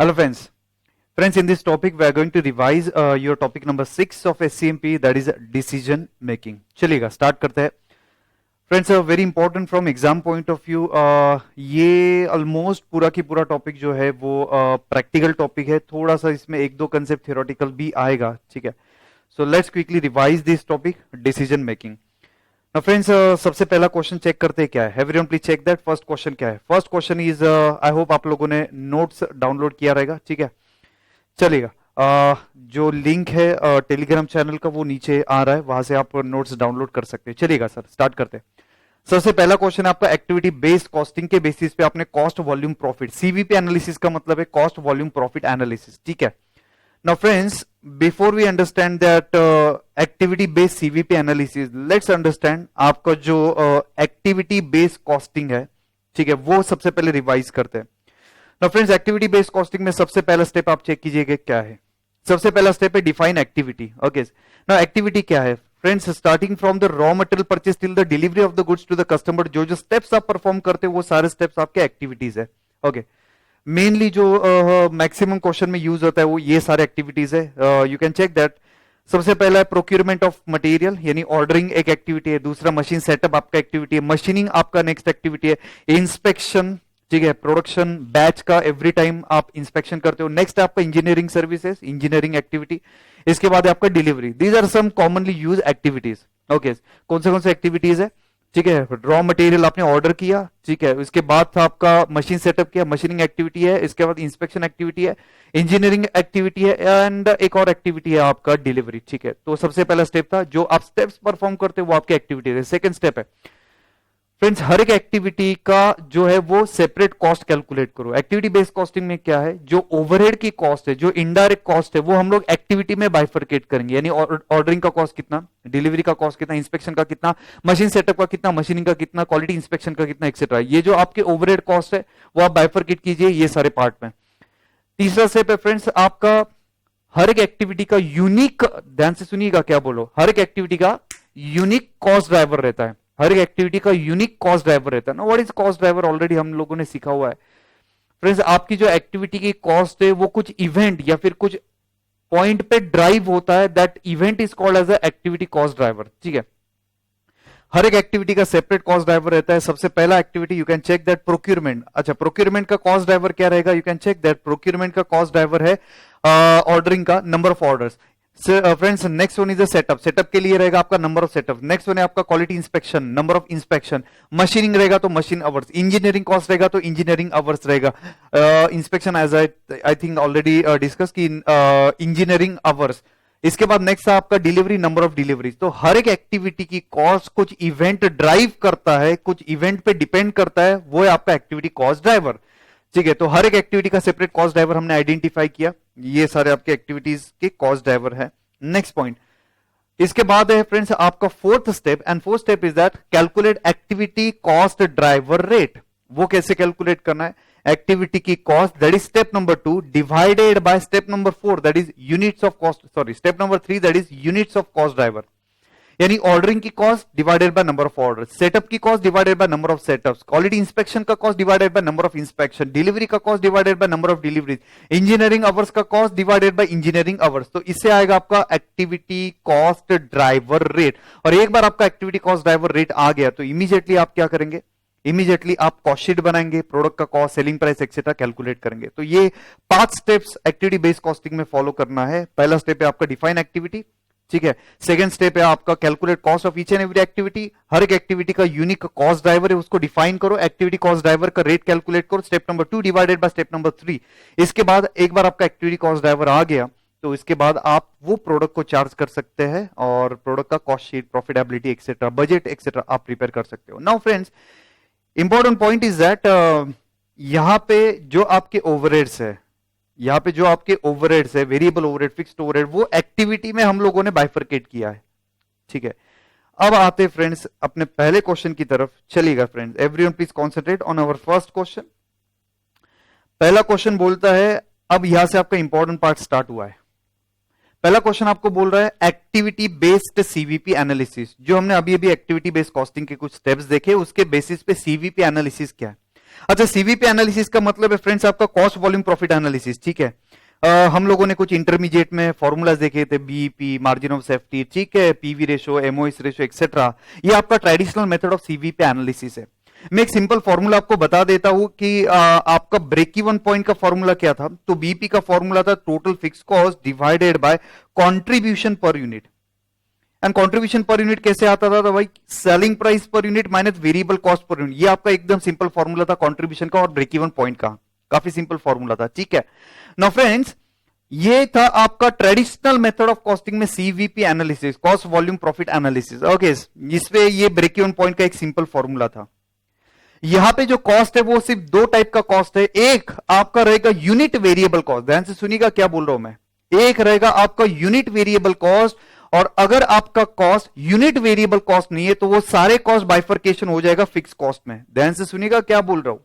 Hello friends. Friends, in this topic we are going to revise your topic number 6 of SCMP, that is decision making. चलिएगा start करते हैं. Friends, very important from exam point of view. ये almost पूरा की पूरा topic जो है वो प्रैक्टिकल टॉपिक है. थोड़ा सा इसमें एक दो कंसेप्ट थियोरेटिकल भी आएगा. ठीक है, so let's quickly revise this topic, decision making. Now friends, सबसे पहला क्वेश्चन चेक करते हैं क्या है. Everyone please check that. First question क्या है? First question is, I hope आप लोगों ने नोट्स डाउनलोड किया रहेगा. ठीक है, चलेगा. जो लिंक है टेलीग्राम चैनल का वो नीचे आ रहा है, वहां से आप नोट्स डाउनलोड कर सकते हैं. चलिएगा सर, स्टार्ट करते हैं. सबसे पहला क्वेश्चन है आपका, एक्टिविटी बेस्ड कॉस्टिंग के बेसिस पे आपने cost volume profit, CVP analysis का मतलब है कॉस्ट वॉल्यूम प्रॉफिट एनालिसिस. ठीक है. Now friends, before we understand that activity based CVP analysis, let's understand आपका जो activity based costing है, ठीक है, वो सबसे पहले रिवाइज करते हैं. Now friends, activity based costing में सबसे पहला स्टेप आप चेक कीजिएगा क्या है. सबसे पहला स्टेप है define activity. Okay, now activity क्या है friends? Starting from the raw material purchase till the delivery of the goods to the customer, जो जो स्टेप्स आप परफॉर्म करते हैं वो सारे स्टेप्स आपके एक्टिविटीज है. ओके, मेनली जो मैक्सिमम क्वेश्चन में यूज होता है वो ये सारे एक्टिविटीज है. You can check that. सबसे पहला है प्रोक्यूरमेंट ऑफ मटेरियल, यानी ऑर्डरिंग एक एक्टिविटी है. दूसरा मशीन सेटअप आपका एक्टिविटी है. मशीनिंग आपका नेक्स्ट एक्टिविटी है. इंस्पेक्शन, ठीक है, प्रोडक्शन बैच का एवरी टाइम आप इंस्पेक्शन करते हो. नेक्स्ट आपका इंजीनियरिंग सर्विसेज, इंजीनियरिंग एक्टिविटी. इसके बाद आपका delivery. These are some commonly use activities. Okay, कौन से एक्टिविटीज है? ठीक है, रॉ मटेरियल आपने ऑर्डर किया, ठीक है, इसके बाद था आपका मशीन सेटअप किया, मशीनिंग एक्टिविटी है. इसके बाद इंस्पेक्शन एक्टिविटी है, इंजीनियरिंग एक्टिविटी है, एंड एक और एक्टिविटी है आपका डिलीवरी. ठीक है, तो सबसे पहला स्टेप था, जो आप स्टेप्स परफॉर्म करते हो वो आपकी एक्टिविटी है. सेकंड स्टेप है फ्रेंड्स, हर एक एक्टिविटी का जो है वो सेपरेट कॉस्ट कैलकुलेट करो. एक्टिविटी बेस्ड कॉस्टिंग में क्या है, जो ओवरहेड की कॉस्ट है, जो इनडायरेक्ट कॉस्ट है, वो हम लोग एक्टिविटी में बाइफरकेट करेंगे. यानी ऑर्डरिंग का कॉस्ट कितना, डिलीवरी का कॉस्ट कितना, इंस्पेक्शन का कितना, मशीन सेटअप का कितना, मशीनिंग का कितना, क्वालिटी इंस्पेक्शन का कितना, एक्सेट्रा. ये जो आपके ओवरहेड कॉस्ट है वो आप बाइफरकेट कीजिए ये सारे पार्ट में. तीसरा स्टेप है फ्रेंड्स आपका, हर एक एक्टिविटी का यूनिक, ध्यान से सुनिएगा क्या बोलो, हर एक एक्टिविटी का यूनिक कॉस्ट ड्राइवर रहता है. हर एक एक्टिविटी का यूनिक कॉस्ट ड्राइवर रहता है ना. What is cost driver? Already हम लोगों ने सीखा हुआ है फ्रेंड्स. आपकी जो एक्टिविटी की कॉस्ट है वो कुछ इवेंट या फिर कुछ पॉइंट पे ड्राइव होता है. That event is called as a activity cost driver. ठीक है, हर एक एक्टिविटी का सेपरेट कॉस्ट ड्राइवर रहता है. सबसे पहला activity you can check that procurement. अच्छा, प्रोक्यूरमेंट का कॉस्ट ड्राइवर क्या रहेगा? You can check that procurement का कॉस्ट ड्राइवर है ऑर्डरिंग का number of orders. Friends, next one is setup. Setup के लिए रहेगा आपका number of setup. Next one है आपका quality inspection, number of inspection. Machining रहेगा तो मशीन आवर्स. इंजीनियरिंग कॉस्ट रहेगा तो इंजीनियरिंग आवर्स रहेगा. Inspection as I think already discuss की इंजीनियरिंग आवर्स. इसके बाद नेक्स्ट है आपका डिलीवरी, नंबर ऑफ डिलीवरीज. तो हर एक एक्टिविटी की कॉस्ट कुछ इवेंट ड्राइव करता है, कुछ इवेंट पे डिपेंड करता है, वो है आपका एक्टिविटी कॉस्ट ड्राइवर. ठीक है, तो हर एक एक्टिविटी का सेपरेट कॉस्ट ड्राइवर हमने आइडेंटिफाई किया. ये सारे आपके एक्टिविटीज के कॉस्ट ड्राइवर है. नेक्स्ट पॉइंट, इसके बाद है फ्रेंड्स आपका fourth step, and fourth step is that calculate activity cost driver rate. वो कैसे कैलकुलेट करना है? एक्टिविटी की cost, that is step number 2, divided by step number 4, that is units of cost, sorry step number 3, that is units of cost driver. यानी ordering की cost divided by number of order, setup की cost divided by number of setups, quality inspection का cost divided by number of inspection, delivery का cost divided by number of deliveries, engineering hours का cost divided by engineering hours. तो इससे आएगा आपका activity cost driver rate. और एक बार आपका एक्टिविटी कॉस्ट ड्राइवर रेट आ गया तो इमीडिएटली आप क्या करेंगे? इमीडिएटली आप कॉस्ट शीट बनाएंगे, प्रोडक्ट का cost, selling price etcetera calculate करेंगे. तो ये 5 स्टेप्स एक्टिविटी बेस्ड कॉस्टिंग में फॉलो करना है. पहला स्टेप है आपका डिफाइन एक्टिविटी. ठीक है, सेकंड स्टेप है आपका calculate cost of each and every activity. हर एक एक्टिविटी का यूनिक कॉस्ट ड्राइवर है, उसको डिफाइन करो, एक्टिविटी कॉस्ट ड्राइवर का रेट कैलकुलेट करो. Step number 2 divided by step number 3. इसके बाद एक बार आपका एक्टिविटी कॉस्ट ड्राइवर आ गया तो इसके बाद आप वो प्रोडक्ट को चार्ज कर सकते हैं और प्रोडक्ट का cost sheet, profitability etcetera, budget etcetera आप प्रिपेयर कर सकते हो. Now friends, important point is that यहां पे जो आपके ओवरहेड्स है, यहां पे जो आपके ओवरहेड्स है, वेरिएबल ओवरहेड, फिक्स्ड ओवरहेड, वो एक्टिविटी में हम लोगों ने बाइफरकेट किया है. ठीक है, अब आते फ्रेंड्स अपने पहले क्वेश्चन की तरफ. चलिएगा friends, everyone please concentrate on our first question. पहला क्वेश्चन बोलता है, अब यहां से आपका इंपॉर्टेंट पार्ट स्टार्ट हुआ है. पहला क्वेश्चन आपको बोल रहा है एक्टिविटी बेस्ड सीवीपी एनालिसिस. जो हमने अभी अभी एक्टिविटी बेस्ड कॉस्टिंग के कुछ स्टेप्स देखे, उसके बेसिस पे सीवीपी एनालिसिस क्या है. अच्छा, सीवीपी एनालिसिस का मतलब है फ्रेंड्स आपका कॉस्ट वॉल्यूम प्रॉफिट एनालिसिस, ठीक है। हम लोगों ने कुछ इंटरमीडिएट में फॉर्मूलाज देखे थे, बीईपी, मार्जिन ऑफ सेफ्टी, ठीक है, PV ratio, MOS ratio etcetera. ये आपका traditional method of CVP analysis है। मैं एक सिंपल फॉर्मूला आपको बता देता हूं कि आपका ब्रेक इवन पॉइंट का फॉर्मूला क्या था। तो बीपी का फॉर्मूला था total fix cost divided by contribution per unit. And contribution per unit कैसे आता था? तो भाई selling price per unit minus variable cost per unit. ये आपका एकदम सिंपल फॉर्मूला था कंट्रीब्यूशन का और ब्रेक इवन पॉइंट का। काफी सिंपल फॉर्मूला था, ठीक है। नाउ फ्रेंड्स, ये था आपका ट्रेडिशनल मेथड ऑफ कॉस्टिंग में CVP analysis, cost volume profit analysis. Okay, इसपे ये ब्रेक इवन पॉइंट का एक सिंपल फॉर्मूला था। यहां पे जो कॉस्ट है वो सिर्फ दो टाइप का कॉस्ट है। एक आपका रहेगा यूनिट वेरिएबल कॉस्ट, ध्यान से सुनिएगा क्या बोल रहा हूं मैं। एक रहेगा आपका यूनिट वेरिएबल कॉस्ट, और अगर आपका कॉस्ट यूनिट वेरिएबल कॉस्ट नहीं है तो वो सारे कॉस्ट बाइफर्केशन हो जाएगा फिक्स कॉस्ट में। ध्यान से सुनिएगा क्या बोल रहा हूं,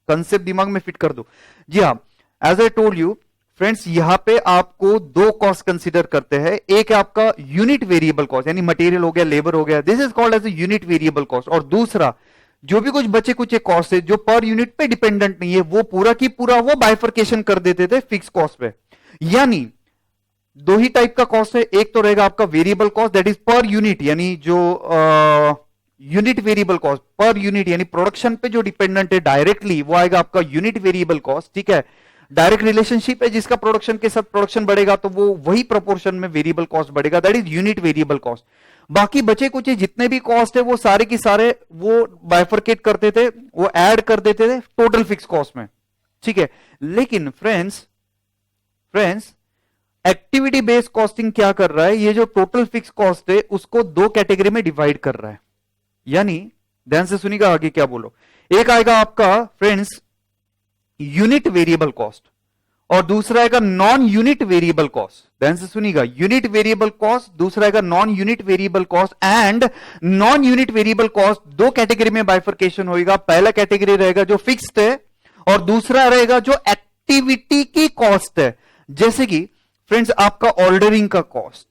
कंसेप्ट दिमाग में फिट कर दो। जी हाँ, as I told you friends, यहां पे आपको दो कॉस्ट कंसीडर करते हैं। एक है आपका यूनिट वेरिएबल कॉस्ट, यानी मटेरियल हो गया, लेबर हो गया, this is called as a unit variable cost. और दूसरा जो भी कुछ बचे कुछ कॉस्ट है जो पर यूनिट पे डिपेंडेंट नहीं है, वो पूरा की पूरा वो बाइफर्केशन कर देते थे फिक्स कॉस्ट पे। यानी दो ही टाइप का कॉस्ट है। एक तो रहेगा आपका variable cost, that is per unit, यानी जो unit variable cost per unit, यानी प्रोडक्शन पे जो डिपेंडेंट है डायरेक्टली, वो आएगा आपका यूनिट वेरिएबल कॉस्ट, ठीक है। डायरेक्ट रिलेशनशिप है जिसका प्रोडक्शन के साथ प्रोडक्शन बढ़ेगा तो वो वही प्रोपोर्शन में वेरिएबल कॉस्ट बढ़ेगा, that is unit variable cost. बाकी बचे कुछ जितने भी कॉस्ट है वो सारे की सारे वो बाइफरकेट करते थे, वो ऐड कर देते थे टोटल फिक्स कॉस्ट में, ठीक है। लेकिन फ्रेंड्स एक्टिविटी बेस्ड कॉस्टिंग क्या कर रहा है, ये जो टोटल फिक्स कॉस्ट है उसको दो कैटेगरी में डिवाइड कर रहा है। यानी ध्यान से सुनिएगा आगे क्या बोलो। एक आएगा आपका फ्रेंड्स यूनिट वेरिएबल कॉस्ट, और दूसरा आएगा नॉन यूनिट वेरिएबल कॉस्ट। ध्यान से सुनिएगा, यूनिट वेरिएबल कॉस्ट, दूसरा आएगा non unit variable cost. And non unit variable cost दो कैटेगरी में बाइफर्केशन होगा। पहला कैटेगरी रहेगा जो फिक्स्ड है, और दूसरा रहेगा जो एक्टिविटी की कॉस्ट है। जैसे कि फ्रेंड्स आपका ऑर्डरिंग का कॉस्ट,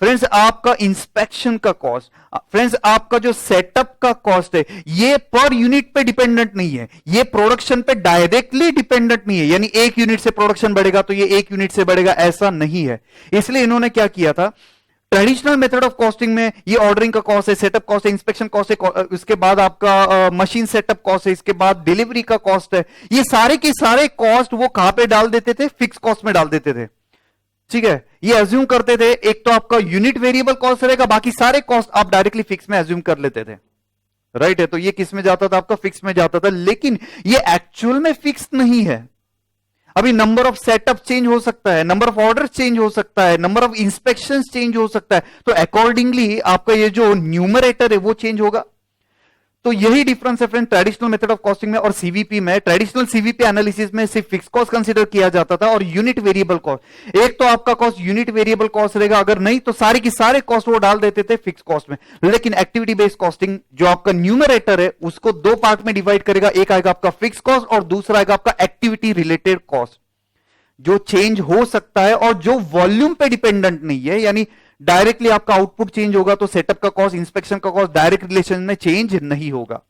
फ्रेंड्स आपका इंस्पेक्शन का कॉस्ट, फ्रेंड्स आपका जो सेटअप का कॉस्ट है, ये पर यूनिट पे डिपेंडेंट नहीं है, ये प्रोडक्शन पे डायरेक्टली डिपेंडेंट नहीं है। यानी एक यूनिट से प्रोडक्शन बढ़ेगा तो ये एक यूनिट से बढ़ेगा, ऐसा नहीं है। इसलिए इन्होंने क्या किया था, ट्रेडिशनल मेथड ऑफ कॉस्टिंग में ये ऑर्डरिंग का कॉस्ट है, सेटअप कॉस्ट है, इंस्पेक्शन कॉस्ट है, उसके बाद आपका मशीन सेटअप कॉस्ट है, इसके बाद डिलीवरी का कॉस्ट है। ये सारे के सारे कॉस्ट वो कहां पे डाल देते थे, फिक्स कॉस्ट में डाल देते थे, ठीक है। ये एज्यूम करते थे एक तो आपका यूनिट वेरिएबल कॉस्ट रहेगा, बाकी सारे कॉस्ट आप डायरेक्टली फिक्स में एज्यूम कर लेते थे, राइट है। तो ये किस में जाता था, आपका फिक्स में जाता था। लेकिन ये एक्चुअल में फिक्स नहीं है। अभी नंबर ऑफ सेटअप चेंज हो सकता है, नंबर ऑफ ऑर्डर चेंज हो सकता है, नंबर ऑफ इंस्पेक्शन चेंज हो सकता है, तो अकॉर्डिंगली आपका ये जो न्यूमरेटर है वो चेंज होगा। तो यही डिफरेंस है friend traditional method of costing में और सीवीपी में। ट्रेडिशनल सीवीपी एनालिसिस में सिर्फ फिक्स कॉस्ट कंसीडर किया जाता था और यूनिट वेरिएबल कॉस्ट। एक तो आपका कॉस्ट यूनिट वेरिएबल कॉस्ट रहेगा, अगर नहीं तो सारे की सारे कॉस्ट वो डाल देते थे फिक्स कॉस्ट में। लेकिन एक्टिविटी बेस्ड कॉस्टिंग जो आपका न्यूमरेटर है उसको दो पार्ट में डिवाइड करेगा, एक आएगा आपका फिक्स कॉस्ट और दूसरा आएगा आपका एक्टिविटी रिलेटेड कॉस्ट, जो चेंज हो सकता है और जो वॉल्यूम पे डिपेंडेंट नहीं है। यानी डायरेक्टली आपका आउटपुट चेंज होगा तो सेटअप का कॉस्ट, इंस्पेक्शन का कॉस्ट डायरेक्ट रिलेशन में चेंज नहीं होगा।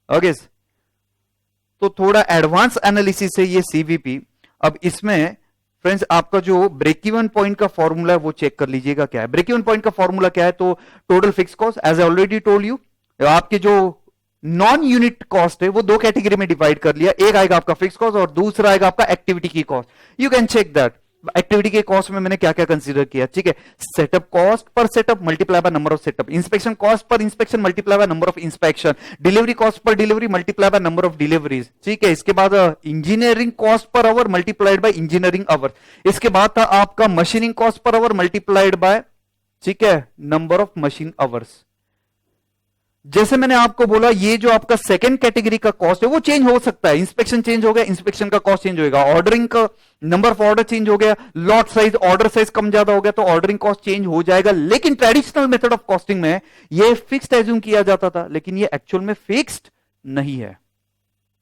ओके, तो थोड़ा एडवांस एनालिसिस है ये सीवीपी। अब इसमें फ्रेंड्स आपका जो ब्रेक इवन पॉइंट का फॉर्मूला है वो चेक कर लीजिएगा क्या है। ब्रेक इवन पॉइंट का फॉर्मूला क्या है, तो total fix cost, as I already told you, आपके जो नॉन यूनिट कॉस्ट है वो दो कैटेगरी में डिवाइड कर लिया। एक आएगा आपका फिक्स कॉस्ट और दूसरा आएगा आपका एक्टिविटी की cost. You can check that activity के कॉस्ट में मैंने क्या क्या कंसीडर किया, ठीक है। Setup cost per setup multiply by number of setup, inspection cost per inspection multiply by number of inspection, delivery cost per delivery multiply by number of deliveries, ठीक है। इसके बाद engineering cost per hour multiplied by engineering hour. इसके बाद था आपका machining cost per hour multiplied by, ठीक है, नंबर ऑफ मशीन आवर्स। जैसे मैंने आपको बोला ये जो आपका सेकंड कैटेगरी का कॉस्ट है वो चेंज हो सकता है। इंस्पेक्शन चेंज हो गया, इंस्पेक्शन का कॉस्ट चेंज होगा, ऑर्डरिंग का नंबर ऑफ ऑर्डर चेंज हो गया, लॉट साइज ऑर्डर साइज कम ज्यादा हो गया तो ऑर्डरिंग कॉस्ट चेंज हो जाएगा। लेकिन ट्रेडिशनल मेथड ऑफ कॉस्टिंग में ये फिक्स्ड एज्यूम किया जाता था, लेकिन ये एक्चुअल में फिक्स्ड नहीं है।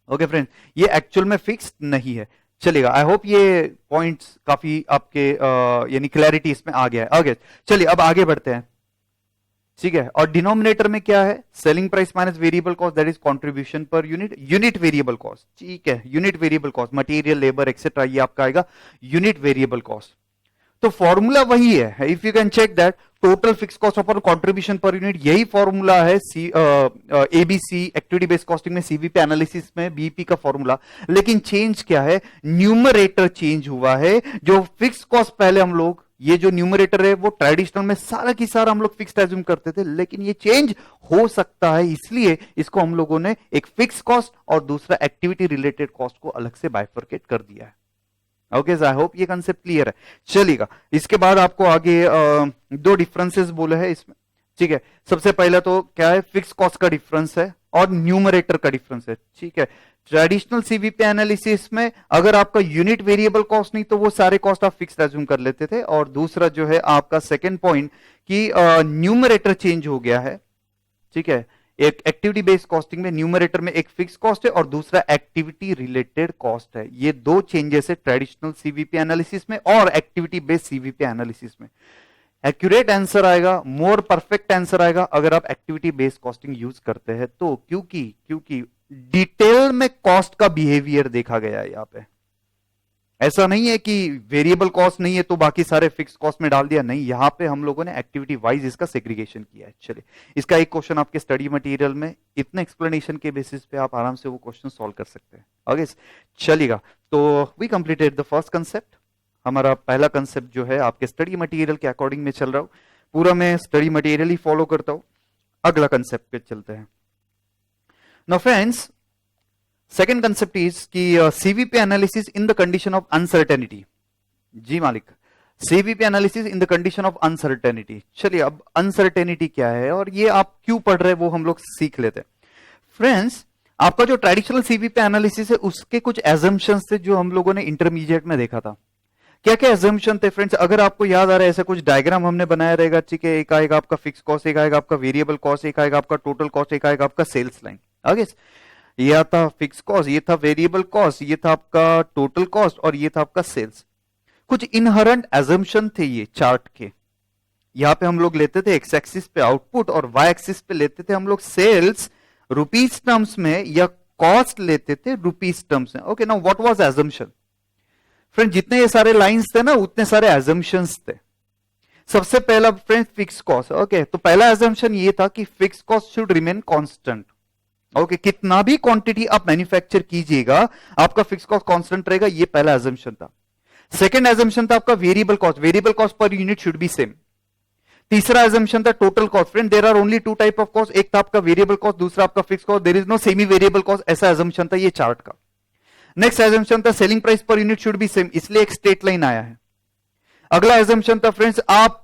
ओके फ्रेंड, ये एक्चुअल में फिक्स्ड नहीं है। चलिएगा, आई होप ये पॉइंट्स काफी आपके यानी क्लैरिटी इसमें आ गया है। ओके चलिए अब आगे बढ़ते हैं। ठीक है, और डिनोमिनेटर में क्या है, selling price minus variable cost, that is contribution per unit, unit variable cost. ठीक है, unit variable cost, material, labour etcetera, ये आपका आएगा यूनिट वेरिएबल कॉस्ट। तो फॉर्मूला वही है, if you can check that, total fix cost upon contribution per unit, यही formula है एबीसी एक्टिविटी बेस्ड कॉस्टिंग में, सीवीपी एनालिसिस में बीपी का फॉर्मूला। लेकिन चेंज क्या है, न्यूमरेटर चेंज हुआ है। जो फिक्स कॉस्ट पहले हम लोग, ये जो न्यूमरेटर है वो ट्रेडिशनल में सारा की सारा हम लोग फिक्स्ड एज्यूम करते थे, लेकिन ये चेंज हो सकता है, इसलिए इसको हम लोगों ने एक फिक्स कॉस्ट और दूसरा एक्टिविटी रिलेटेड कॉस्ट को अलग से बाइफरकेट कर दिया है। ओके, आई होप ये कंसेप्ट क्लियर है। चलिएगा, इसके बाद आपको आगे दो डिफरेंसेस बोले हैं इसमें। ठीक है, सबसे पहला तो क्या है, फिक्स कॉस्ट का डिफरेंस है और न्यूमरेटर का डिफरेंस है। ठीक है, ट्रेडिशनल सीवीपी एनालिसिस में अगर आपका यूनिट वेरिएबल कॉस्ट नहीं तो वो सारे कॉस्ट आप फिक्स एज्यूम कर लेते थे, और दूसरा जो है आपका सेकेंड पॉइंट कि न्यूमरेटर चेंज हो गया है। ठीक है, एक एक्टिविटी बेस्ड कॉस्टिंग में न्यूमरेटर में एक फिक्स कॉस्ट है और दूसरा एक्टिविटी रिलेटेड कॉस्ट है। ये दो चेंजेस है ट्रेडिशनल सीवीपी एनालिसिस में और एक्टिविटी बेस्ड सीवीपी एनालिसिस में। एक्यूरेट आंसर आएगा, मोर परफेक्ट आंसर आएगा अगर आप एक्टिविटी बेस्ड कॉस्टिंग यूज करते हैं तो, क्योंकि डिटेल में कॉस्ट का बिहेवियर देखा गया है यहां पे। ऐसा नहीं है कि वेरिएबल कॉस्ट नहीं है तो बाकी सारे फिक्स कॉस्ट में डाल दिया, नहीं, यहां पे हम लोगों ने एक्टिविटी वाइज इसका सेग्रीगेशन किया है। चलिए, इसका एक क्वेश्चन आपके स्टडी मटेरियल में, इतने एक्सप्लेनेशन के बेसिस पे आप आराम से वो क्वेश्चन सॉल्व कर सकते हैं। ओके, चलिएगा, तो we completed the first concept. हमारा पहला कंसेप्ट जो है आपके स्टडी मटेरियल के अकॉर्डिंग में चल रहा हूं, पूरा मैं स्टडी मटेरियल ही फॉलो करता हूं। अगला कंसेप्ट पे चलते हैं। Now friends, second concept is कि CVP analysis in the condition of uncertainty. जी मालिक, CVP analysis in the condition of uncertainty. चलिए, अब अनसर्टेनिटी क्या है और ये आप क्यों पढ़ रहे हैं वो हम लोग सीख लेते हैं। फ्रेंड्स, आपका जो ट्रेडिशनल सीवीपी एनालिसिस है उसके कुछ एजम्पशंस थे जो हम लोगों ने इंटरमीडिएट में देखा था। क्या क्या एजम्पशन थे फ्रेंड्स, अगर आपको याद आ रहा है, ऐसा कुछ डायग्राम हमने बनाया रहेगा। ठीक है, एक आएगा आपका फिक्स कॉस्ट, एक आएगा आपका वेरिएबल कॉस्ट, एक आएगा आपका टोटल कॉस्ट, एक आएगा आपका सेल्स लाइन। आगे ये था फिक्स कॉस्ट, ये था वेरिएबल कॉस्ट, ये था आपका टोटल कॉस्ट और ये था आपका सेल्स। कुछ इनहरेंट एजम्पशन थे ये चार्ट के। यहां पे हम लोग लेते थे एक्स एक्सिस पे आउटपुट और वाई एक्सिस पे लेते थे हम लोग सेल्स रुपीज टर्म्स में, या कॉस्ट लेते थे रुपीज टर्म्स में। Okay, now what was assumption friend, जितने ये सारे लाइंस थे ना उतने सारे एजम्पशंस थे। सबसे पहला फ्रेंड फिक्स कॉस्ट। ओके, तो पहला एजम्पशन ये था कि fix cost should remain constant. Okay, कितना भी क्वांटिटी आप मैन्युफैक्चर कीजिएगा आपका फिक्स कॉस्ट कांस्टेंट रहेगा, ये पहला एजम्पशन था। सेकंड एजम्पशन था आपका variable cost per unit should be same. तीसरा एजम्पशन था total cost. Friend, there are only two type of cost, एक था आपका वेरिएबल कॉस्ट, दूसरा आपका fix cost, there is no semi variable cost, ऐसा एजम्पशन था ये चार्ट का। नेक्स्ट एजम्पशन था selling price per unit should be same, इसलिए एक स्ट्रेट लाइन आया है। अगला एजम्पशन था फ्रेंड्स, आप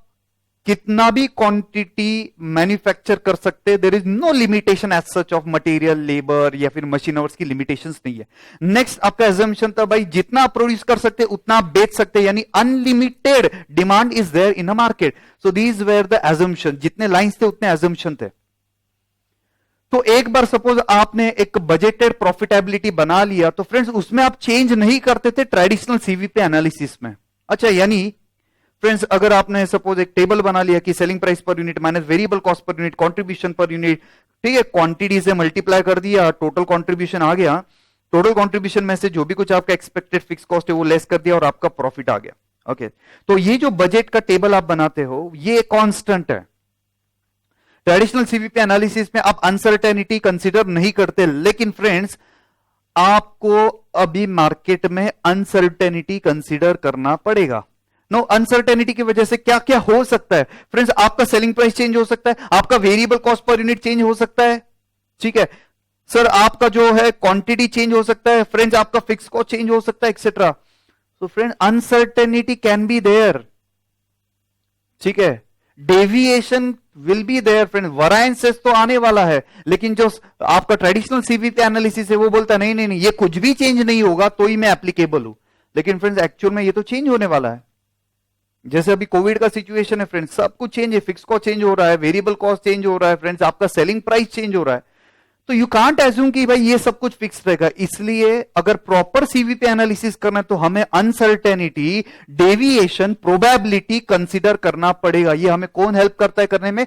कितना भी क्वांटिटी मैन्युफैक्चर कर सकते हैं, there is no limitation as such of material, labour या फिर मशीन आवर्स की लिमिटेशंस नहीं है। नेक्स्ट आपका एजम्पशन था भाई जितना आप प्रोड्यूस कर सकते हैं उतना आप बेच सकते हैं, यानी unlimited demand is there in a market. So these were the assumption, जितने लाइंस थे उतने एजम्पशन थे। तो एक बार सपोज आपने एक बजटेड प्रॉफिटेबिलिटी बना लिया तो फ्रेंड्स उसमें आप चेंज नहीं करते थे ट्रेडिशनल सीवीपी एनालिसिस में। अच्छा, यानी फ्रेंड्स अगर आपने सपोज एक टेबल बना लिया कि selling price per unit minus variable cost per unit, contribution per unit, ठीक है, क्वांटिटी से मल्टीप्लाई कर दिया, टोटल कंट्रीब्यूशन आ गया, टोटल कंट्रीब्यूशन में से जो भी कुछ आपका एक्सपेक्टेड फिक्स कॉस्ट है वो लेस कर दिया और आपका प्रॉफिट आ गया। ओके, तो ये जो बजट का टेबल आप बनाते हो ये कांस्टेंट है। ट्रेडिशनल सीवीपी एनालिसिस में आप अनसर्टेनिटी कंसीडर नहीं करते, लेकिन फ्रेंड्स आपको अभी मार्केट में अनसर्टेनिटी कंसीडर करना पड़ेगा। नो, अनसर्टेनिटी की वजह से क्या क्या हो सकता है फ्रेंड्स, आपका सेलिंग प्राइस चेंज हो सकता है, आपका variable cost per unit change हो सकता है, ठीक है सर, आपका जो है क्वांटिटी चेंज हो सकता है, फ्रेंड्स आपका फिक्स कॉस्ट चेंज हो सकता है, etcetera. So friend, uncertainty can be there, ठीक है, deviation will be there friend, variances तो आने वाला है, लेकिन जो आपका ट्रेडिशनल सीवीपी एनालिसिस है वो बोलता है नहीं नहीं नहीं, ये कुछ भी चेंज नहीं होगा तो ही मैं एप्लीकेबल हूं। लेकिन फ्रेंड्स एक्चुअल में ये तो चेंज होने वाला है। जैसे अभी कोविड का सिचुएशन है फ्रेंड्स, सब कुछ चेंज है, फिक्स कॉस्ट चेंज हो रहा है, वेरिएबल कॉस्ट चेंज हो रहा है फ्रेंड्स, आपका सेलिंग प्राइस चेंज हो रहा है। तो यू कांट एज्यूम कि भाई ये सब कुछ फिक्स रहेगा। इसलिए अगर प्रॉपर सीवीपी एनालिसिस करना है तो हमें अनसर्टेनिटी, डेविएशन, प्रोबेबिलिटी कंसीडर करना पड़ेगा। ये हमें कौन हेल्प करता है करने में?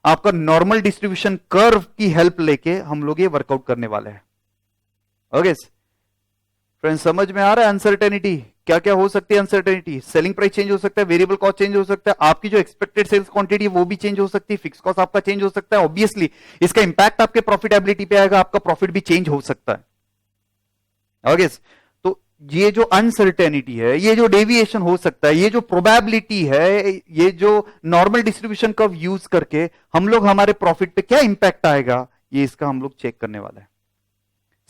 आपका नॉर्मल डिस्ट्रीब्यूशन कर्व की हेल्प लेके हम लोग ये वर्कआउट करने वाले हैं। ओके फ्रेंड्स, समझ में आ रहा है अनसर्टेनिटी क्या क्या हो सकती है? अनसर्टेनिटी, सेलिंग प्राइस चेंज हो सकता है, वेरिएबल कॉस्ट चेंज हो सकता है, आपकी जो एक्सपेक्टेड सेल्स क्वांटिटी है वो भी चेंज हो सकती है, फिक्स कॉस्ट आपका चेंज हो सकता है, ऑब्वियसली इसका इंपैक्ट आपके प्रॉफिटेबिलिटी पे आएगा, आपका प्रॉफिट भी चेंज हो सकता है। ओके तो ये जो अनसर्टेनिटी है, ये जो डेविएशन हो सकता है, ये जो प्रोबेबिलिटी है, ये जो नॉर्मल डिस्ट्रीब्यूशन कर्व यूज करके हम लोग हमारे प्रॉफिट पे क्या इंपैक्ट आएगा, ये इसका हम लोग चेक करने वाला है।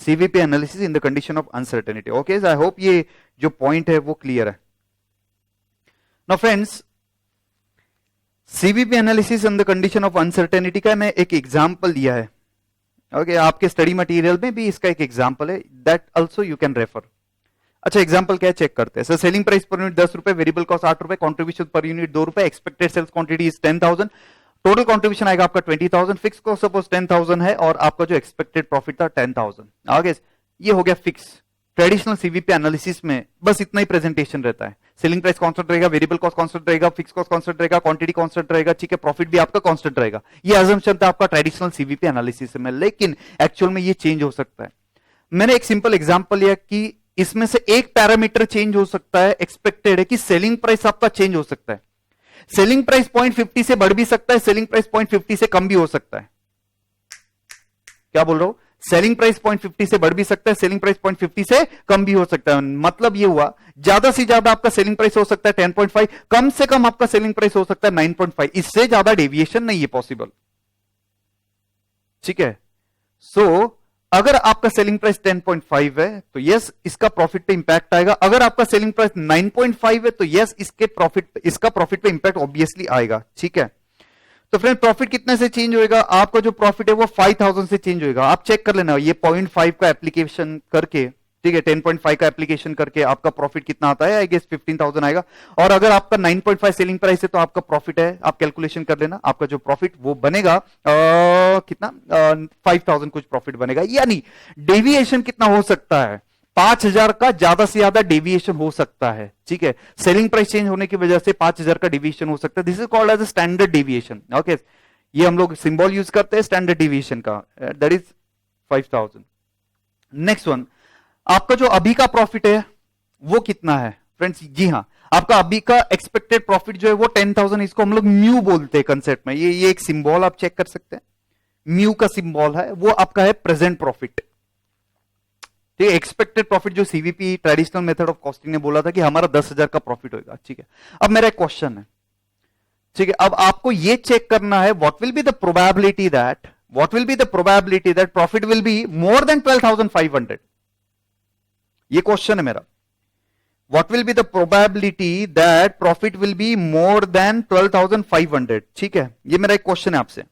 CVP analysis in the condition of uncertainty. Okay, I hope ये जो पॉइंट है वो क्लियर है। Now friends, CVP analysis in the condition of uncertainty का मैं एक एग्जांपल दिया है। ओके, आपके स्टडी मटेरियल में भी इसका एक एग्जांपल है, that also you can refer. अच्छा, एग्जांपल क्या है चेक करते हैं। Sir, selling price per unit 10 रुपए, वेरिएबल कॉस्ट 8 रुपए, कॉन्ट्रीब्यूशन पर यूनिट 2 रुपए, expected sales quantity is 10,000, total contribution आएगा आपका 20,000, फिक्स कॉस्ट सपोज 10,000 है और आपका जो एक्सपेक्टेड प्रॉफिट था 10,000। आगे ये हो गया फिक्स। ट्रेडिशनल सीवीपी एनालिसिस में बस इतना ही प्रेजेंटेशन रहता है, सेलिंग प्राइस कांस्टेंट रहेगा, वेरिएबल कॉस्ट कांस्टेंट रहेगा, फिक्स कॉस्ट कांस्टेंट रहेगा, क्वांटिटी कांस्टेंट रहेगा, ठीक है, प्रॉफिट भी आपका कांस्टेंट रहेगा। ये अजम्पशन था आपका ट्रेडिशनल सीवीपी एनालिसिस में, लेकिन एक्चुअल में ये चेंज हो सकता है। मैंने एक सिंपल एग्जांपल लिया कि इसमें से एक पैरामीटर चेंज हो सकता है, एक्सपेक्टेड है कि सेलिंग प्राइस आपका चेंज हो सकता है। सेलिंग प्राइस 0.50 से बढ़ भी सकता है, सेलिंग प्राइस 0.50 से कम भी हो सकता है। क्या बोल रहा हूं? सेलिंग प्राइस 0.50 से बढ़ भी सकता है, सेलिंग प्राइस 0.50 से कम भी हो सकता है। मतलब ये हुआ, ज्यादा से ज्यादा आपका सेलिंग प्राइस हो सकता है 10.5, कम से कम आपका सेलिंग प्राइस हो सकता है 9.5, इससे ज्यादा डेविएशन नहीं है पॉसिबल। ठीक है, सो अगर आपका सेलिंग प्राइस 10.5 है तो यस, इसका प्रॉफिट पे इंपैक्ट आएगा। अगर आपका सेलिंग प्राइस 9.5 है तो यस, इसका प्रॉफिट पे इंपैक्ट ऑब्वियसली आएगा। ठीक है, तो फ्रेंड प्रॉफिट कितने से चेंज होएगा? आपका जो प्रॉफिट है वो 5,000 से चेंज होएगा। आप चेक कर लेना, ये 0.5 का एप्लीकेशन करके, ठीक है, 10.5 का एप्लीकेशन करके आपका प्रॉफिट कितना आता है? आई गेस 15,000 आएगा। और अगर आपका 9.5 सेलिंग प्राइस है तो आपका प्रॉफिट है, आप कैलकुलेशन कर लेना, आपका जो प्रॉफिट वो बनेगा कितना? 5,000 कुछ प्रॉफिट बनेगा। यानी डेविएशन कितना हो सकता है? 5,000 का ज्यादा से ज्यादा डेविएशन हो सकता है। ठीक है, सेलिंग प्राइस चेंज होने की वजह से 5,000 का डेविएशन हो सकता है। This is called as a standard deviation. Okay, ये हम लोग सिंबल यूज करते हैं स्टैंडर्ड डेविएशन का, दैट इज 5,000। नेक्स्ट वन, आपका जो अभी का प्रॉफिट है वो कितना है फ्रेंड्स? जी हाँ, आपका अभी का एक्सपेक्टेड प्रॉफिट जो है वो 10,000, इसको हम लोग म्यू बोलते हैं कंसेप्ट में। ये एक सिंबल आप चेक कर सकते हैं, म्यू का सिंबल है, वो आपका है प्रेजेंट प्रॉफिट। एक्सपेक्टेड प्रॉफिट जो CVP traditional method of costing ने बोला था कि हमारा 10,000 का प्रॉफिट होगा। ठीक है, अब मेरा एक क्वेश्चन है, ठीक है, अब आपको ये चेक करना है what will be the probability that profit will be more than 12,500। ये क्वेश्चन है मेरा, what will be the probability that profit will be more than 12,500। ठीक है, ये मेरा एक क्वेश्चन है आपसे।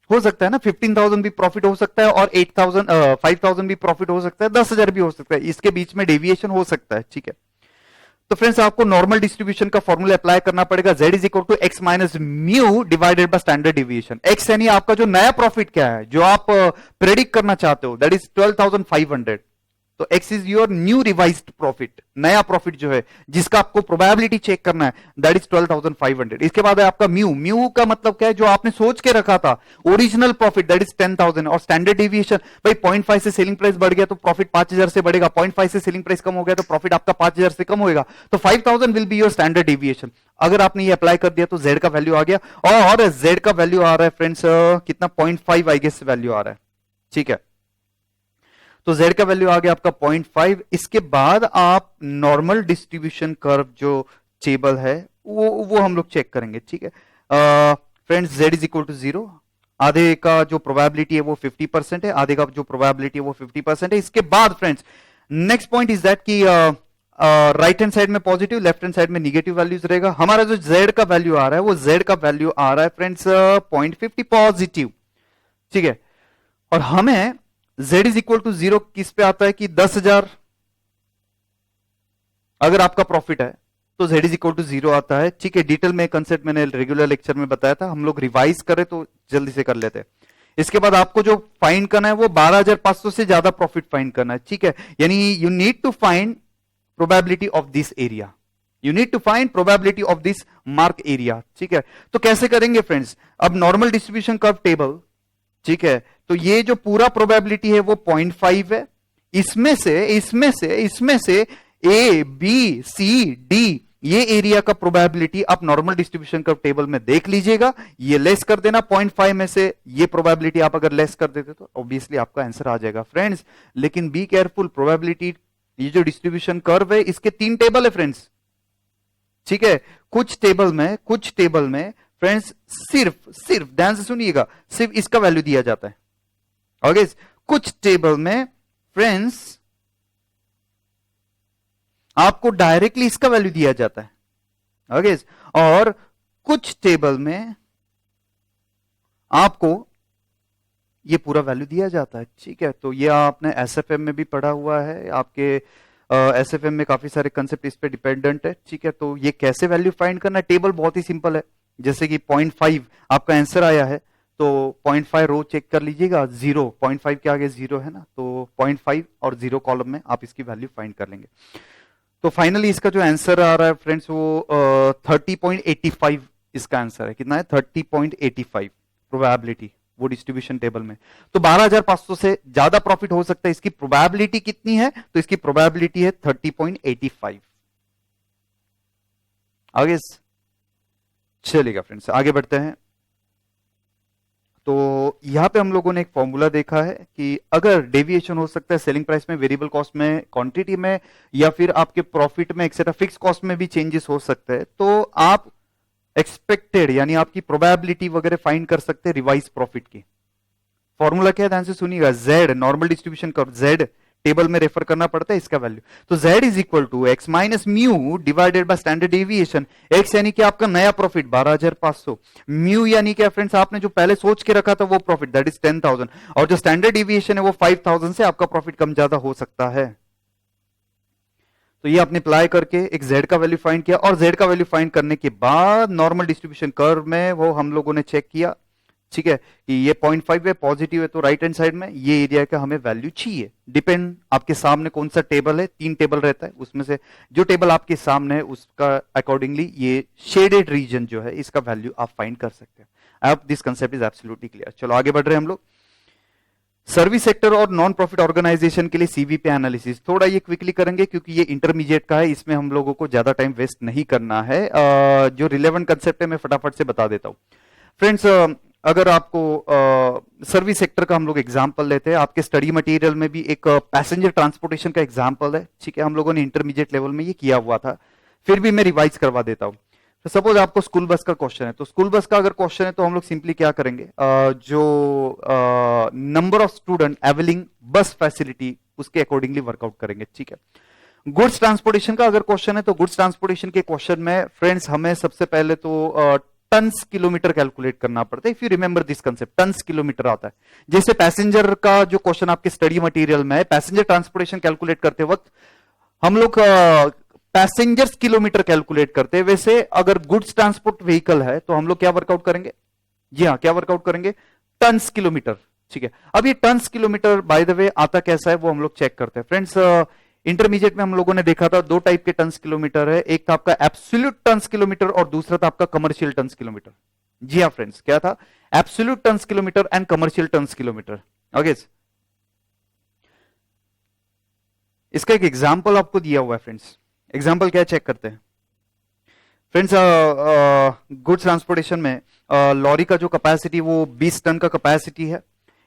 हो सकता है ना 15,000 भी प्रॉफिट हो सकता है और 5,000 भी प्रॉफिट हो सकता है, 10,000 भी हो सकता है, इसके बीच में डेविएशन हो सकता है। ठीक है, तो फ्रेंड्स आपको नॉर्मल डिस्ट्रीब्यूशन का फॉर्मूला अप्लाई करना पड़ेगा, z is equal to x minus mu divided by standard deviation. X यानी आपका जो नया प्रॉफिट क्या है, जो आप प्रेडिक्ट करना चाहते हो, दैट इज 12,500। तो x is your new revised profit, नया प्रॉफिट जो है जिसका आपको प्रोबेबिलिटी चेक करना है, दैट इज 12,500। इसके बाद है आपका म्यू। म्यू का मतलब क्या है? जो आपने सोच के रखा था ओरिजिनल प्रॉफिट, दैट इज 10,000। और स्टैंडर्ड डिविएशन, भाई 0.5 से सेलिंग प्राइस बढ़ गया तो प्रॉफिट 5,000 से बढ़ेगा, 0.5 से सेलिंग प्राइस कम हो गया तो प्रॉफिट आपका 5,000 से कम होगा, तो 5,000 will be your standard deviation. अगर आपने ये अप्लाई कर दिया तो z का वैल्यू आ गया, और z का वैल्यू आ रहा है फ्रेंड्स कितना? 0.5 आई गेस वैल्यू आ रहा है। ठीक है, तो z का वैल्यू आ गया आपका 0.5। इसके बाद आप नॉर्मल डिस्ट्रीब्यूशन कर्व जो टेबल है वो हम लोग चेक करेंगे। ठीक है friends, z is equal to 0, आधे का जो प्रोबेबिलिटी है वो 50% है, आधे का जो प्रोबेबिलिटी है वो 50% है। इसके बाद friends next point is that कि राइट हैंड साइड में पॉजिटिव, लेफ्ट हैंड साइड में निगेटिव वैल्यूज रहेगा। हमारा जो z का वैल्यू आ रहा है वो z का वैल्यू आ रहा है फ्रेंड्स 0.50 पॉजिटिव। ठीक है, और हमें z इज इक्वल टू 0 किस पे आता है कि 10,000 अगर आपका प्रॉफिट है तो z इज इक्वल टू 0 आता है। ठीक है, डिटेल में कंसेप्ट मैंने रेगुलर लेक्चर में बताया था, हम लोग रिवाइज करें तो जल्दी से कर लेते हैं। इसके बाद आपको जो फाइंड करना है वो 12,500 से ज्यादा प्रॉफिट फाइंड करना है। ठीक है, यानी you need to find probability of this area. You need to find probability of this mark area, ठीक है। तो कैसे करेंगे फ्रेंड्स, अब नॉर्मल डिस्ट्रीब्यूशन कर्व टेबल, ठीक है, तो ये जो पूरा प्रोबेबिलिटी है वो 0.5 है। इसमें से ए बी सी डी ये एरिया का प्रोबेबिलिटी आप नॉर्मल डिस्ट्रीब्यूशन कर्व टेबल में देख लीजिएगा, ये लेस कर देना 0.5 में से, ये प्रोबेबिलिटी आप अगर लेस कर देते तो ऑब्वियसली आपका आंसर आ जाएगा फ्रेंड्स। लेकिन बी केयरफुल, प्रोबेबिलिटी ये जो डिस्ट्रीब्यूशन कर्व है इसके 3 टेबल है फ्रेंड्स, ठीक है। कुछ टेबल में फ्रेंड्स सिर्फ ध्यान से सुनिएगा, सिर्फ इसका वैल्यू दिया जाता है। ओके, कुछ टेबल में फ्रेंड्स आपको डायरेक्टली इसका वैल्यू दिया जाता है। ओके, और कुछ टेबल में आपको ये पूरा वैल्यू दिया जाता है, ठीक है। तो ये आपने एसएफएम में भी पढ़ा हुआ है, आपके एसएफएम में काफी सारे कंसेप्ट इस पे डिपेंडेंट है, ठीक है। तो ये कैसे वैल्यू फाइंड करना है, टेबल बहुत ही सिंपल है। जैसे कि 0.5 आपका आंसर आया है, तो 0.5 रो चेक कर लीजिएगा, 0.5 के आगे 0 है ना, तो 0.5 और 0 कॉलम में आप इसकी वैल्यू फाइंड कर लेंगे। तो फाइनली इसका जो आंसर आ रहा है फ्रेंड्स वो 30.85 इसका आंसर है। कितना है, 30.85 प्रोबेबिलिटी वो डिस्ट्रीब्यूशन टेबल में। तो 12,500 से ज्यादा प्रॉफिट हो सकता है, इसकी प्रोबेबिलिटी कितनी है, तो इसकी प्रोबेबिलिटी है 30.85। आगे चलेगा फ्रेंड्स, आगे बढ़ते हैं। तो यहां पे हम लोगों ने एक फॉर्मूला देखा है कि अगर डेविएशन हो सकता है सेलिंग प्राइस में, वेरिएबल कॉस्ट में, क्वांटिटी में, या फिर आपके प्रॉफिट में, एक्सेट्रा फिक्स कॉस्ट में भी चेंजेस हो सकते हैं, तो आप एक्सपेक्टेड यानी आपकी प्रोबेबिलिटी वगैरह फाइंड कर सकते हैं रिवाइज प्रॉफिट की। फॉर्मूला क्या है, ध्यान से सुनिएगा, z normal distribution curve, z table में रेफर करना पड़ता है इसका वैल्यू। तो z is equal to x minus mu divided by standard deviation. X यानी कि आपका नया प्रॉफिट 12,500, म्यू यानी क्या फ्रेंड्स, आपने जो पहले सोच के रखा था वो प्रॉफिट दैट इज 10,000, और जो स्टैंडर्ड डेविएशन है वो 5,000 से आपका प्रॉफिट कम ज्यादा हो सकता है। तो ये आपने अप्लाई करके एक z का वैल्यू फाइंड किया, और z का वैल्यू फाइंड करने के बाद नॉर्मल डिस्ट्रीब्यूशन कर्व में वो हम लोगों ने चेक किया, ठीक है, कि ये 0.5 है, पॉजिटिव है, तो राइट हैंड साइड में ये एरिया का हमें वैल्यू चाहिए। डिपेंड आपके सामने कौन सा टेबल है, 3 टेबल रहता है, उसमें से जो टेबल आपके सामने है उसका अकॉर्डिंगली ये शेडेड रीजन जो है इसका वैल्यू आप फाइंड कर सकते हैं। अब this concept is absolutely clear. चलो आगे बढ़ रहे हैं हम लोग। सर्विस सेक्टर और नॉन प्रॉफिट ऑर्गेनाइजेशन के लिए सीवीपी एनालिसिस थोड़ा ये क्विकली करेंगे क्योंकि ये इंटरमीडिएट का है, इसमें हम लोगों को ज्यादा टाइम वेस्ट नहीं करना है। जो रिलेवेंट कंसेप्ट है मैं फटाफट से बता देता हूं फ्रेंड्स। अगर आपको सर्विस सेक्टर का हम लोग एग्जांपल लेते हैं, आपके स्टडी मटेरियल में भी एक पैसेंजर ट्रांसपोर्टेशन का एग्जांपल है, ठीक है, हम लोगों ने इंटरमीडिएट लेवल में ये किया हुआ था, फिर भी मैं रिवाइज करवा देता हूं। तो सपोज आपको स्कूल बस का क्वेश्चन है, तो स्कूल बस का अगर क्वेश्चन है तो हम लोग सिंपली क्या करेंगे, जो नंबर ऑफ स्टूडेंट अवेलिंग बस फैसिलिटी उसके अकॉर्डिंगली वर्कआउट करेंगे, ठीक है। गुड्स ट्रांसपोर्टेशन का अगर क्वेश्चन है तो गुड्स ट्रांसपोर्टेशन के क्वेश्चन में फ्रेंड्स हमें सबसे पहले तो टन्स किलोमीटर कैलकुलेट करना पड़ता है। If you remember this concept, tons kilometre आता है। जैसे पैसेंजर का जो क्वेश्चन आपके स्टडी मटेरियल में है, पैसेंजर ट्रांसपोर्टेशन कैलकुलेट करते वक्त हम लोग पैसेंजर्स किलोमीटर कैलकुलेट करते हैं, वैसे अगर गुड्स ट्रांसपोर्ट व्हीकल है तो हम लोग क्या वर्कआउट करेंगे, जी हाँ, क्या वर्कआउट करेंगे, टन्स किलोमीटर, ठीक है। अब ये tons kilometre by the way आता कैसा है वो हम लोग चेक करते हैं फ्रेंड्स। इंटरमीडिएट में हम लोगों ने देखा था 2 टाइप के टन्स किलोमीटर है, एक था आपका एब्सोल्यूट टन्स किलोमीटर और दूसरा था आपका कमर्शियल टन्स किलोमीटर। जी हाँ फ्रेंड्स, क्या था, absolute tons kilometre and commercial tons kilometre. Okay, इसका एक एग्जांपल आपको दिया हुआ है फ्रेंड्स। एग्जांपल क्या चेक करते हैं फ्रेंड्स। गुड्स ट्रांसपोर्टेशन में लॉरी का जो कैपेसिटी वो 20 टन का कैपेसिटी है,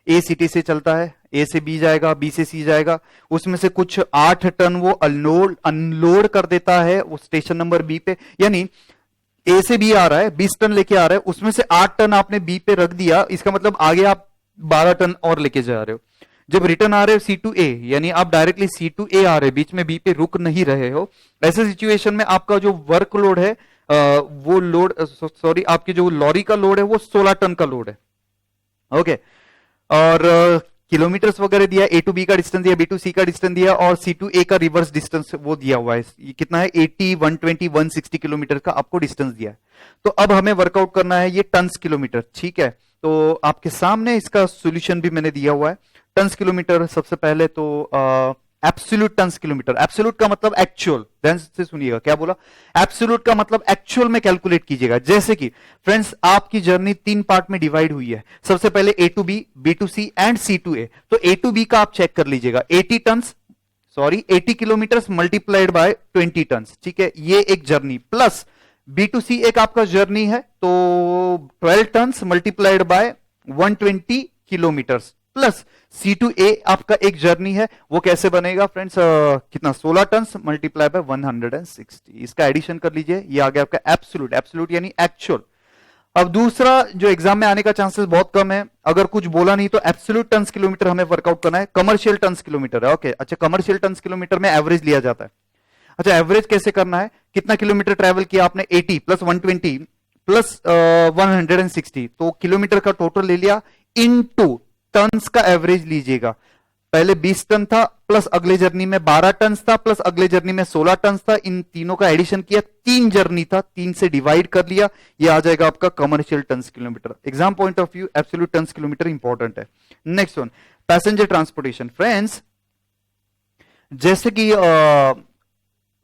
ए सिटी से चलता है, ए से बी जाएगा, बी से सी जाएगा, उसमें से कुछ 8 टन वो अनलोड कर देता है वो स्टेशन नंबर बी पे, यानी ए से बी आ रहा है, 20 टन लेके आ रहा है, उसमें से 8 टन आपने बी पे रख दिया, इसका मतलब आगे आप 12 टन और लेके जा रहे हो। जब रिटर्न आ रहे हो सी टू ए, यानी आप डायरेक्टली सी टू ए आ रहे हो, बीच में बी पे रुक नहीं रहे हो, ऐसे सिचुएशन में आपका जो वर्कलोड है वो लोड सॉरी आपकी जो लॉरी का लोड है वो 16 टन का लोड है। ओके, और किलोमीटर्स वगैरह दिया, ए टू बी का डिस्टेंस दिया, बी टू सी का डिस्टेंस दिया, और सी टू ए का रिवर्स डिस्टेंस वो दिया हुआ है, ये कितना है 80, 120, 160 किलोमीटर का आपको डिस्टेंस दिया है। तो अब हमें वर्कआउट करना है ये टन्स किलोमीटर, ठीक है। तो आपके सामने इसका सोल्यूशन भी मैंने दिया हुआ है। टन्स किलोमीटर सबसे पहले तो एब्सोल्यूट टन्स किलोमीटर। एब्सोल्यूट का मतलब एक्चुअल, ध्यान से सुनिएगा क्या बोला, एब्सोल्यूट का मतलब एक्चुअल में कैलकुलेट कीजिएगा। जैसे कि फ्रेंड्स आपकी जर्नी 3 पार्ट में डिवाइड हुई है, सबसे पहले A to B to C and C to A. तो ए टू बी का आप चेक कर लीजिएगा, 80 किलोमीटर मल्टीप्लाइड बाय 20 टन, ठीक है, ये एक journey. Plus B to C एक आपका जर्नी है, तो 12 ton multiplied by 120 kilometres, plus C to A आपका एक जर्नी है, वो कैसे बनेगा फ्रेंड्स, कितना 16 टन मल्टीप्लाई बाय 160, इसका एडिशन कर लीजिए, ये आ गया आपका एब्सोल्यूट। एब्सोल्यूट यानी एक्चुअल। अब दूसरा जो एग्जाम में आने का चांसेस बहुत कम है, अगर कुछ बोला नहीं तो एब्सोल्यूट टन्स किलोमीटर हमें वर्कआउट करना है, कमर्शियल टन्स किलोमीटर है। ओके, अच्छा, कमर्शियल टन्स किलोमीटर में एवरेज लिया जाता है। अच्छा, एवरेज कैसे करना है, कितना किलोमीटर ट्रेवल किया आपने, 80 प्लस 120 प्लस 160, तो किलोमीटर का टोटल ले लिया, इनटू टन्स का एवरेज लीजिएगा। पहले 20 टन था, प्लस अगले जर्नी में 12 टन था, प्लस अगले जर्नी में 16 टन था, इन तीनों का एडिशन किया, 3 जर्नी था, 3 से डिवाइड कर लिया, ये आ जाएगा आपका commercial tons kilometre. Exam point of view absolute tons kilometre important है। Next one, passenger transportation. Friends जैसे कि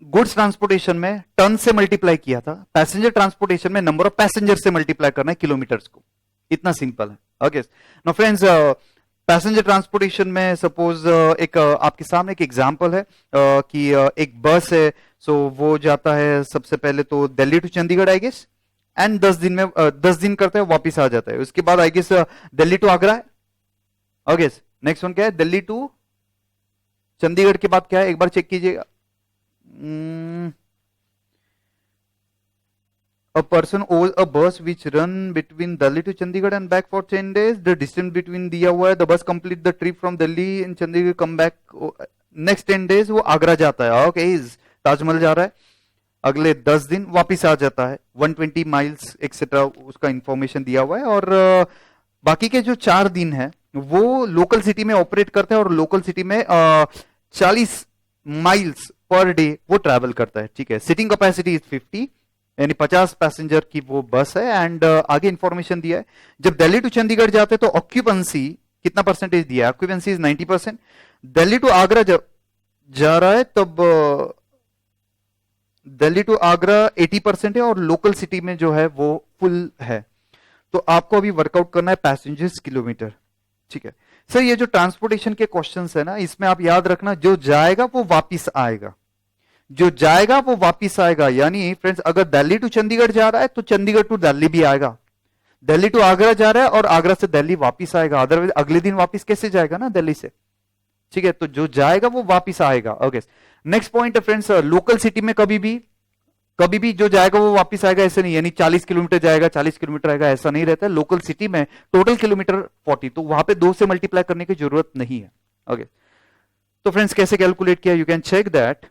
गुड्स ट्रांसपोर्टेशन में टन से मल्टीप्लाई किया था, पैसेंजर ट्रांसपोर्टेशन में नंबर ऑफ पैसेंजर से मल्टीप्लाई करना है किलोमीटर्स को, इतना सिंपल है। Okay now friends, passenger transportation में सपोज एक आपके सामने एक एग्जांपल है कि एक बस है, सो वो जाता है सबसे पहले तो Delhi to Chandigarh I guess, and 10 दिन में 10 दिन करता है, वापिस आ जाता है। उसके बाद I guess Delhi to Agra है। ओके, नेक्स्ट वन क्या है, दिल्ली टू चंडीगढ़ के बाद क्या है, एक बार चेक कीजिएगा। A person owes a bus which run between Delhi to Chandigarh and back for 10 days. The distance between दिया हुआ है, the bus complete the trip from Delhi and Chandigarh, come back next 10 days वो आगरा जाता है। Okay, Taj Mahal जा रहा है, अगले 10 दिन वापिस आ जाता है, 120 माइल्स एक्सेट्रा उसका इंफॉर्मेशन दिया हुआ है। और बाकी के जो 4 दिन है वो लोकल सिटी में ऑपरेट करता है, और लोकल सिटी में 40 माइल्स पर डे वो ट्रैवल करता है, ठीक है। सिटिंग कैपेसिटी इज 50, यानी 50 पैसेंजर की वो बस है। एंड आगे इंफॉर्मेशन दिया है, जब दिल्ली टू चंडीगढ़ जाते तो ऑक्यूपेंसी कितना परसेंटेज दिया है, occupancy is 90%। Delhi to Agra जब जा रहा है तब दिल्ली टू आगरा 80% है, और लोकल सिटी में जो है वो फुल है। तो आपको अभी वर्कआउट करना है पैसेंजर्स किलोमीटर, ठीक है। सर ये जो ट्रांसपोर्टेशन के क्वेश्चंस है ना, इसमें आप याद रखना, जो जाएगा वो वापिस आएगा, जो जाएगा वो वापिस आएगा। यानी फ्रेंड्स अगर दिल्ली टू चंडीगढ़ जा रहा है तो चंडीगढ़ टू दिल्ली भी आएगा, दिल्ली टू आगरा जा रहा है और आगरा से दिल्ली वापिस आएगा, अदरवाइज अगले दिन वापिस कैसे जाएगा ना दिल्ली से, ठीक है। तो जो जाएगा वो वापिस आएगा। ओके, नेक्स्ट पॉइंट है फ्रेंड्स, लोकल सिटी में कभी भी जो जाएगा वो वापिस आएगा, ऐसे नहीं, यानी 40 किलोमीटर जाएगा 40 किलोमीटर आएगा, ऐसा नहीं रहता है। लोकल सिटी में टोटल किलोमीटर 40, तो वहां पे 2 से मल्टीप्लाई करने की जरूरत नहीं है। ओके, तो फ्रेंड्स कैसे कैलकुलेट किया, you can check that.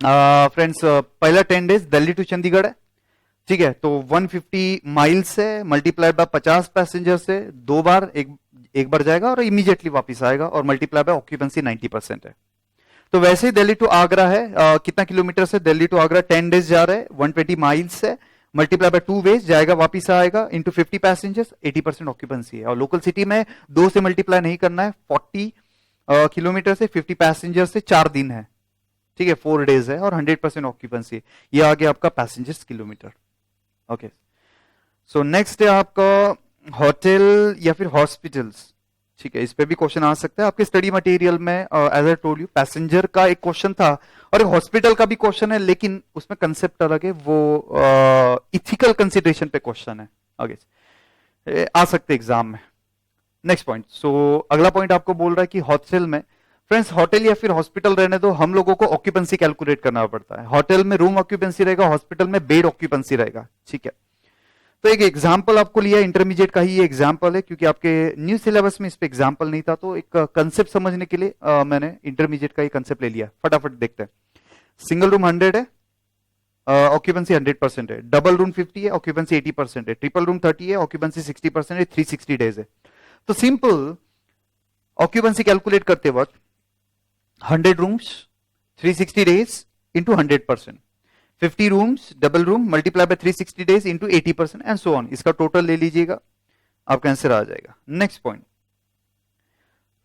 Friends पहला 10 डेज दिल्ली टू चंडीगढ़ है, ठीक है, तो 150 माइल्स से मल्टीप्लाई बाय 50 पैसेंजर से 2 बार, एक बार जाएगा और इमीडिएटली वापस आएगा, और मल्टीप्लाई बाय ऑक्यूपेंसी 90% है। तो वैसे ही दिल्ली टू आगरा है, कितना किलोमीटर से दिल्ली टू आगरा 10 डेज जा रहे हैं, 120 माइल्स से मल्टीप्लाई बाय 2 वेज, जाएगा वापिस आएगा, इंटू 50 पैसेंजर्स, 80% ऑक्यूपेंसी है। और लोकल सिटी में 2 से मल्टीप्लाई नहीं करना है, 40 किलोमीटर से 50 पैसेंजर से 4 दिन है, ठीक है, 4 डेज है, और 100% ऑक्यूपेंसी। ये आ गया आपका passengers kilometre. Okay, so next है आपका होटल या फिर हॉस्पिटल्स, ठीक है, इस पे भी क्वेश्चन आ सकता है आपके स्टडी मटेरियल में। As I told you, passenger का एक क्वेश्चन था और एक हॉस्पिटल का भी क्वेश्चन है, लेकिन उसमें कंसेप्ट अलग है, वो इथिकल कंसिडरेशन पे क्वेश्चन है, आगे आ सकते एग्जाम में। नेक्स्ट पॉइंट, सो अगला पॉइंट आपको बोल रहा है कि हॉस्टल में, फ्रेंड्स होटल या फिर हॉस्पिटल रहने दो, हम लोगों को ऑक्यूपेंसी कैलकुलेट करना पड़ता है। होटल में रूम ऑक्यूपेंसी रहेगा, हॉस्पिटल में बेड ऑक्यूपेंसी रहेगा, ठीक है। तो एक एग्जाम्पल आपको लिया, इंटरमीडिएट का ही ये एग्जाम्पल है, क्योंकि आपके न्यू सिलेबस में इस पे एग्जाम्पल नहीं था, तो एक कंसेप्ट समझने के लिए मैंने इंटरमीडिएट का ही कंसेप्ट ले लिया। फटाफट देखते हैं। सिंगल रूम 100 है, ऑक्यूपेंसी 100% है, डबल रूम 50 है, ऑक्यूपेंसी 80% है, ट्रिपल रूम 30 है, ऑक्यूपेंसी 60% है, 360 डेज है। तो सिंपल ऑक्यूपेंसी कैलकुलेट करते वक्त 100 rooms 360 days into 100%, 50 rooms double room multiply by 360 days into 80% and so on, इसका टोटल ले लीजिएगा, आपका आंसर आ जाएगा। नेक्स्ट पॉइंट,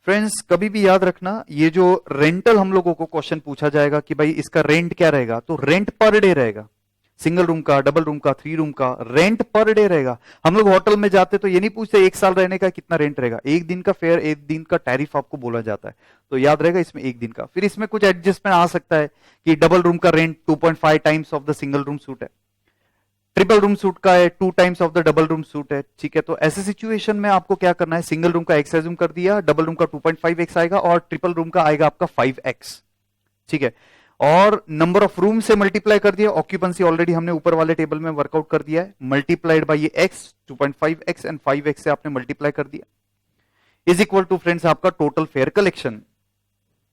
फ्रेंड्स कभी भी याद रखना, ये जो रेंटल हम लोगों को क्वेश्चन पूछा जाएगा कि भाई इसका रेंट क्या रहेगा, तो रेंट पर डे रहेगा। सिंगल रूम का, डबल रूम का, 3 रूम का रेंट पर डे रहेगा। हम लोग होटल में जाते तो ये नहीं पूछते 1 साल रहने का कितना रेंट रहेगा, एक दिन का फेयर, एक दिन का टैरिफ आपको बोला जाता है, तो याद रहेगा इसमें एक दिन का। फिर इसमें कुछ एडजस्टमेंट आ सकता है कि डबल रूम का rent 2.5 times of the single room suit है, ट्रिपल रूम सूट का है 2 times of the double room suit है, ठीक है। तो ऐसे सिचुएशन में आपको क्या करना है, सिंगल रूम का एक्स एज्यूम कर दिया, डबल रूम का 2.5x आएगा और ट्रिपल रूम का आएगा आपका 5x, ठीक है। और नंबर ऑफ रूम से मल्टीप्लाई कर दिया, ऑक्यूपेंसी ऑलरेडी हमने ऊपर वाले टेबल में वर्कआउट कर दिया है, मल्टीप्लाइड बाय ये x 2.5x एंड 5x से आपने मल्टीप्लाई कर दिया, इज इक्वल टू फ्रेंड्स आपका टोटल फेयर कलेक्शन।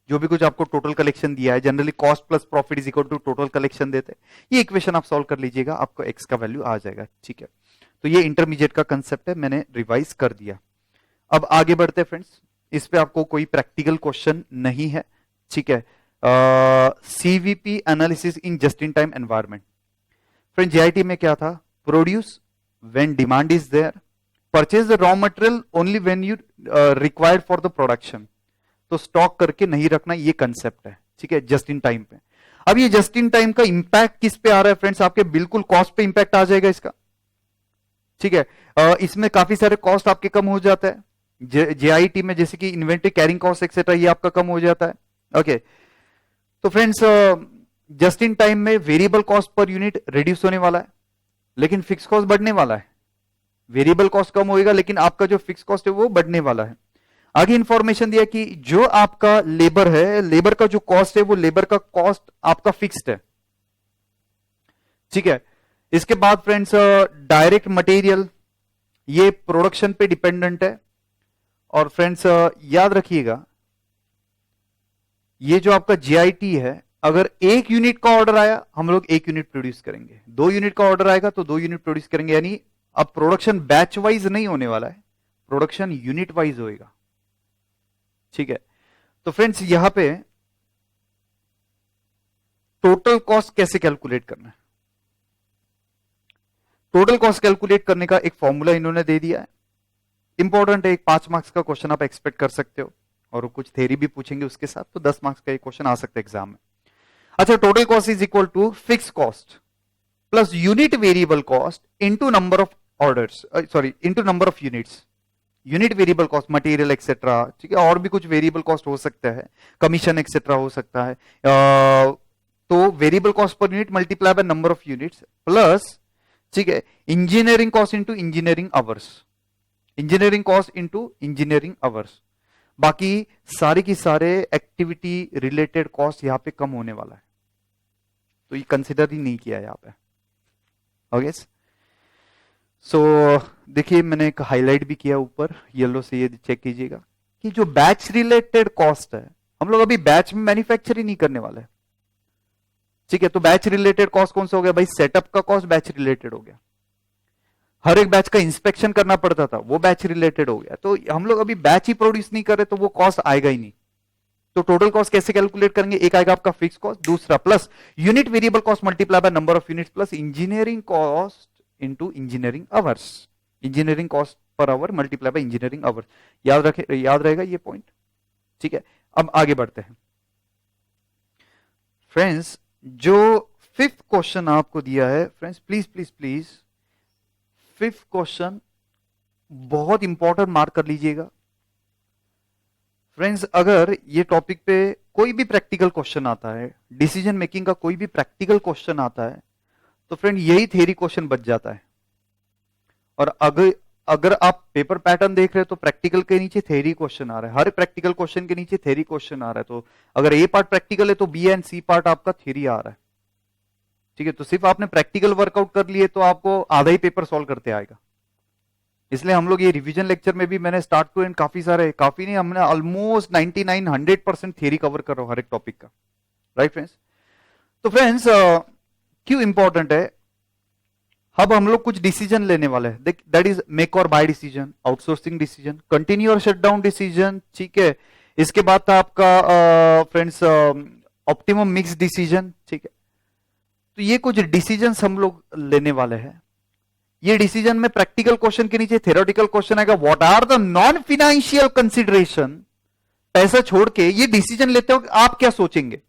जो भी कुछ आपको टोटल कलेक्शन दिया है, generally cost plus profit is equal to total collection देते हैं, ये इक्वेशन आप सॉल्व कर लीजिएगा, आपको x का वैल्यू आ जाएगा, ठीक है। तो ये इंटरमीडिएट का कंसेप्ट है, मैंने रिवाइज कर दिया। अब आगे बढ़ते हैं फ्रेंड्स, इस पे आपको कोई प्रैक्टिकल क्वेश्चन नहीं है, ठीक है। CVP analysis in just in time environment. Friend JIT में क्या था, produce when demand is there, purchase the raw material only when you required for the production. तो स्टॉक करके नहीं रखना, ये कंसेप्ट है, ठीक है, जस्ट इन टाइम पे। अब ये जस्ट इन टाइम का इंपैक्ट किस पे आ रहा है फ्रेंड्स, आपके बिल्कुल कॉस्ट पे इंपैक्ट आ जाएगा इसका, ठीक है। इसमें काफी सारे कॉस्ट आपके कम हो जाता है जेआईटी में, जैसे कि इन्वेंट्री कैरिंग कॉस्ट एक्सेट्रा, ये आपका कम हो जाता है, ओके। तो फ्रेंड्स जस्ट इन टाइम में variable cost per unit reduce होने वाला है, लेकिन फिक्स कॉस्ट बढ़ने वाला है। वेरिएबल कॉस्ट कम होएगा लेकिन आपका जो फिक्स कॉस्ट है वो बढ़ने वाला है। आगे इंफॉर्मेशन दिया कि जो आपका लेबर है, लेबर का जो कॉस्ट है वो लेबर का कॉस्ट आपका फिक्स्ड है, ठीक है। इसके बाद फ्रेंड्स डायरेक्ट मटेरियल, ये प्रोडक्शन पे डिपेंडेंट है। और फ्रेंड्स याद रखिएगा, ये जो आपका जीआईटी है, अगर 1 यूनिट का ऑर्डर आया हम लोग 1 यूनिट प्रोड्यूस करेंगे, 2 यूनिट का ऑर्डर आएगा तो 2 यूनिट प्रोड्यूस करेंगे, यानी अब प्रोडक्शन बैच वाइज नहीं होने वाला है, प्रोडक्शन यूनिट वाइज होएगा, ठीक है। तो फ्रेंड्स यहां पे टोटल कॉस्ट कैसे कैलकुलेट करना है, टोटल कॉस्ट कैलकुलेट करने का एक फॉर्मूला इन्होंने दे दिया है, इंपॉर्टेंट है, एक 5 मार्क्स का क्वेश्चन आप एक्सपेक्ट कर सकते हो, और कुछ थ्योरी भी पूछेंगे उसके साथ, तो 10 मार्क्स का एक क्वेश्चन आ सकता है एग्जाम में। अच्छा, total cost is equal to fix cost plus unit variable cost into number of orders, sorry into number of units, unit variable cost material etcetera, ठीक है, और भी कुछ वेरिएबल कॉस्ट हो सकता है, कमीशन एक्सेट्रा हो सकता है। तो variable cost per unit multiply by number of units plus, ठीक है, engineering cost into engineering hours, engineering cost into engineering hours. बाकी सारे की सारे एक्टिविटी रिलेटेड कॉस्ट यहां पे कम होने वाला है, तो ये कंसिडर ही नहीं किया यहां पे, ओके। सो देखिए मैंने एक हाईलाइट भी किया ऊपर येलो से, ये चेक कीजिएगा कि जो बैच रिलेटेड कॉस्ट है, हम लोग अभी बैच में मैन्युफैक्चर ही नहीं करने वाले, ठीक है। तो बैच रिलेटेड कॉस्ट कौन सा हो गया भाई, सेटअप का कॉस्ट बैच रिलेटेड हो गया, हर एक बैच का इंस्पेक्शन करना पड़ता था वो बैच रिलेटेड हो गया, तो हम लोग अभी बैच ही प्रोड्यूस नहीं कर रहे तो वो कॉस्ट आएगा ही नहीं। तो टोटल कॉस्ट कैसे कैलकुलेट करेंगे, एक आएगा आपका फिक्स कॉस्ट, दूसरा plus unit variable cost multiply by number of units plus engineering cost into engineering hours, engineering cost per our multiply by engineering hours. याद रहेगा ये पॉइंट, ठीक है। अब आगे बढ़ते हैं फ्रेंड्स, जो 5th क्वेश्चन आपको दिया है friends, please please please 5th question बहुत इंपॉर्टेंट मार्क कर लीजिएगा फ्रेंड्स। अगर ये टॉपिक पे कोई भी प्रैक्टिकल क्वेश्चन आता है, डिसीजन मेकिंग का कोई भी प्रैक्टिकल क्वेश्चन आता है, तो फ्रेंड यही थ्योरी क्वेश्चन बच जाता है। और अगर आप पेपर पैटर्न देख रहे हो तो प्रैक्टिकल के नीचे थ्योरी क्वेश्चन आ रहा है, हर प्रैक्टिकल क्वेश्चन के नीचे थ्योरी क्वेश्चन आ रहा है। तो अगर ए पार्ट प्रैक्टिकल है तो बी एंड सी पार्ट आपका थ्योरी आ रहा है, ठीक है। तो सिर्फ आपने प्रैक्टिकल वर्कआउट कर लिए तो आपको आधा ही पेपर सॉल्व करते आएगा। इसलिए हम लोग ये रिवीजन लेक्चर में भी मैंने स्टार्ट टू एंड काफी नहीं, हमने ऑलमोस्ट 99-100% थ्योरी कवर कर रहा हूं हर एक टॉपिक का, राइट फ्रेंड्स। तो फ्रेंड्स क्यों इंपॉर्टेंट है, अब हम लोग कुछ डिसीजन लेने वाले हैं, दैट इज मेक और buy decision, outsourcing decision, continue और शटडाउन डिसीजन, ठीक है। इसके बाद था आपका फ्रेंड्स ऑप्टिमम मिक्स डिसीजन, ठीक है। तो ये कुछ डिसीजन हम लोग लेने वाले हैं। ये डिसीजन में प्रैक्टिकल क्वेश्चन के नीचे थ्योरेटिकल क्वेश्चन आएगा, what are the non financial consideration पैसा छोड़ के ये डिसीजन लेते हो कि आप क्या सोचेंगे।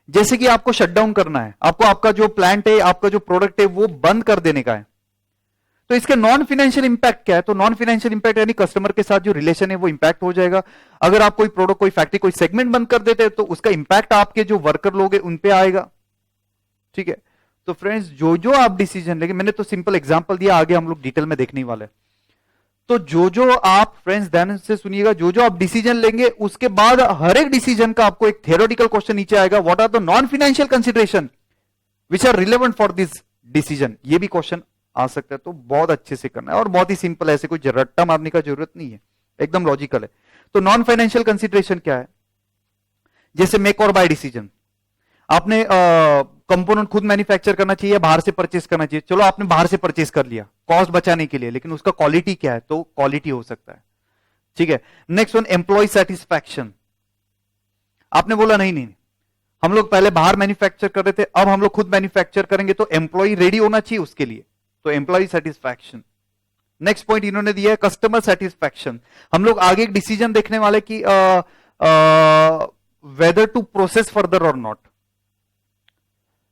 जैसे कि आपको शटडाउन करना है, आपको आपका जो प्लांट है, आपका जो प्रोडक्ट है वो बंद कर देने का है, तो इसके नॉन फाइनेंशियल इंपैक्ट क्या है? तो नॉन फाइनेंशियल इंपैक्ट यानी कस्टमर के साथ जो रिलेशन है वो इंपैक्ट हो जाएगा। अगर आप कोई प्रोडक्ट, कोई फैक्ट्री, कोई सेगमेंट बंद कर देते हैं तो उसका इंपैक्ट आपके जो वर्कर लोग हैं उन पे आएगा। ठीक है, तो फ्रेंड्स जो जो आप डिसीजन लेंगे, मैंने तो सिंपल एग्जांपल दिया, आगे हम लोग डिटेल में देखने वाले। तो जो जो आप फ्रेंड्स ध्यान से सुनिएगा, जो जो आप डिसीजन लेंगे उसके बाद हर एक डिसीजन का आपको एक थियोरेटिकल क्वेश्चन नीचे आएगा, what are the non financial consideration which are relevant for this decision, ये भी क्वेश्चन आ सकता है। तो बहुत अच्छे से करना है और बहुत ही सिंपल है, ऐसे कोई रट्टा मारने का जरूरत नहीं है, एकदम लॉजिकल है। तो नॉन फाइनेंशियल कंसिडरेशन क्या है? जैसे मेक और बाय डिसीजन, आपने कंपोनेंट खुद मैन्युफैक्चर करना चाहिए, बाहर से परचेस करना चाहिए। चलो आपने बाहर से परचेस कर लिया कॉस्ट बचाने के लिए, लेकिन उसका क्वालिटी क्या है? तो क्वालिटी हो सकता है। ठीक है, नेक्स्ट वन एम्प्लॉय सेटिस्फैक्शन। आपने बोला नहीं नहीं, हम लोग पहले बाहर मैन्युफैक्चर कर रहे थे, अब हम लोग खुद मैन्युफैक्चर करेंगे, तो एम्प्लॉय रेडी होना चाहिए उसके लिए, तो एम्प्लॉय सेटिस्फैक्शन। नेक्स्ट पॉइंट इन्होंने दिया है कस्टमर सेटिस्फैक्शन। हम लोग आगे एक डिसीजन देखने वाले कि वेदर टू प्रोसेस फर्दर और नॉट।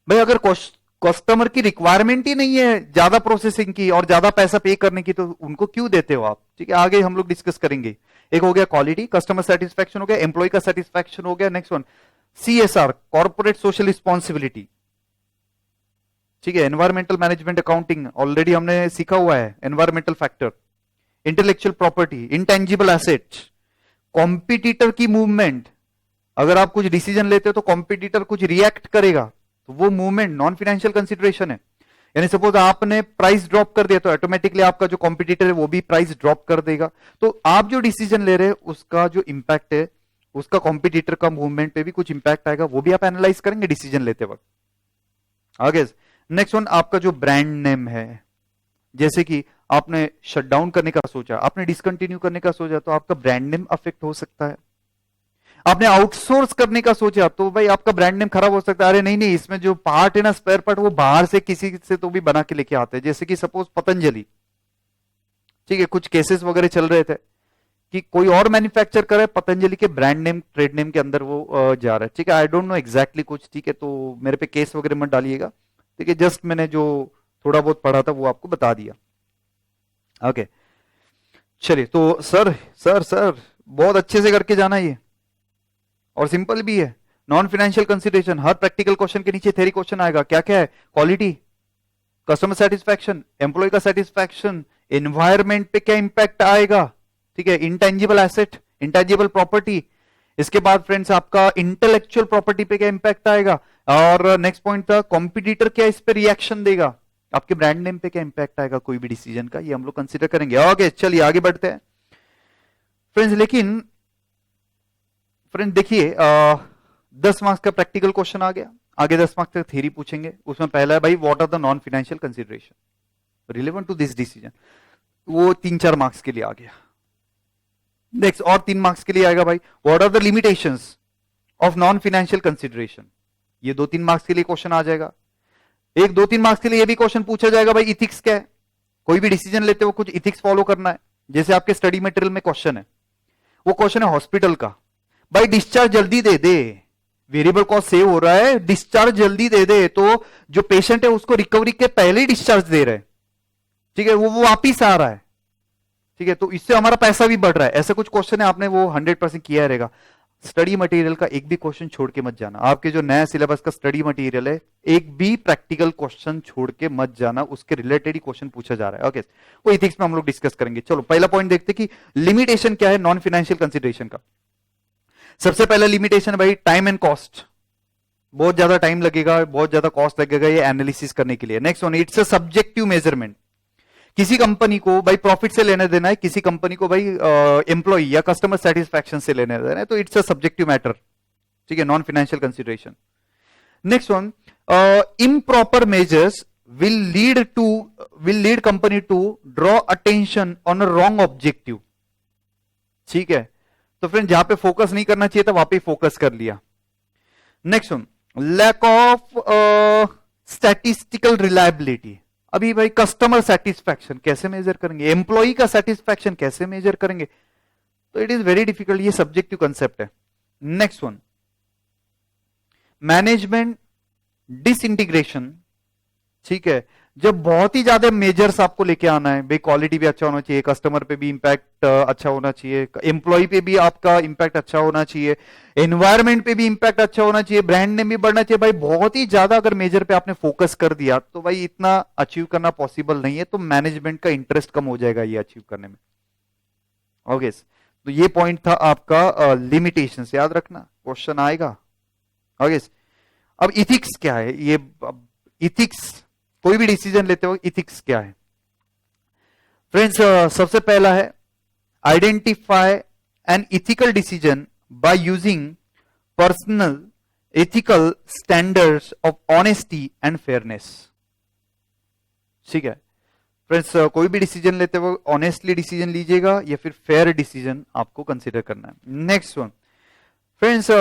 भाई अगर कस्टमर की रिक्वायरमेंट ही नहीं है ज्यादा प्रोसेसिंग की और ज्यादा पैसा पे करने की, तो उनको क्यों देते हो आप? ठीक है, आगे हम लोग डिस्कस करेंगे। एक हो गया क्वालिटी, कस्टमर सेटिस्फैक्शन हो गया, एम्प्लॉय का सेटिस्फैक्शन हो गया। Next one CSR, corporate social responsibility. ठीक है, एनवायरमेंटल मैनेजमेंट अकाउंटिंग ऑलरेडी हमने सीखा हुआ है, environmental factor, intellectual property, intangible assets, competitor की मूवमेंट। अगर आप कुछ डिसीजन लेते हो तो कॉम्पिटिटर कुछ रिएक्ट करेगा, तो वो मूवमेंट नॉन फाइनेंशियल कंसिडरेशन है। यानी सपोज आपने प्राइस ड्रॉप कर दिया तो ऑटोमेटिकली आपका जो कॉम्पिटिटर है वो भी प्राइस ड्रॉप कर देगा। तो आप जो डिसीजन ले रहे हैं उसका जो इंपैक्ट है, उसका कॉम्पिटिटर का मूवमेंट पे भी कुछ इंपैक्ट आएगा, वो भी आप एनालाइज करेंगे डिसीजन लेते वक्त। आगे नेक्स्ट वन आपका जो ब्रांड नेम है, जैसे कि आपने शटडाउन करने का सोचा, आपने डिसकंटिन्यू करने का सोचा, तो आपका ब्रांड नेम अफेक्ट हो सकता है। आपने आउटसोर्स करने का सोचा तो भाई आपका ब्रांड नेम खराब हो सकता है। अरे नहीं नहीं, इसमें जो पार्ट है ना, स्पेयर पार्ट, वो बाहर से किसी से तो भी बना के लेके आते हैं। जैसे कि सपोज पतंजलि, ठीक है, कुछ केसेस वगैरह चल रहे थे कि कोई और मैन्युफैक्चर करे, पतंजलि के ब्रांड नेम, ट्रेड नेम के अंदर वो जा रहा है। ठीक है, आई डोंट नो एग्जैक्टली कुछ, ठीक है, तो मेरे पे केस वगैरह मत डालिएगा। ठीक है, जस्ट मैंने जो थोड़ा बहुत पढ़ा था वो आपको बता दिया। ओके, चलिए, तो सर सर सर बहुत अच्छे से करके जाना ये, और सिंपल भी है। नॉन फाइनेंशियल कंसीडरेशन, हर प्रैक्टिकल क्वेश्चन के नीचे थ्योरी क्वेश्चन आएगा। क्या क्या है? क्वालिटी, कस्टमर सेटिस्फैक्शन, एम्प्लॉय का सेटिस्फैक्शन, एनवायरमेंट पे क्या इंपैक्ट आएगा, ठीक है, इंटेंजिबल एसेट, इंटेंजिबल प्रॉपर्टी। इसके बाद फ्रेंड्स आपका इंटेलेक्चुअल प्रॉपर्टी पे क्या इंपैक्ट आएगा, और नेक्स्ट पॉइंट था कॉम्पिटिटर क्या इस पे रिएक्शन देगा, आपके ब्रांड नेम पे क्या इंपैक्ट आएगा कोई भी डिसीजन का, ये हम लोग कंसीडर करेंगे। ओके, चलिए आगे बढ़ते हैं फ्रेंड्स। लेकिन फ्रेंड देखिए, 10 मार्क्स का प्रैक्टिकल क्वेश्चन आ गया, आगे 10 मार्क्स तक थ्योरी पूछेंगे। उसमें पहला है भाई what are the non financial consideration relevant to this decision, वो 3-4 मार्क्स के लिए आ गया। नेक्स्ट और 3 मार्क्स के लिए आएगा भाई what are the limitations of non financial consideration, ये 2-3 मार्क्स के लिए क्वेश्चन आ जाएगा। एक 2-3 मार्क्स के लिए ये भी क्वेश्चन पूछा जाएगा भाई इथिक्स क्या है, कोई भी डिसीजन लेते हो कुछ इथिक्स फॉलो करना है। जैसे आपके स्टडी मटेरियल में क्वेश्चन है, वो क्वेश्चन है हॉस्पिटल का, भाई डिस्चार्ज जल्दी दे दे, वेरिएबल कॉस्ट सेव हो रहा है, डिस्चार्ज जल्दी दे दे, तो जो पेशेंट है उसको रिकवरी के पहले ही डिस्चार्ज दे रहे हैं, ठीक है, वो वापिस आ रहा है, ठीक है, तो इससे हमारा पैसा भी बढ़ रहा है। ऐसा कुछ क्वेश्चन है, आपने वो 100% किया रहेगा। स्टडी मटेरियल का एक भी क्वेश्चन छोड़ के मत जाना, आपके जो नया सिलेबस का स्टडी मटेरियल है, एक भी प्रैक्टिकल क्वेश्चन छोड़ के मत जाना, उसके रिलेटेड ही क्वेश्चन पूछा जा रहा है। ओके, वो इथिक्स में हम लोग डिस्कस करेंगे। चलो पहला पॉइंट देखते कि लिमिटेशन क्या है नॉन फाइनेंशियल कंसीडरेशन का। सबसे पहला लिमिटेशन भाई टाइम एंड कॉस्ट, बहुत ज्यादा टाइम लगेगा, बहुत ज्यादा कॉस्ट लगेगा ये एनालिसिस करने के लिए। Next one it's a subjective measurement, किसी कंपनी को भाई प्रॉफिट से लेने देना है, किसी कंपनी को भाई एम्प्लॉय या कस्टमर सेटिस्फैक्शन से लेने देना है, तो इट्स अ सब्जेक्टिव मैटर, ठीक है, non financial consideration. Next one improper measures will lead company to draw attention on a wrong objective, ठीक है, तो फ्रेंड जहां पे फोकस नहीं करना चाहिए था वहां पे फोकस कर लिया। Next one lack of statistical reliability, अभी भाई कस्टमर सेटिस्फैक्शन कैसे मेजर करेंगे, एम्प्लॉय का सेटिस्फैक्शन कैसे मेजर करेंगे, तो इट इज वेरी डिफिकल्ट, ये सब्जेक्टिव कंसेप्ट है। Next one, management disintegration. ठीक है, जब बहुत ही ज्यादा मेजर्स आपको लेके आना है, भाई क्वालिटी भी अच्छा होना चाहिए, कस्टमर पे भी इंपैक्ट अच्छा होना चाहिए, एम्प्लॉय पे भी आपका इंपैक्ट अच्छा होना चाहिए, एनवायरमेंट पे भी इंपैक्ट अच्छा होना चाहिए, ब्रांड नेम भी बढ़ना चाहिए। भाई बहुत ही ज्यादा अगर मेजर पे आपने फोकस कर दिया तो भाई इतना अचीव करना पॉसिबल नहीं है, तो मैनेजमेंट का इंटरेस्ट कम हो जाएगा ये अचीव करने में। ओके, तो ये पॉइंट था आपका लिमिटेशंस, याद रखना क्वेश्चन आएगा। ओके, अब इथिक्स क्या है, ये इथिक्स कोई भी डिसीजन लेते हो इथिक्स क्या है फ्रेंड्स? सबसे पहला है identify N ethical decision by using personal ethical standards of honesty and fairness. ठीक है फ्रेंड्स, कोई भी डिसीजन लेते हो ऑनेस्टली डिसीजन लीजिएगा या फिर फेयर डिसीजन आपको कंसीडर करना है। नेक्स्ट वन फ्रेंड्स,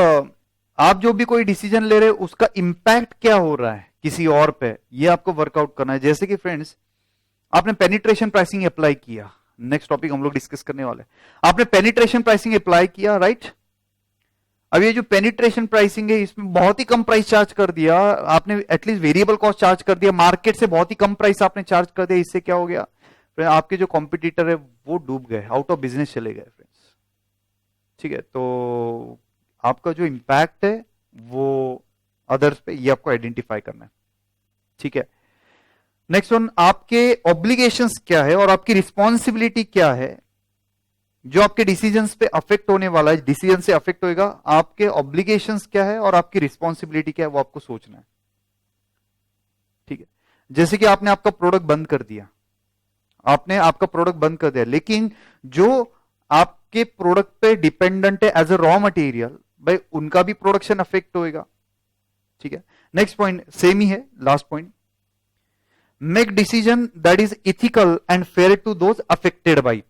आप जो भी कोई डिसीजन ले रहे हो उसका इंपैक्ट क्या हो रहा है किसी और पे, ये आपको वर्कआउट करना है। जैसे कि फ्रेंड्स, आपने पेनिट्रेशन प्राइसिंग अप्लाई किया, नेक्स्ट टॉपिक हम लोग डिस्कस करने वाले, आपने पेनिट्रेशन प्राइसिंग अप्लाई किया, राइट? अब ये जो पेनिट्रेशन प्राइसिंग है इसमें बहुत ही कम प्राइस चार्ज कर दिया आपने, एटलीस्ट वेरिएबल कॉस्ट चार्ज कर दिया, मार्केट से बहुत ही कम प्राइस आपने चार्ज कर दिया। इससे क्या हो गया, आपके जो कॉम्पिटिटर है वो डूब गए, आउट ऑफ बिजनेस चले गए फ्रेंड्स। ठीक है, तो आपका जो इंपैक्ट है वो अदर्स पे, ये आपको आइडेंटिफाई करना है। ठीक है, नेक्स्ट वन, आपके ऑब्लिगेशंस क्या है और आपकी रिस्पॉन्सिबिलिटी क्या है जो आपके डिसीजंस पे अफेक्ट होने वाला है, डिसीजन से अफेक्ट होएगा। आपके ऑब्लिगेशंस क्या है और आपकी रिस्पॉन्सिबिलिटी क्या है वो आपको सोचना है। ठीक है, जैसे कि आपने आपका प्रोडक्ट बंद कर दिया, आपने आपका प्रोडक्ट बंद कर दिया, लेकिन जो आपके प्रोडक्ट पे डिपेंडेंट है एज अ रॉ मटेरियल, भाई उनका भी प्रोडक्शन अफेक्ट होएगा। ठीक है, नेक्स्ट पॉइंट सेम ही है, last point, make decision that is ethical and fair to those affected by it.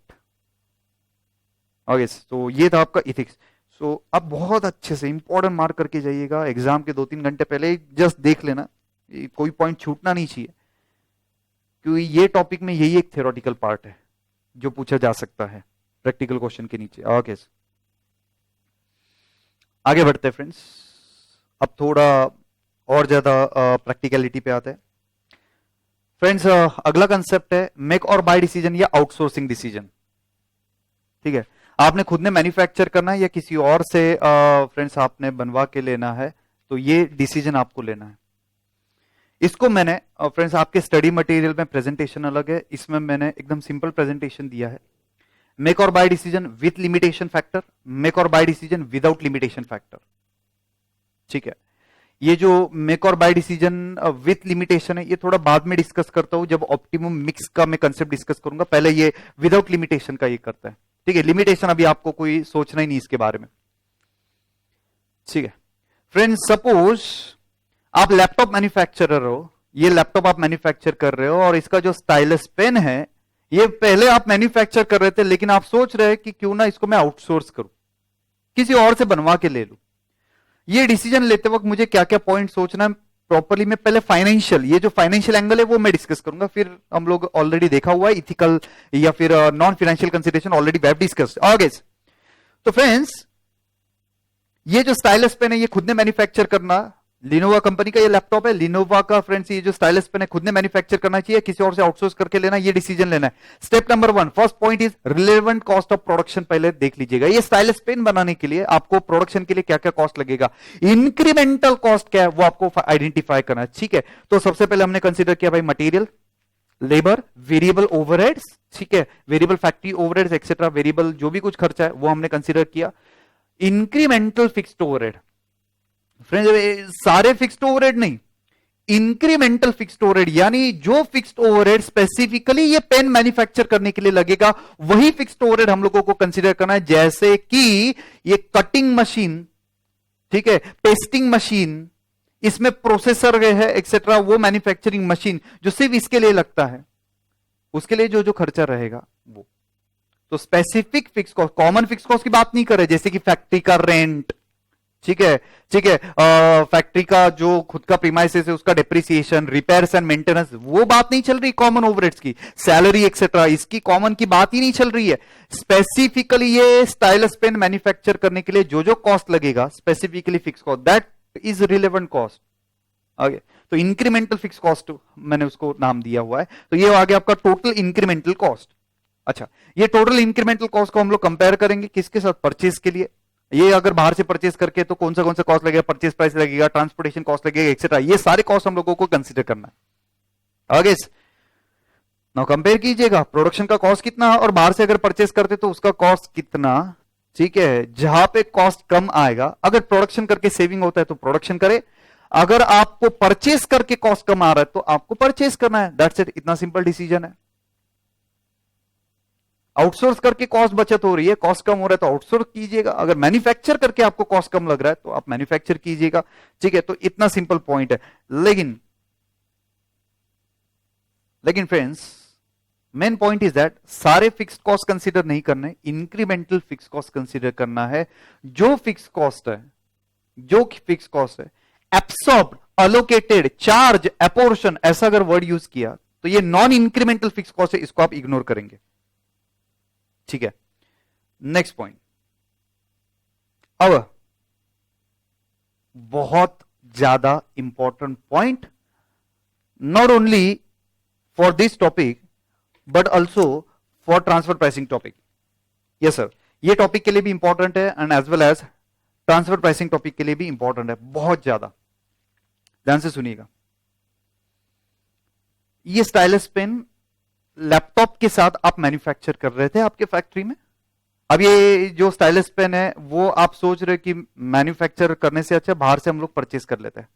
Okay, तो ये था आपका इथिक्स। सो अब बहुत अच्छे से इंपॉर्टेंट मार्क करके जाइएगा, एग्जाम के 2-3 घंटे पहले जस्ट देख लेना, कोई पॉइंट छूटना नहीं चाहिए, क्योंकि ये टॉपिक में यही एक थ्योरेटिकल पार्ट है जो पूछा जा सकता है प्रैक्टिकल क्वेश्चन के नीचे। ओके, आगे बढ़ते हैं फ्रेंड्स, अब थोड़ा और ज्यादा प्रैक्टिकलिटी पे आते हैं फ्रेंड्स। अगला कंसेप्ट है मेक और बाय डिसीजन या आउटसोर्सिंग डिसीजन। ठीक है, आपने खुद ने मैन्युफैक्चर करना है या किसी और से फ्रेंड्स आपने बनवा के लेना है, तो ये डिसीजन आपको लेना है। इसको मैंने फ्रेंड्स आपके स्टडी मटेरियल में प्रेजेंटेशन अलग है, इसमें मैंने एकदम सिंपल प्रेजेंटेशन दिया है। मेक और buy decision with limitation factor, make और buy decision without limitation factor. ठीक है, ये जो मेक और बाय डिसीजन विथ लिमिटेशन है ये थोड़ा बाद में डिस्कस करता हूं, जब ऑप्टिमम मिक्स का मैं कंसेप्ट डिस्कस करूंगा। पहले ये विदाउट लिमिटेशन का ये करता है। ठीक है, लिमिटेशन अभी आपको कोई सोचना ही नहीं इसके बारे में। ठीक है फ्रेंड्स, सपोज आप लैपटॉप मैन्युफैक्चरर हो, ये लैपटॉप आप मैन्युफैक्चर कर रहे हो और इसका जो स्टाइलस पेन है ये पहले आप मैन्युफैक्चर कर रहे थे, लेकिन आप सोच रहे हैं कि क्यों ना इसको मैं आउटसोर्स करूं, किसी और से बनवा के ले लूं। ये डिसीजन लेते वक्त मुझे क्या क्या पॉइंट सोचना है प्रॉपरली, मैं पहले फाइनेंशियल, ये जो फाइनेंशियल एंगल है वो मैं डिस्कस करूंगा, फिर हम लोग ऑलरेडी देखा हुआ है इथिकल या फिर non financial consideration already we have discussed. Okay, तो फ्रेंड्स ये जो स्टाइलस पेन है ये खुद ने मैन्युफैक्चर करना, लिनोवा कंपनी का ये लैपटॉप है, लिनोवा का फ्रेंड्स ये जो स्टाइलस पेन है खुद ने मैन्युफैक्चर करना चाहिए, किसी और से आउटसोर्स करके लेना, ये डिसीजन लेना है। Step number 1, first point is relevant cost of production, पहले देख लीजिएगा ये स्टाइलस पेन बनाने के लिए आपको प्रोडक्शन के लिए क्या क्या कॉस्ट लगेगा, इंक्रीमेंटल कॉस्ट क्या है वो आपको आइडेंटिफाई करना है। ठीक है, तो सबसे पहले हमने कंसिडर किया भाई मटेरियल, लेबर, वेरिएबल ओवरहेड्स, ठीक है, variable factory overheads etcetera, variable जो भी कुछ खर्चा है वो हमने कंसिडर किया। इंक्रीमेंटल फिक्स्ड ओवरहेड, फ्रेंड्स सारे फिक्स्ड ओवरहेड नहीं, इंक्रीमेंटल फिक्स्ड ओवरहेड, यानी जो फिक्स्ड ओवरहेड स्पेसिफिकली ये पेन मैन्युफैक्चर करने के लिए लगेगा वही फिक्स्ड ओवरहेड हम लोगों को कंसीडर करना है। जैसे कि ये कटिंग मशीन, ठीक है, पेस्टिंग मशीन, इसमें प्रोसेसर है एक्सेट्रा, वो मैन्युफैक्चरिंग मशीन जो सिर्फ इसके लिए लगता है, उसके लिए जो जो खर्चा रहेगा वो। तो specific fix cost, common fix cost की बात नहीं कर रहे, जैसे कि फैक्ट्री का रेंट, ठीक है, ठीक है। फैक्ट्री का जो खुद का प्रीमाइसेस है उसका डेप्रिसिएशन, रिपेयर्स एंड मेंटेनेंस, वो बात नहीं चल रही कॉमन ओवरहेड्स की, सैलरी एक्सेट्रा, इसकी कॉमन की बात ही नहीं चल रही है। स्पेसिफिकली ये स्टाइलस पेन मैन्युफैक्चर करने के लिए जो जो कॉस्ट लगेगा, specifically fix cost, that is relevant cost. आगे तो इंक्रीमेंटल फिक्स कॉस्ट मैंने उसको नाम दिया हुआ है। तो ये आ गया आपका टोटल इंक्रीमेंटल कॉस्ट। अच्छा, ये टोटल इंक्रीमेंटल कॉस्ट को हम लोग कंपेयर करेंगे किसके साथ? परचेज के लिए। ये अगर बाहर से परचेज करके तो कौन सा कॉस्ट लगेगा? परचेज प्राइस लगेगा, ट्रांसपोर्टेशन कॉस्ट लगेगा, एक्सेट्रा। ये सारे कॉस्ट हम लोगों को कंसीडर करना है। आगे नाउ कंपेयर कीजिएगा, प्रोडक्शन का कॉस्ट कितना और बाहर से अगर परचेज करते तो उसका कॉस्ट कितना। ठीक है, जहां पे कॉस्ट कम आएगा, अगर प्रोडक्शन करके सेविंग होता है तो प्रोडक्शन करे, अगर आपको परचेस करके कॉस्ट कम आ रहा है तो आपको परचेस करना है। दैट्स इट, इतना सिंपल डिसीजन है। आउटसोर्स करके कॉस्ट बचत हो रही है, कॉस्ट कम हो रहा है तो आउटसोर्स कीजिएगा, अगर मैन्युफैक्चर करके आपको कॉस्ट कम लग रहा है तो आप मैन्युफैक्चर कीजिएगा। ठीक है, तो इतना सिंपल पॉइंट है। लेकिन friends, main point is that सारे फिक्स्ड कॉस्ट कंसीडर नहीं करने, इंक्रीमेंटल फिक्स कॉस्ट कंसीडर करना है। जो फिक्स कॉस्ट है, एब्सॉर्ब्ड, अलोकेटेड, चार्ज, एपोर्शन, ऐसा अगर वर्ड यूज किया तो ये नॉन इंक्रीमेंटल फिक्स कॉस्ट है, इसको आप इग्नोर करेंगे। ठीक है, नेक्स्ट पॉइंट। अब बहुत ज्यादा important point, not only for this topic but also for transfer pricing topic. Yes sir, ये टॉपिक के लिए भी इंपॉर्टेंट है and as well as transfer pricing topic के लिए भी इंपॉर्टेंट है, बहुत ज्यादा। ध्यान से सुनिएगा। ये स्टाइलस पेन लैपटॉप के साथ आप मैन्युफैक्चर कर रहे थे आपके फैक्ट्री में। अब ये जो स्टाइलस पेन है वो आप सोच रहे कि मैन्युफैक्चर करने से अच्छा बाहर से हम लोग परचेस कर लेते हैं।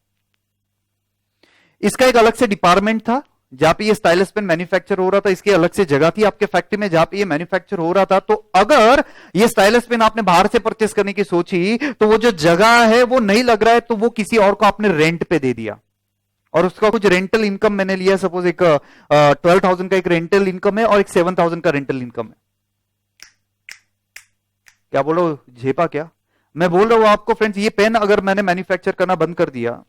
इसका एक अलग से डिपार्टमेंट था जहां पे ये स्टाइलस पेन मैन्युफैक्चर हो रहा था, इसकी अलग से जगह थी आपके फैक्ट्री में जहां पे ये मैन्युफैक्चर हो रहा था। तो अगर ये स्टाइलस पेन आपने बाहर से परचेस करने की सोची तो वो जो जगह है वो नहीं लग रहा है, तो वो किसी और को आपने रेंट पे दे दिया और उसका कुछ रेंटल इनकम मैंने लिया। सपोज एक 12,000 का एक रेंटल इनकम है और एक 7,000 का रेंटल इनकम है। क्या बोलो, झेपा क्या? मैं बोल रहा हूं आपको फ्रेंड्स, ये पेन अगर मैंने मैन्युफैक्चर करना बंद कर दिया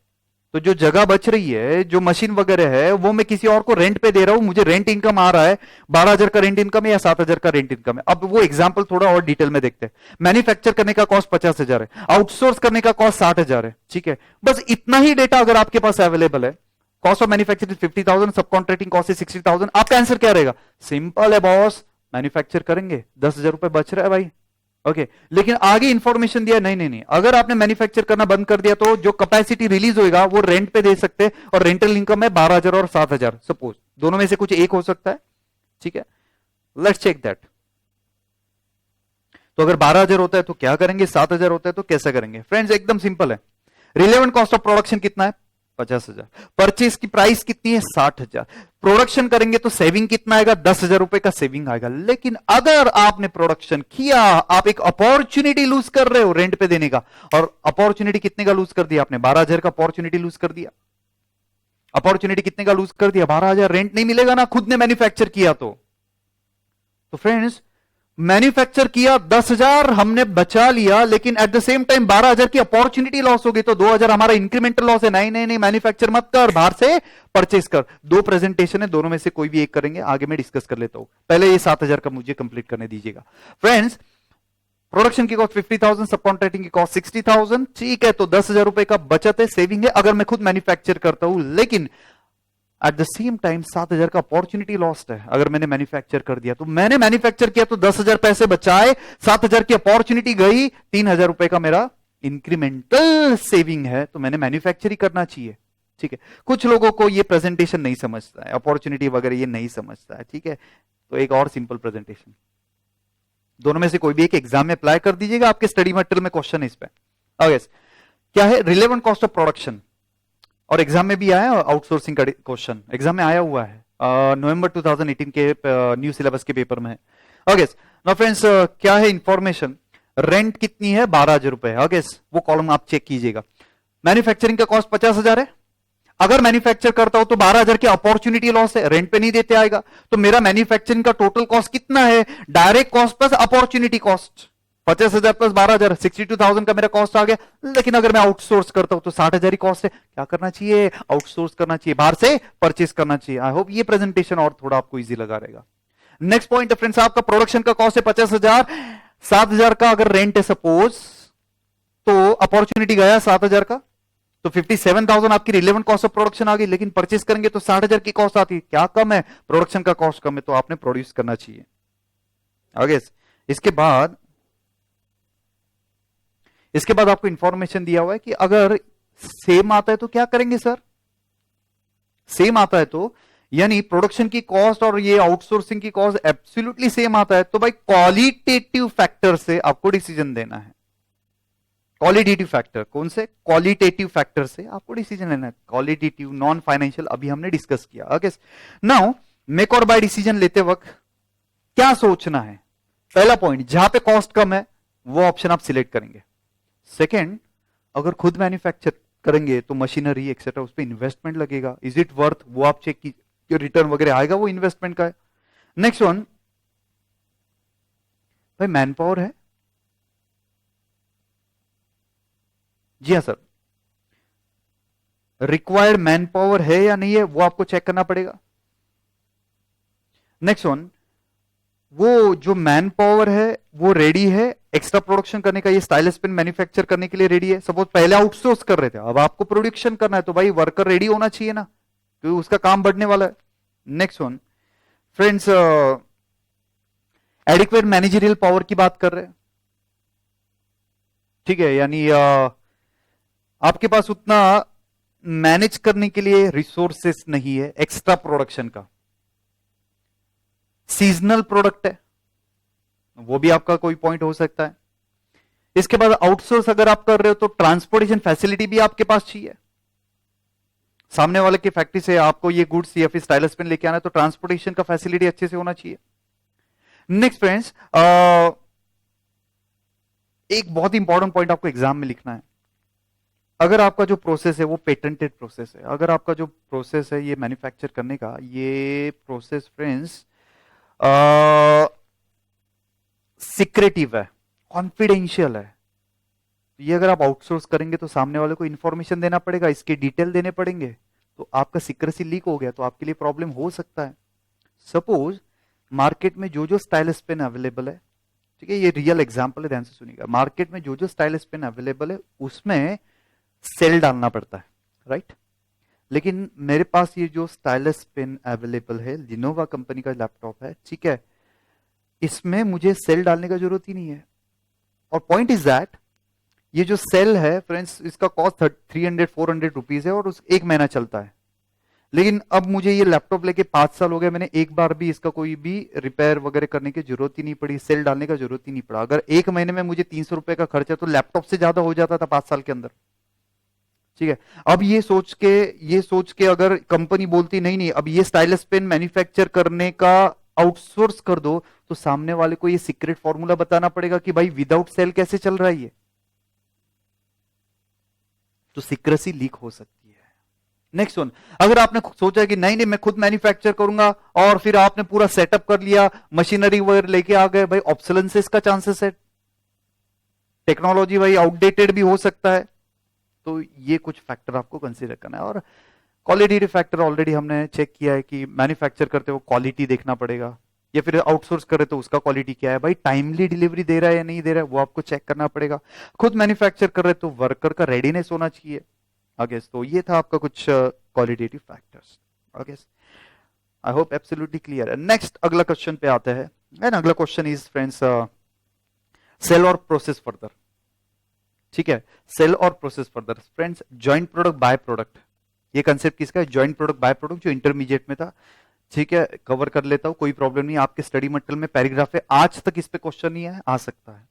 तो जो जगह बच रही है, जो मशीन वगैरह है, वो मैं किसी और को रेंट पे दे रहा हूं। मुझे रेंट इनकम आ रहा है 12,000 का रेंट इनकम है या 7,000 का रेंट इनकम है। अब वो एग्जांपल थोड़ा और डिटेल में देखते हैं। मैन्युफैक्चर करने का कॉस्ट 50,000 है, आउटसोर्स करने का कॉस्ट 60,000 है। ठीक है, बस इतना ही डेटा अगर आपके पास अवेलेबल है, कॉस्ट ऑफ मैन्युफैक्चरिंग 50,000, सब कॉन्ट्रैक्टिंग कॉस्ट 60,000, आपका आंसर क्या रहेगा? सिंपल है बॉस, मैन्युफैक्चर करेंगे, 10,000 रुपए बच रहा है भाई। ओके, लेकिन आगे इंफॉर्मेशन दिया, नहीं नहीं नहीं, अगर आपने मैन्युफैक्चर करना बंद कर दिया तो जो कैपेसिटी रिलीज होगा वो रेंट पे दे सकते हैं और रेंटल इनकम है 12,000 और 7,000, सपोज दोनों में से कुछ एक हो सकता है। ठीक है, लेट्स चेक दैट। तो अगर 12,000 होता है तो क्या करेंगे, 7,000 होता है तो कैसे करेंगे? फ्रेंड्स एकदम सिंपल है। रिलेवेंट कॉस्ट ऑफ प्रोडक्शन कितना है? 50,000। परचेज की प्राइस कितनी है? 60,000। प्रोडक्शन करेंगे तो सेविंग कितना आएगा? 10,000 रुपए का सेविंग आएगा। लेकिन अगर आपने प्रोडक्शन किया, आप एक अपॉर्चुनिटी लूज कर रहे हो रेंट पे देने का, और अपॉर्चुनिटी कितने का लूज कर दिया आपने? 12,000 का अपॉर्चुनिटी लूज कर दिया। अपॉर्चुनिटी कितने का लूज कर दिया? 12,000। रेंट नहीं मिलेगा ना खुद ने मैन्युफैक्चर किया तो फ्रेंड्स मैन्युफैक्चर किया 10,000 हमने बचा लिया, लेकिन एट द सेम टाइम 12,000 की अपॉर्चुनिटी लॉस होगी तो 2,000 हमारा इंक्रीमेंटल लॉस है। नहीं नहीं नहीं, मैन्युफैक्चर मत कर, बाहर से परचेस कर। दो प्रेजेंटेशन है, दोनों में से कोई भी एक करेंगे, आगे मैं डिस्कस कर लेता हूं। पहले ये 7,000 का मुझे कंप्लीट करने दीजिएगा। फ्रेंड्स, प्रोडक्शन की कॉस्ट 50,000, सब कॉन्ट्रैक्टिंग की कॉस्ट 60,000। ठीक है, तो 10,000 रुपए का बचत है, सेविंग है अगर मैं खुद मैन्युफैक्चर करता हूं। लेकिन एट द सेम टाइम 7,000 का अपॉर्चुनिटी लॉस्ट है अगर मैंने मैन्युफैक्चर कर दिया। तो मैंने मैन्युफैक्चर किया तो 10,000 पैसे बचाए, 7,000 की अपॉर्चुनिटी गई, 3,000 रुपए का मेरा इंक्रीमेंटल सेविंग है, तो मैंने मैन्युफैक्चर ही करना चाहिए। ठीक है, कुछ लोगों को ये प्रेजेंटेशन नहीं समझता है, अपॉर्चुनिटी वगैरह ये नहीं समझता है। ठीक है, तो एक और सिंपल प्रेजेंटेशन, दोनों में से कोई भी एक एग्जाम में अप्लाई कर दीजिएगा, आपके स्टडी मटेरियल में क्वेश्चन है इस पे। क्या है रिलेवेंट कॉस्ट ऑफ प्रोडक्शन, और एग्जाम में भी आया, आउटसोर्सिंग का क्वेश्चन एग्जाम में आया हुआ है, नवंबर 2018 के न्यू सिलेबस के पेपर में है। ओके नाउ फ्रेंड्स, क्या है इंफॉर्मेशन? रेंट कितनी है? 12,000 रुपए। ओके, वो कॉलम आप चेक कीजिएगा। मैन्युफैक्चरिंग का कॉस्ट 50,000 है। अगर मैन्युफैक्चर करता हो तो 12,000 की अपॉर्चुनिटी लॉस है, रेंट पे नहीं देते आएगा, तो मेरा मैन्युफैक्चरिंग का टोटल कॉस्ट कितना है? Direct cost plus opportunity cost 50,000 plus 12,000, 62,000 का मेरा कॉस्ट आ गया। लेकिन अगर मैं आउटसोर्स करता हूं तो 60,000 ही कॉस्ट है। क्या करना चाहिए? आउटसोर्स करना चाहिए, बाहर से परचेस करना चाहिए। आई होप ये प्रेजेंटेशन और थोड़ा आपको इजी लगा रहेगा। नेक्स्ट पॉइंट है फ्रेंड्स, आपका प्रोडक्शन का कॉस्ट है 50,000, 7,000 का अगर रेंट है सपोज, तो अपॉर्चुनिटी गया 7,000 का, तो 57,000 आपकी रिलेवेंट कॉस्ट ऑफ प्रोडक्शन आ गई। लेकिन परचेस करेंगे तो 60,000 की कॉस्ट आती है। क्या कम है? प्रोडक्शन का कॉस्ट कम है, तो आपने प्रोड्यूस करना चाहिए। आगे इसके बाद आपको इंफॉर्मेशन दिया हुआ है कि अगर सेम आता है तो क्या करेंगे सर? सेम आता है तो यानी प्रोडक्शन की कॉस्ट और ये आउटसोर्सिंग की कॉस्ट एब्सोल्युटली सेम आता है, तो भाई क्वालिटेटिव फैक्टर से आपको डिसीजन देना है। क्वालिटेटिव फैक्टर कौन से? क्वालिटेटिव फैक्टर से आपको डिसीजन लेना है। क्वालिटेटिव, नॉन फाइनेंशियल अभी हमने डिस्कस किया। ओके, नाउ मेक और बाय डिसीजन लेते वक्त क्या सोचना है? पहला पॉइंट, जहां पे कॉस्ट कम है वो ऑप्शन आप सिलेक्ट करेंगे। सेकेंड, अगर खुद मैन्युफैक्चर करेंगे तो मशीनरी एक्सेट्रा उस पर इन्वेस्टमेंट लगेगा, इज इट वर्थ, वो आप चेक कीजिए, रिटर्न वगैरह आएगा वो इन्वेस्टमेंट का है। नेक्स्ट वन, भाई मैन पावर है, जी हाँ सर, रिक्वायर्ड मैन पावर है या नहीं है वो आपको चेक करना पड़ेगा। नेक्स्ट वन, वो जो मैन पावर है वो रेडी है एक्स्ट्रा प्रोडक्शन करने का, ये स्टाइलस पेन मैन्युफैक्चर करने के लिए रेडी है। सपोज पहले आउटसोर्स कर रहे थे, अब आपको प्रोडक्शन करना है, तो भाई वर्कर रेडी होना चाहिए ना, क्योंकि उसका काम बढ़ने वाला है। Next one friends, adequate managerial power की बात कर रहे हैं, ठीक है, यानी आपके पास उतना मैनेज करने के लिए रिसोर्सेस नहीं है एक्स्ट्रा प्रोडक्शन का। सीजनल प्रोडक्ट है, वो भी आपका कोई पॉइंट हो सकता है। इसके बाद आउटसोर्स अगर आप कर रहे हो तो ट्रांसपोर्टेशन फैसिलिटी भी आपके पास चाहिए। सामने वाले की फैक्ट्री से आपको ये गुड्स या फिर स्टाइलस पेन लेके आना है तो ट्रांसपोर्टेशन का फैसिलिटी अच्छे से होना चाहिए। नेक्स्ट फ्रेंड्स, एक बहुत इंपॉर्टेंट पॉइंट आपको एग्जाम में लिखना है। अगर आपका जो प्रोसेस है वो पेटेंटेड प्रोसेस है, अगर आपका जो प्रोसेस है ये मैन्युफैक्चर करने का, ये प्रोसेस फ्रेंड्स सीक्रेटिव है, कॉन्फिडेंशियल है, ये अगर आप आउटसोर्स करेंगे तो सामने वाले को इंफॉर्मेशन देना पड़ेगा, इसके डिटेल देने पड़ेंगे, तो आपका सीक्रेसी लीक हो गया तो आपके लिए प्रॉब्लम हो सकता है। सपोज मार्केट में जो जो स्टाइलस पेन अवेलेबल है, ठीक है, ये रियल एग्जांपल है, ध्यान से सुनिएगा, मार्केट में जो जो स्टाइलस पेन अवेलेबल है उसमें सेल डालना पड़ता है, राइट। लेकिन मेरे पास ये जो स्टाइलस पेन अवेलेबल है, लिनोवा कंपनी का लैपटॉप है, ठीक है, इसमें मुझे सेल डालने का जरूरत ही नहीं है। और पॉइंट इज दैट ये जो सेल है फ्रेंड्स, इसका कॉस्ट 300-400 रुपीज है और उस एक महीना चलता है। लेकिन अब मुझे ये लैपटॉप लेके 5 साल हो गए, मैंने एक बार भी इसका कोई भी रिपेयर वगैरह करने की जरूरत ही नहीं पड़ी, सेल डालने का जरूरत ही नहीं पड़ा। अगर एक महीने में मुझे 300 रुपए का खर्चा तो लैपटॉप से ज्यादा हो जाता था 5 साल के अंदर, ठीक है। अब ये सोच के अगर कंपनी बोलती नहीं नहीं अब ये स्टाइलस पेन मैन्युफैक्चर करने का आउटसोर्स कर दो, तो सामने वाले को ये सीक्रेट फॉर्मूला बताना पड़ेगा कि भाई विदाउट सेल कैसे चल रहा है ये, तो सीक्रेसी लीक हो सकती है। नेक्स्ट वन, अगर आपने सोचा कि नहीं नहीं मैं खुद मैन्युफैक्चर करूंगा और फिर आपने पूरा सेटअप कर लिया, मशीनरी वगैरह लेके आ गए, भाई ऑब्सोलेंसेस का चांसेस है, टेक्नोलॉजी भाई आउटडेटेड भी हो सकता है, तो ये कुछ फैक्टर आपको कंसीडर करना है। और क्वालिटी फैक्टर ऑलरेडी हमने चेक किया है कि मैन्युफैक्चर करते हो क्वालिटी देखना पड़ेगा, या फिर आउटसोर्स करे तो उसका क्वालिटी क्या है, भाई टाइमली डिलीवरी दे रहा है या नहीं दे रहा है वो आपको चेक करना पड़ेगा। खुद मैन्युफैक्चर कर रहे तो वर्कर का रेडीनेस होना चाहिए। आगे तो ये था आपका कुछ qualitative factors. Okay, I hope absolutely clear है। नेक्स्ट अगला क्वेश्चन पे आते हैं, एंड अगला क्वेश्चन इज फ्रेंड्स सेल और प्रोसेस फर्दर, ठीक है, सेल और process further. Friends joint product by product, ये कंसेप्ट किसका है? जॉइंट प्रोडक्ट बाय प्रोडक्ट, जो इंटरमीडिएट में था, ठीक है, कवर कर लेता हूं, कोई प्रॉब्लम नहीं, आपके स्टडी मटेरियल में पैराग्राफ है, आज तक इस पे क्वेश्चन नहीं है, आ सकता है।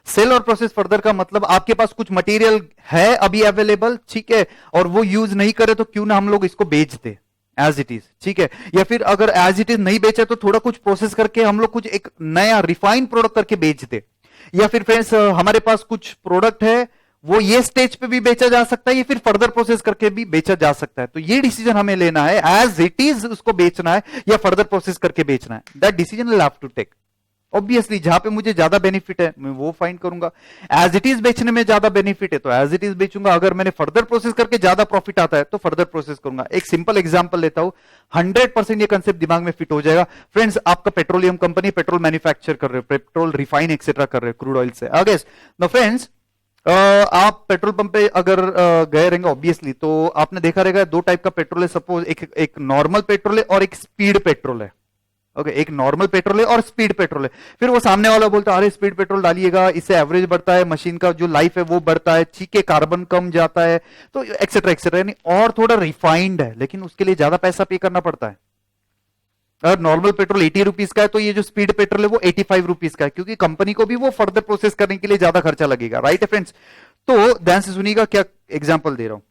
सेल और प्रोसेस फर्दर का मतलब आपके पास कुछ मटेरियल है अभी अवेलेबल, ठीक है, और वो यूज नहीं करे तो क्यों ना हम लोग इसको बेच दे एज इट इज, ठीक है, या फिर अगर एज इट इज नहीं बेचा तो थोड़ा कुछ प्रोसेस करके हम लोग कुछ एक नया रिफाइंड प्रोडक्ट करके बेच दे। या फिर फ्रेंड्स हमारे पास कुछ प्रोडक्ट है वो ये स्टेज पे भी बेचा जा सकता है या फिर फर्दर प्रोसेस करके भी बेचा जा सकता है, तो ये डिसीजन हमें लेना है, एज इट इज उसको बेचना है या फर्दर प्रोसेस करके बेचना है, that decision will have to take. Obviously जहां पे मुझे ज्यादा बेनिफिट है मैं वो फाइंड करूंगा। एज इट इज बेचने में ज्यादा बेनिफिट है तो एज इट इज बेचूंगा, अगर मैंने फर्दर प्रोसेस करके ज्यादा प्रॉफिट आता है तो फर्दर प्रोसेस करूंगा। एक सिंपल एग्जांपल लेता हूं, 100% ये कंसेप्ट दिमाग में फिट हो जाएगा। फ्रेंड्स, आपका पेट्रोलियम कंपनी पेट्रोल मैन्युफैक्चर कर रहे हो, पेट्रोल रिफाइन एक्सेट्रा कर रहे हो क्रूड ऑयल से। आगे नो फ्रेंड्स, आप पेट्रोल पंप पे अगर गए रहेंगे ऑब्वियसली तो आपने देखा रहेगा दो टाइप का पेट्रोल है। सपोज एक नॉर्मल पेट्रोल है और एक स्पीड पेट्रोल है। ओके, एक नॉर्मल पेट्रोल है और स्पीड पेट्रोल है। फिर वो सामने वाला बोलता है अरे स्पीड पेट्रोल डालिएगा, इससे एवरेज बढ़ता है, मशीन का जो लाइफ है वो बढ़ता है, चीके कार्बन कम जाता है, तो एक्सेट्रा एक्सेट्रा, यानी और थोड़ा रिफाइंड है, लेकिन उसके लिए ज्यादा पैसा पे करना पड़ता है। अगर नॉर्मल पेट्रोल 80 रुपीज का है तो ये जो स्पीड पेट्रोल है वो 85 रुपीज का है, क्योंकि कंपनी को भी वो फर्दर प्रोसेस करने के लिए ज्यादा खर्चा लगेगा। राइट है फ्रेंड्स? तो ध्यान से सुनिएगा क्या एग्जाम्पल दे रहा हूं,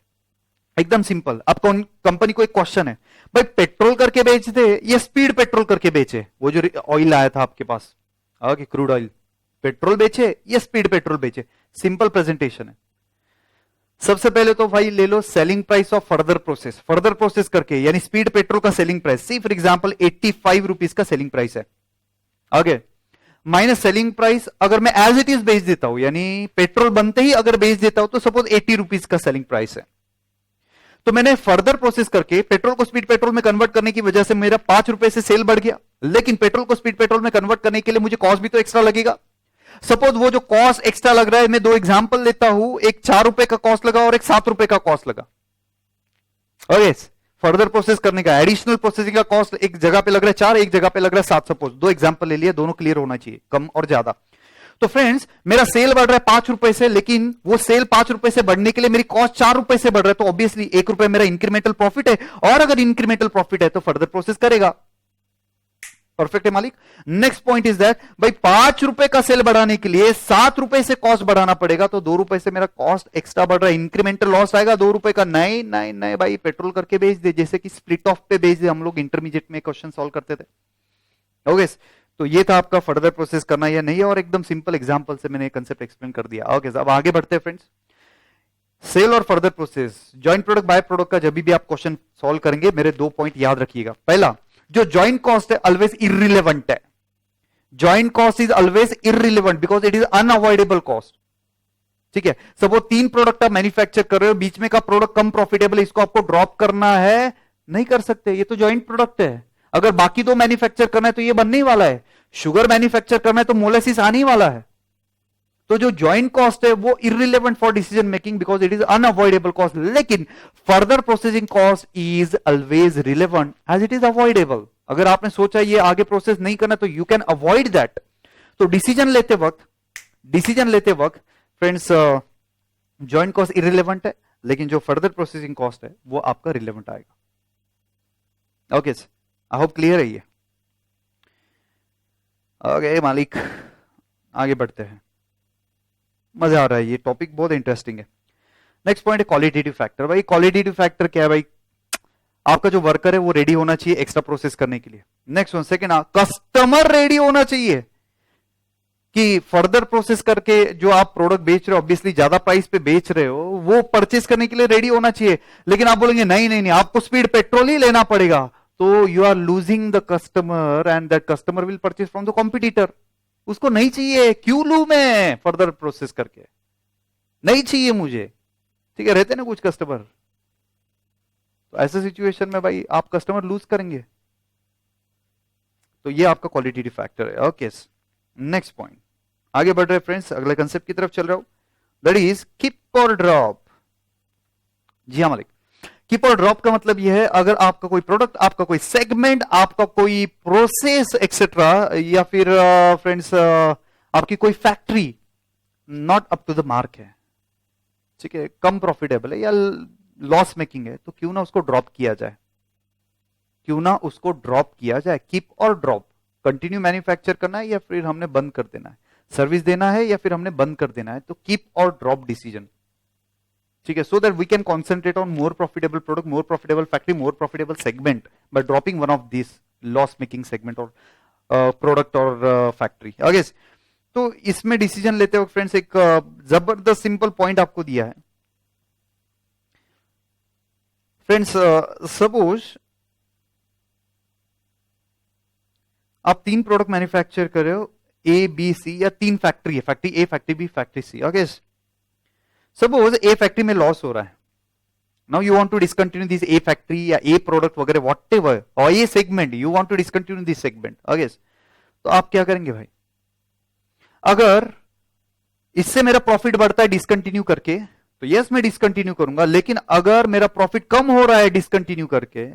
एकदम सिंपल। आपको कंपनी को एक क्वेश्चन है, भाई पेट्रोल करके बेचते या स्पीड पेट्रोल करके बेचे? वो जो ऑयल आया था आपके पास, ओके, क्रूड ऑयल, पेट्रोल बेचे या स्पीड पेट्रोल बेचे? सिंपल प्रेजेंटेशन है। सबसे पहले तो भाई ले लो selling price of further process करके, यानी स्पीड पेट्रोल का selling price, see for example 85 rupees का सेलिंग प्राइस है। आगे माइनस सेलिंग प्राइस, अगर मैं एज इट इज बेच देता हूं, यानी पेट्रोल बनते ही अगर बेच देता हूं तो सपोज 80 रुपीज का सेलिंग प्राइस है। तो मैंने फर्दर प्रोसेस करके पेट्रोल को स्पीड पेट्रोल में कन्वर्ट करने की वजह से मेरा 5 रुपए से सेल बढ़ गया, लेकिन पेट्रोल को स्पीड पेट्रोल में कन्वर्ट करने के लिए मुझे कॉस्ट भी तो एक्स्ट्रा लगेगा। सपोज वो जो कॉस्ट एक्स्ट्रा लग रहा है, मैं दो एग्जांपल लेता हूं, एक 4 रुपए का कॉस्ट लगा और एक 7 रुपए का कॉस्ट लगा। ओके, फर्दर प्रोसेस करने का एडिशनल प्रोसेसिंग का कॉस्ट एक जगह पे लग रहा है 4, एक जगह पे लग रहा है 7। सपोज दो एग्जांपल ले लिए, दोनों क्लियर होना चाहिए, कम और ज्यादा। तो फ्रेंड्स, मेरा सेल बढ़ रहा है 5 रुपए से, लेकिन वो सेल 5 रुपए से बढ़ने के लिए मेरी कॉस्ट 4 रुपए से बढ़ रहा है, तो ऑब्वियसली 1 रुपए मेरा इंक्रीमेंटल प्रॉफिट है, और अगर इंक्रीमेंटल प्रॉफिट है तो फर्दर प्रोसेस करेगा। परफेक्ट है मालिक? नेक्स्ट पॉइंट इज दैट भाई 5 रुपए का सेल बढ़ाने के लिए 7 रुपए से कॉस्ट बढ़ाना पड़ेगा, तो 2 रुपए से मेरा कॉस्ट एक्स्ट्रा बढ़ रहा है, इंक्रीमेंटल लॉस आएगा 2 रुपए का। नहीं नहीं नहीं भाई, पेट्रोल करके बेच दे, जैसे कि स्प्लिट ऑफ पे बेच दे, हम लोग इंटरमीडिएट में क्वेश्चन सॉल्व करते थे। ओके, तो ये था आपका फर्दर प्रोसेस करना या नहीं, और एकदम सिंपल एग्जांपल से मैंने कंसेप्ट एक्सप्लेन कर दिया। ओके, अब आगे बढ़ते हैं फ्रेंड्स। सेल और further process, joint product by product का जब भी आप क्वेश्चन सॉल्व करेंगे, मेरे 2 पॉइंट याद रखिएगा। पहला, जो जॉइंट कॉस्ट है ऑलवेज इररिलेवेंट है। Joint cost is always irrelevant because it is unavoidable cost. ठीक है, सपोज 3 प्रोडक्ट आप मैन्युफैक्चर कर रहे हो, बीच में का प्रोडक्ट कम प्रॉफिटेबल है, इसको आपको ड्रॉप करना है, नहीं कर सकते, ये तो जॉइंट प्रोडक्ट है। अगर बाकी 2 मैन्युफैक्चर करना है तो ये बनने ही वाला है। शुगर मैन्युफैक्चर करना है तो मोलेसिस आने ही वाला है। तो जो जॉइंट कॉस्ट है वो irrelevant for decision making because it is unavoidable cost, लेकिन further processing cost is always relevant as it is avoidable. अगर आपने सोचा ये आगे प्रोसेस नहीं करना तो यू कैन अवॉइड दैट। तो डिसीजन लेते वक्त फ्रेंड्स, जॉइंट कॉस्ट इररिलेवेंट है, लेकिन जो फर्दर प्रोसेसिंग कॉस्ट है वो आपका रिलेवेंट आएगा। ओके, आई होप क्लियर है ये। ओके मालिक, आगे बढ़ते हैं, मजा आ रहा है, ये टॉपिक बहुत इंटरेस्टिंग है। नेक्स्ट पॉइंट है क्वालिटेटिव फैक्टर। भाई क्वालिटेटिव फैक्टर क्या है? भाई आपका जो वर्कर है वो रेडी होना चाहिए एक्स्ट्रा प्रोसेस करने के लिए। Next one, second, customer ready होना चाहिए कि फर्दर प्रोसेस करके जो आप प्रोडक्ट बेच रहे हो, ऑब्वियसली ज्यादा प्राइस पे बेच रहे हो, वो परचेस करने के लिए रेडी होना चाहिए। लेकिन आप बोलेंगे नहीं नहीं नहीं, आपको स्पीड पेट्रोल ही लेना पड़ेगा, तो you are losing the customer and that customer will purchase from the competitor. उसको नहीं चाहिए, क्यों लू मैं फर्दर प्रोसेस करके, नहीं चाहिए मुझे। ठीक है, रहते ना कुछ कस्टमर, तो ऐसे सिचुएशन में भाई आप कस्टमर लूज करेंगे। तो ये आपका क्वालिटेटिव फैक्टर है। ओके, नेक्स्ट पॉइंट, आगे बढ़ रहे फ्रेंड्स, अगले कंसेप्ट की तरफ चल रहा हूं, दैट इज कीप और ड्रॉप। जी हाँ मालिक, कीप और ड्रॉप का मतलब यह है, अगर आपका कोई प्रोडक्ट, आपका कोई सेगमेंट, आपका कोई प्रोसेस एक्सेट्रा, या फिर फ्रेंड्स आपकी कोई factory not up to the mark है, ठीक है, कम प्रॉफिटेबल है या लॉस मेकिंग है, तो क्यों ना उसको ड्रॉप किया जाए, कीप और ड्रॉप। कंटिन्यू मैन्युफैक्चर करना है या फिर हमने बंद कर देना है, सर्विस देना है या फिर हमने बंद कर देना है, तो कीप और ड्रॉप डिसीजन। ठीक है, so that we can concentrate on more profitable product, more profitable factory, more profitable segment by dropping one of this loss making segment और प्रोडक्ट और फैक्ट्री। आगे, तो इसमें डिसीजन लेते वक्त फ्रेंड्स एक जबरदस्त सिंपल पॉइंट आपको दिया है। फ्रेंड्स, सपोज आप 3 प्रोडक्ट मैन्युफैक्चर कर रहे हो, ए बी सी या 3 फैक्ट्री है, factory A, factory B, factory C. Okay, suppose A factory में लॉस हो रहा है, now you want to discontinue this A factory या ए प्रोडक्ट वगैरह व्हाटएवर, और ये segment you want to discontinue this segment. Okay, तो आप क्या करेंगे भाई, अगर इससे मेरा प्रॉफिट बढ़ता है डिसकंटिन्यू करके तो यस मैं डिसकंटिन्यू करूंगा, लेकिन अगर मेरा प्रॉफिट कम हो रहा है डिसकंटिन्यू करके,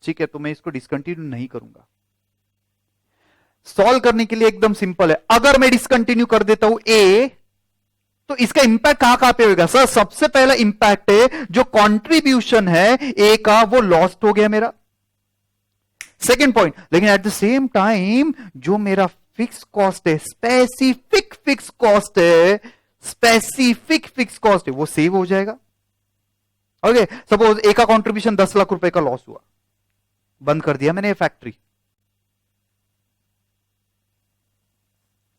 ठीक है, तो मैं इसको डिसकंटिन्यू नहीं करूंगा। सॉल्व करने के लिए एकदम सिंपल है, अगर मैं डिसकंटिन्यू कर देता हूं ए, तो इसका इंपैक्ट कहां पे होगा सर? सबसे पहला इंपैक्ट है जो कंट्रीब्यूशन है ए का वो लॉस्ट हो गया मेरा, सेकेंड पॉइंट। लेकिन एट द सेम टाइम जो मेरा फिक्स कॉस्ट है, स्पेसिफिक फिक्स कॉस्ट है, स्पेसिफिक फिक्स कॉस्ट है, वो सेव हो जाएगा। ओके, सपोज ए का कंट्रीब्यूशन 10 लाख रुपए का लॉस हुआ, बंद कर दिया मैंने ये फैक्ट्री,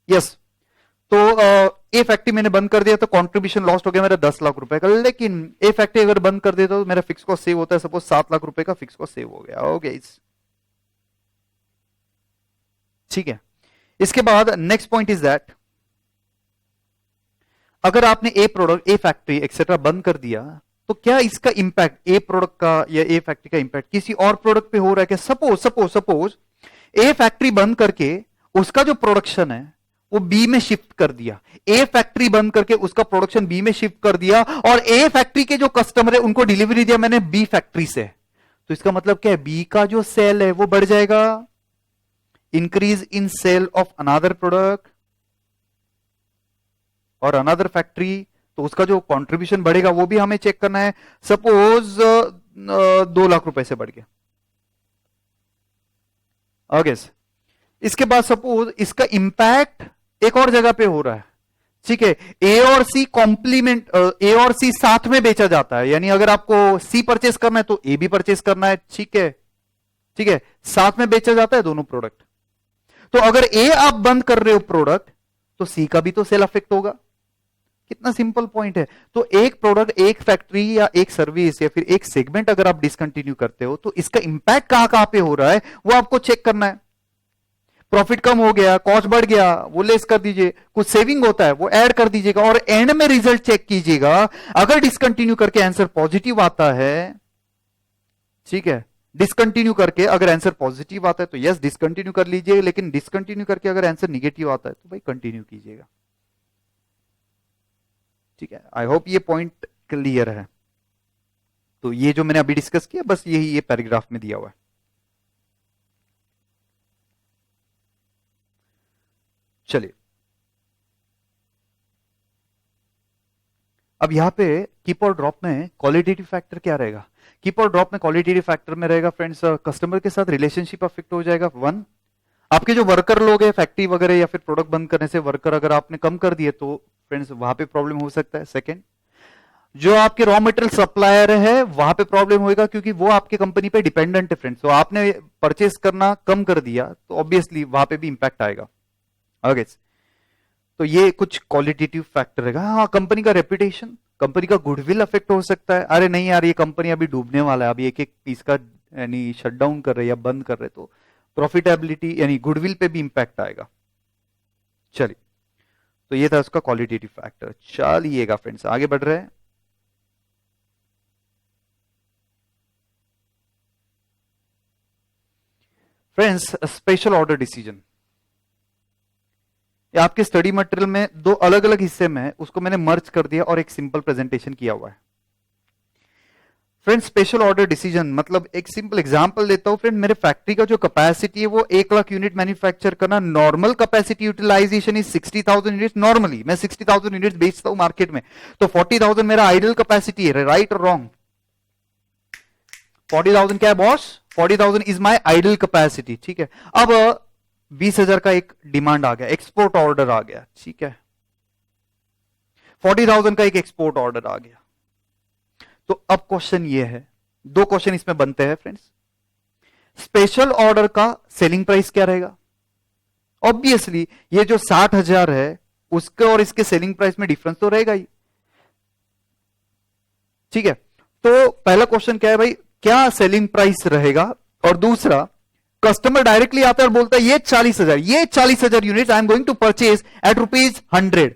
यस, तो ए फैक्ट्री मैंने बंद कर दिया तो कंट्रीब्यूशन लॉस्ट हो गया मेरा 10 लाख रुपए का। लेकिन ए फैक्ट्री अगर बंद कर देता तो मेरा फिक्स कॉस्ट सेव होता है, सपोज 7 लाख रुपए का फिक्स कॉस्ट सेव हो गया। ओके, ठीक है। इसके बाद नेक्स्ट पॉइंट इज दैट अगर आपने ए प्रोडक्ट, ए फैक्ट्री एक्सेट्रा बंद कर दिया तो क्या इसका इंपैक्ट ए प्रोडक्ट का या ए फैक्ट्री का इंपैक्ट किसी और प्रोडक्ट पे हो रहा है क्या? सपोज ए फैक्ट्री बंद करके उसका जो प्रोडक्शन है वो बी में शिफ्ट कर दिया, ए फैक्ट्री बंद करके उसका प्रोडक्शन बी में शिफ्ट कर दिया, और ए फैक्ट्री के जो कस्टमर है उनको डिलीवरी दिया मैंने बी फैक्ट्री से, तो इसका मतलब क्या है, बी का जो सेल है वो बढ़ जाएगा, increase in sale of another product और अनदर फैक्ट्री, तो उसका जो कंट्रीब्यूशन बढ़ेगा वो भी हमें चेक करना है। सपोज 2 लाख रुपए से बढ़ गया। ओके, इसके बाद सपोज इसका इंपैक्ट एक और जगह पे हो रहा है, ठीक है, ए और सी कॉम्प्लीमेंट, ए और सी साथ में बेचा जाता है, यानी अगर आपको सी परचेस करना है तो ए भी परचेस करना है, ठीक है, ठीक है, साथ में बेचा जाता है दोनों प्रोडक्ट। तो अगर ए आप बंद कर रहे हो प्रोडक्ट तो सी का भी तो सेल अफेक्ट होगा। कितना सिंपल पॉइंट है। तो एक प्रोडक्ट, एक फैक्ट्री या एक सर्विस या फिर एक सेगमेंट अगर आप डिसकंटिन्यू करते हो तो इसका इंपैक्ट कहां कहां पे हो रहा है वो आपको चेक करना है। प्रॉफिट कम हो गया, कॉस्ट बढ़ गया, वो लेस कर दीजिए, कुछ सेविंग होता है वो ऐड कर दीजिएगा, और एंड में रिजल्ट चेक कीजिएगा। अगर डिसकंटिन्यू करके आंसर पॉजिटिव आता है, ठीक है, डिसकंटिन्यू करके अगर आंसर पॉजिटिव आता है तो यस डिसकंटिन्यू कर लीजिए, लेकिन डिसकंटिन्यू करके अगर आंसर निगेटिव आता है तो भाई कंटिन्यू कीजिएगा। ठीक है, आई होप ये पॉइंट क्लियर है। तो ये जो मैंने अभी डिस्कस किया बस यही ये पैराग्राफ में दिया हुआ है। चलिए, अब यहां पे कीप और ड्रॉप में क्वालिटेटिव फैक्टर क्या रहेगा? कीप और ड्रॉप में क्वालिटेटिव फैक्टर में रहेगा फ्रेंड्स, कस्टमर के साथ रिलेशनशिप अफेक्ट हो जाएगा। 1, आपके जो वर्कर लोग हैं फैक्ट्री वगैरह या फिर प्रोडक्ट बंद करने से वर्कर अगर आपने कम कर दिए तो फ्रेंड्स वहां पे प्रॉब्लम हो सकता है। सेकंड, जो आपके रॉ मटेरियल सप्लायर है वहां पे प्रॉब्लम होगा क्योंकि वो आपके कंपनी पे डिपेंडेंट है फ्रेंड्स, तो आपने परचेस करना कम कर दिया तो ऑब्वियसली वहां पे भी इंपैक्ट आएगा। ओके, तो ये कुछ क्वालिटेटिव फैक्टर रहेगा। हाँ, कंपनी का रेपुटेशन, कंपनी का गुडविल अफेक्ट हो सकता है। अरे नहीं यार, ये कंपनी अभी डूबने वाला है, अभी एक एक पीस का यानी शटडाउन कर रहे या बंद कर रहे, तो प्रॉफिटेबिलिटी यानी गुडविल पे भी इंपैक्ट आएगा। चलिए, तो ये था उसका क्वालिटेटिव फैक्टर। चलिएगा फ्रेंड्स, आगे बढ़ रहे हैं। फ्रेंड्स, स्पेशल ऑर्डर डिसीजन आपके स्टडी मटेरियल में 2 अलग अलग हिस्से में है, उसको मैंने मर्ज कर दिया और एक सिंपल प्रेजेंटेशन किया हुआ है। फ्रेंड्स, स्पेशल ऑर्डर डिसीजन मतलब एक सिंपल एग्जांपल देता हूं फ्रेंड, मेरे फैक्ट्री का जो कैपेसिटी है वो 1 लाख यूनिट मैन्युफैक्चर करना, normal capacity utilisation is 60,000 unit. Normally मैं 60,000 यूनिट बेचता हूं मार्केट में, तो 40,000 मेरा आइडल कैपेसिटी है। राइट और रॉन्ग? 40,000 क्या है boss? 40,000 is my idle capacity. ठीक है, अब 20,000 का एक डिमांड आ गया, एक्सपोर्ट ऑर्डर आ गया। ठीक है, 40,000 का एक एक्सपोर्ट ऑर्डर आ गया। तो अब क्वेश्चन ये है, 2 क्वेश्चन इसमें बनते हैं फ्रेंड्स। स्पेशल ऑर्डर का सेलिंग प्राइस क्या रहेगा? ऑब्वियसली ये जो 60,000 है उसके और इसके सेलिंग प्राइस में डिफरेंस तो रहेगा ही। ठीक है, तो पहला क्वेश्चन क्या है भाई, क्या सेलिंग प्राइस रहेगा, और दूसरा कस्टमर डायरेक्टली आता है और बोलता है ये 40,000 unit I am going to purchase at ₹100।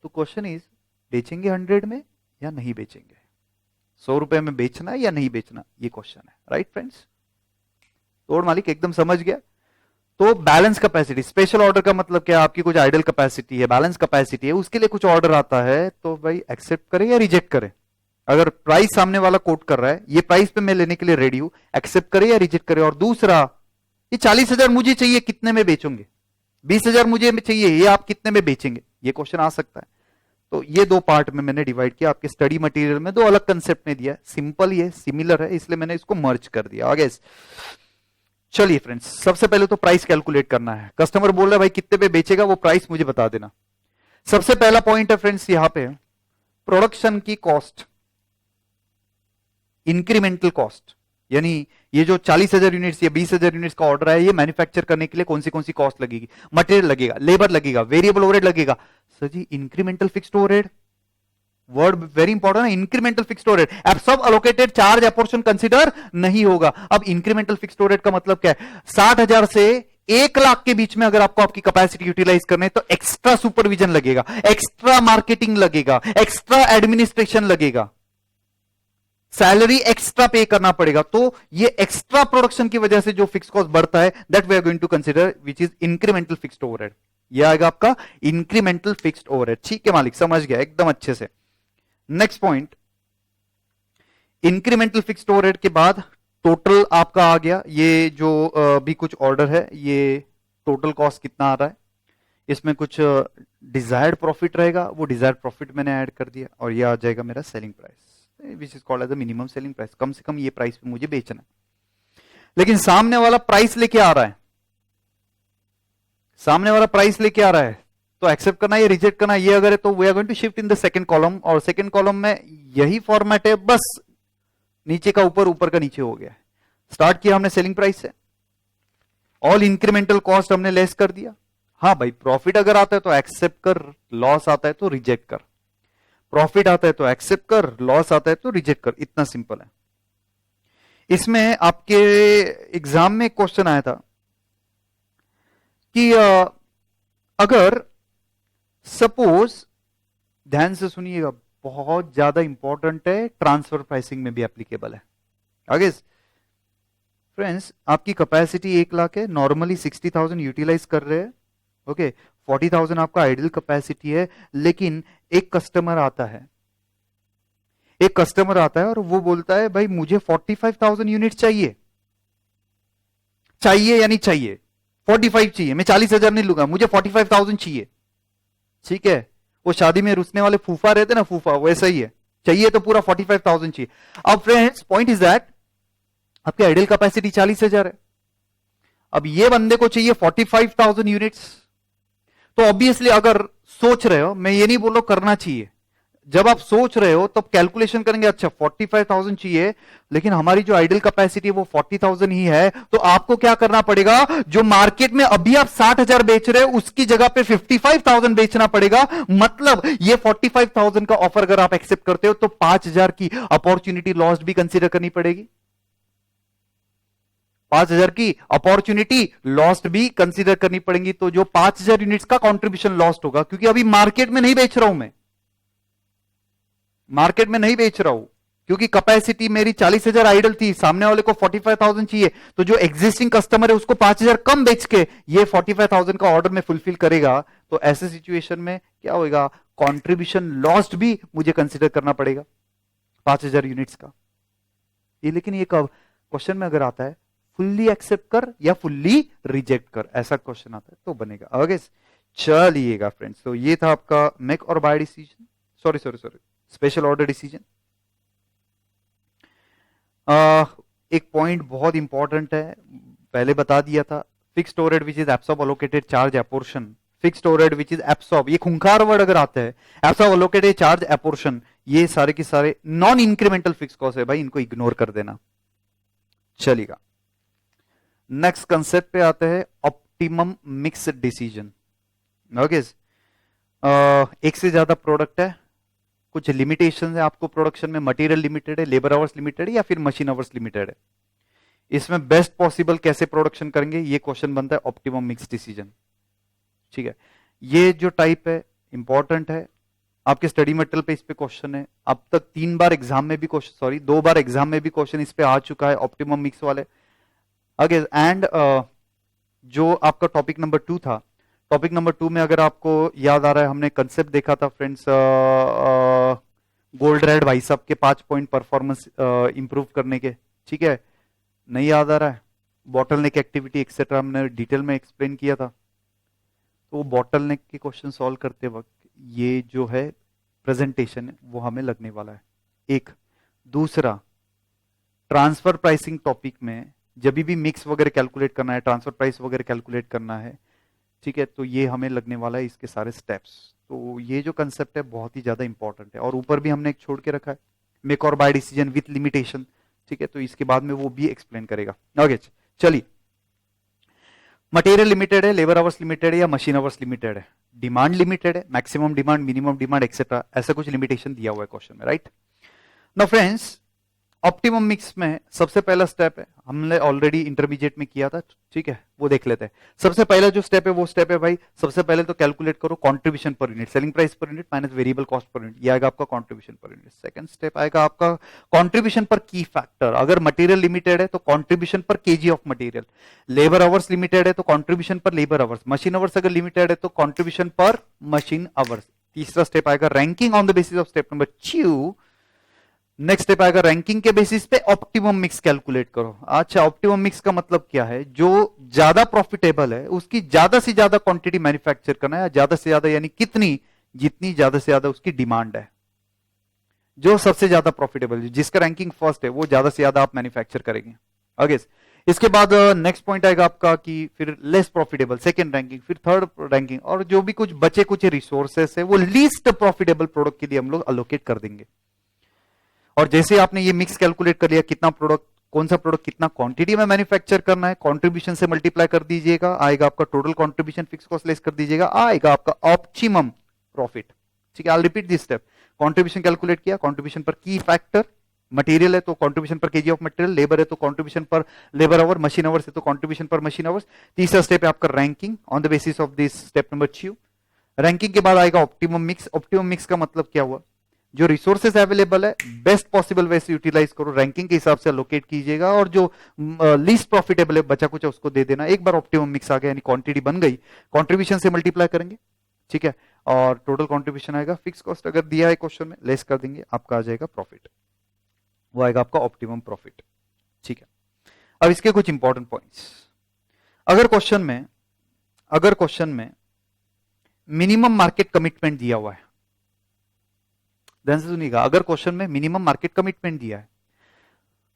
तो क्वेश्चन इज, बेचेंगे 100 में या नहीं बेचेंगे? 100 रुपए में बेचना है या नहीं बेचना, ये क्वेश्चन है। राइट फ्रेंड्स, तोड़ मालिक एकदम समझ गया। तो बैलेंस कैपेसिटी, स्पेशल ऑर्डर का मतलब क्या? आपकी कुछ आइडल कैपेसिटी है, बैलेंस कैपेसिटी है, उसके लिए कुछ ऑर्डर आता है, तो भाई एक्सेप्ट करें या रिजेक्ट करें? अगर प्राइस सामने वाला कोट कर रहा है, ये प्राइस पे मैं लेने के लिए रेडी हूं, एक्सेप्ट करे या रिजेक्ट करे? और दूसरा, ये 40,000 मुझे चाहिए, कितने में बेचोगे? 20,000 मुझे चाहिए, ये आप कितने में बेचेंगे? ये क्वेश्चन आ सकता है। तो ये दो पार्ट में मैंने डिवाइड किया, आपके स्टडी मटेरियल में दो अलग कंसेप्ट में दिया। सिंपल, ये सिमिलर है, इसलिए मैंने इसको मर्ज कर दिया। आगे चलिए फ्रेंड्स, सबसे पहले तो प्राइस कैलकुलेट करना है। कस्टमर बोल रहा है भाई कितने पे बेचेगा, वो प्राइस मुझे बता देना। सबसे पहला पॉइंट है फ्रेंड्स यहां पे, प्रोडक्शन की कॉस्ट, इंक्रीमेंटल कॉस्ट, यानी ये जो 40,000 यूनिट्स या 20,000 यूनिट्स का ऑर्डर है, ये मैन्युफैक्चर करने के लिए कौन सी कॉस्ट लगेगी? मटेरियल लगेगा, लेबर लगेगा, वेरिएबल ओवरहेड लगेगा। Sir ji incremental fixed overhead, word very important है, incremental fixed overhead. Absorb allocated charge apportion consider नहीं होगा। अब इंक्रीमेंटल फिक्स्ड ओवरहेड का मतलब क्या है? 60,000 से 1 लाख के बीच में अगर आपको आपकी कैपेसिटी यूटिलाइज करने तो एक्स्ट्रा सुपरविजन लगेगा, एक्स्ट्रा मार्केटिंग लगेगा, एक्स्ट्रा एडमिनिस्ट्रेशन लगेगा, सैलरी एक्स्ट्रा पे करना पड़ेगा। तो ये एक्स्ट्रा प्रोडक्शन की वजह से जो फिक्स कॉस्ट बढ़ता है, that we are going to consider which is incremental fixed overhead. ये आएगा आपका इंक्रीमेंटल फिक्स्ड ओवरहेड। ठीक है मालिक, समझ गया एकदम अच्छे से। Next point, incremental fixed overhead के बाद टोटल आपका आ गया। ये जो भी कुछ ऑर्डर है, ये टोटल कॉस्ट कितना आ रहा है, इसमें कुछ डिजायर्ड प्रॉफिट रहेगा, वो डिजायर्ड प्रॉफिट मैंने ऐड कर दिया, और ये आ जाएगा मेरा selling price, which is called as the minimum selling price. कम से कम ये प्राइस पे मुझे बेचना है। लेकिन सामने वाला प्राइस लेके आ रहा है, सामने वाला प्राइस लेके आ रहा है, तो एक्सेप्ट करना या रिजेक्ट करना, ये अगर है तो we are going to shift in the second column. और सेकंड कॉलम में यही फॉर्मेट है, बस नीचे का ऊपर, ऊपर का नीचे हो गया। स्टार्ट किया हमने सेलिंग प्राइस से, ऑल इंक्रीमेंटल कॉस्ट हमने लेस कर दिया। हाँ भाई, प्रॉफिट अगर आता है तो एक्सेप्ट कर, लॉस आता है तो रिजेक्ट कर। प्रॉफिट आता है तो एक्सेप्ट कर, लॉस आता है तो रिजेक्ट कर, इतना सिंपल है। इसमें आपके एग्जाम में क्वेश्चन आया था कि अगर सपोज, ध्यान से सुनिएगा, बहुत ज्यादा इंपॉर्टेंट है, ट्रांसफर प्राइसिंग में भी एप्लीकेबल है। आगे फ्रेंड्स, आपकी कैपेसिटी 1 लाख है, नॉर्मली 60,000 यूटिलाइज कर रहे हैं, ओके, 40,000 आपका आइडल कैपेसिटी है। लेकिन एक कस्टमर आता है, एक कस्टमर आता है और वो बोलता है भाई मुझे 45,000 यूनिट चाहिए, चाहिए या नहीं चाहिए? 45 चाहिए, मैं 40,000 नहीं लूंगा, मुझे 45,000 चाहिए। ठीक है, वो शादी में रुसने वाले फूफा रहते ना, फूफा वैसा ही है, चाहिए तो पूरा 45,000 चाहिए। अब फ्रेंड्स पॉइंट इज दैट आपकी आइडल कैपेसिटी 40,000 है, अब ये बंदे को चाहिए 45,000 यूनिट्स। तो ऑब्वियसली अगर सोच रहे हो, मैं ये नहीं बोल रहा करना चाहिए, जब आप सोच रहे हो तब कैलकुलेशन करेंगे, अच्छा 45,000 चाहिए लेकिन हमारी जो आइडल कैपेसिटी है वो 40,000 ही है, तो आपको क्या करना पड़ेगा? जो मार्केट में अभी आप 60,000 बेच रहे हो उसकी जगह पे 55,000 बेचना पड़ेगा। मतलब ये 45,000 का ऑफर अगर आप एक्सेप्ट करते हो तो 5,000 की अपॉर्चुनिटी लॉस्ट भी कंसीडर करनी पड़ेगी, 5,000 की अपॉर्चुनिटी लॉस्ट भी कंसीडर करनी पड़ेगी। तो जो 5,000 यूनिट्स का कंट्रीब्यूशन लॉस्ट होगा, क्योंकि अभी मार्केट में नहीं बेच रहा हूं, मैं मार्केट में नहीं बेच रहा हूं, क्योंकि कैपेसिटी मेरी 40,000 आइडल थी, सामने वाले को 45,000 चाहिए, तो जो एग्जिस्टिंग कस्टमर है उसको 5,000 कम बेच के ये 45,000 का ऑर्डर में फुलफिल करेगा। तो ऐसे सिचुएशन में क्या होगा? कंट्रीब्यूशन लॉस्ट भी मुझे कंसीडर करना पड़ेगा 5,000 यूनिट्स का। ये लेकिन ये क्वेश्चन में अगर आता है फुल्ली एक्सेप्ट कर या फुल्ली रिजेक्ट कर, ऐसा क्वेश्चन आता है तो बनेगा। आगे चलिएगा फ्रेंड्स, तो ये था आपका मेक और buy decision, sorry special order decision. एक पॉइंट बहुत इंपॉर्टेंट है, पहले बता दिया था, fixed overhead which is absorb allocated charge apportion, fixed overhead which is absorb, ये खूंखार वर्ड अगर आता है, एब्सॉर्ब अलोकेटेड चार्ज एपोर्शन, ये सारे के सारे नॉन इंक्रीमेंटल फिक्स कॉस्ट है भाई, इनको इग्नोर कर देना। चलेगा, नेक्स्ट कंसेप्ट पे आते हैं, ऑप्टिमम मिक्स डिसीजन। ओके, एक से ज्यादा प्रोडक्ट है, कुछ लिमिटेशन है आपको प्रोडक्शन में, मटेरियल लिमिटेड है, लेबर आवर्स लिमिटेड है, या फिर मशीन आवर्स लिमिटेड है। इसमें बेस्ट पॉसिबल कैसे प्रोडक्शन करेंगे, ये क्वेश्चन बनता है ऑप्टिमम मिक्स डिसीजन। ठीक है, ये जो टाइप है इंपॉर्टेंट है, आपके स्टडी मटेरियल पे इस पे क्वेश्चन है। अब तक 3 बार एग्जाम में भी क्वेश्चन, सॉरी 2 बार एग्जाम में भी क्वेश्चन इस पे आ चुका है ऑप्टिमम मिक्स वाले। आगे एंड जो आपका टॉपिक नंबर 2 था, टॉपिक नंबर 2 में अगर आपको याद आ रहा है, हमने कंसेप्ट देखा था फ्रेंड्स, गोल्ड रेड भाई साहब के 5 पॉइंट परफॉर्मेंस इंप्रूव करने के। ठीक है, नहीं याद आ रहा है, बॉटल नेक एक्टिविटी एक्सेट्रा हमने डिटेल में एक्सप्लेन किया था। तो बॉटल नेक के क्वेश्चन सॉल्व करते वक्त ये जो है प्रेजेंटेशन है वो हमें लगने वाला है। एक दूसरा, ट्रांसफर प्राइसिंग टॉपिक में जब भी मिक्स वगैरह कैलकुलेट करना है, ट्रांसफर प्राइस वगैरह कैलकुलेट करना है, ठीक है, तो ये हमें लगने वाला है इसके सारे स्टेप्स। तो ये जो कंसेप्ट है बहुत ही ज्यादा इंपॉर्टेंट है। और ऊपर भी हमने एक छोड़ के रखा है, मेक और बाय डिसीजन विथ लिमिटेशन। ठीक है, तो इसके बाद में वो भी एक्सप्लेन करेगा। आगे चलिए, मटेरियल लिमिटेड है, लेबर आवर्स लिमिटेड है या मशीन आवर्स लिमिटेड है, डिमांड लिमिटेड है, maximum demand, minimum demand etcetera, ऐसा कुछ लिमिटेशन दिया हुआ है क्वेश्चन में, right. Now friends, optimum mix में सबसे पहला स्टेप है, हमने ऑलरेडी इंटरमीडिएट में किया था, ठीक है, वो देख लेते हैं। सबसे पहला जो स्टेप है वो स्टेप है भाई, सबसे पहले तो कैलकुलेट करो contribution per unit, selling price per unit minus variable cost per unit, ये आएगा आपका contribution per unit. Second step आएगा आपका कंट्रीब्यूशन पर की फैक्टर, अगर मटेरियल लिमिटेड है तो कंट्रीब्यूशन पर KG of material, labour hours limited है तो कंट्रीब्यूशन पर लेबर आवर्स, मशीन आवर्स अगर लिमिटेड है तो कंट्रीब्यूशन पर मशीन आवर्स। तीसरा स्टेप आएगा ranking on the basis of step number 2। Next step आएगा रैंकिंग के बेसिस पे ऑप्टिमम मिक्स कैलकुलेट करो। अच्छा, ऑप्टिमम मिक्स का मतलब क्या है, जो ज्यादा प्रॉफिटेबल है उसकी ज्यादा से ज्यादा क्वांटिटी मैन्युफैक्चर करना है, ज्यादा से ज्यादा यानी कितनी, जितनी ज्यादा से ज्यादा उसकी डिमांड है। जो सबसे ज्यादा प्रॉफिटेबल है, जिसका रैंकिंग फर्स्ट है, वो ज्यादा से ज्यादा आप मैन्युफैक्चर करेंगे। आगे इसके बाद नेक्स्ट पॉइंट आएगा आपका कि फिर लेस प्रॉफिटेबल सेकंड रैंकिंग, फिर थर्ड रैंकिंग, और जो भी कुछ बचे कुछ रिसोर्सेस है वो लीस्ट प्रॉफिटेबल प्रोडक्ट के लिए हम लोग अलोकेट कर देंगे। और जैसे आपने ये मिक्स कैलकुलेट कर लिया, कितना प्रोडक्ट, कौन सा प्रोडक्ट कितना क्वांटिटी में मैन्युफैक्चर करना है, कंट्रीब्यूशन से मल्टीप्लाई कर दीजिएगा, आएगा आपका total contribution, fix cost less कर दीजिएगा, आएगा आपका ऑप्टिमम प्रॉफिट। ठीक है, I repeat this step. Contribution calculate किया, कंट्रीब्यूशन पर की फैक्टर, मटेरियल है तो कंट्रीब्यूशन पर केजी ऑफ मटेरियल, लेबर है तो कंट्रीब्यूशन पर लेबर आवर, मशीन आवर्स है तो कंट्रीब्यूशन पर मशीन आवर्स। तीसरा स्टेप है आपका ranking on the basis of this step number 2। Ranking के बाद आएगा ऑप्टिमम मिक्स। ऑप्टिमम मिक्स का मतलब क्या हुआ, जो रिसोर्सेज अवेलेबल है बेस्ट पॉसिबल वे से यूटिलाइज करो, रैंकिंग के हिसाब से अलोकेट कीजिएगा, और जो लीस्ट प्रॉफिटेबल है बचा कुछ उसको दे देना। एक बार ऑप्टिमम मिक्स आ गया यानी क्वांटिटी बन गई, कंट्रीब्यूशन से मल्टीप्लाई करेंगे, ठीक है, और टोटल कंट्रीब्यूशन आएगा, फिक्स कॉस्ट अगर दिया है क्वेश्चन में लेस कर देंगे, आपका आ जाएगा प्रॉफिट, वो आएगा आपका ऑप्टिमम प्रॉफिट। ठीक है, अब इसके कुछ इंपॉर्टेंट पॉइंट्स। अगर क्वेश्चन में मिनिमम मार्केट कमिटमेंट दिया हुआ है, ध्यान से सुनिएगा, अगर क्वेश्चन में मिनिमम मार्केट कमिटमेंट दिया है,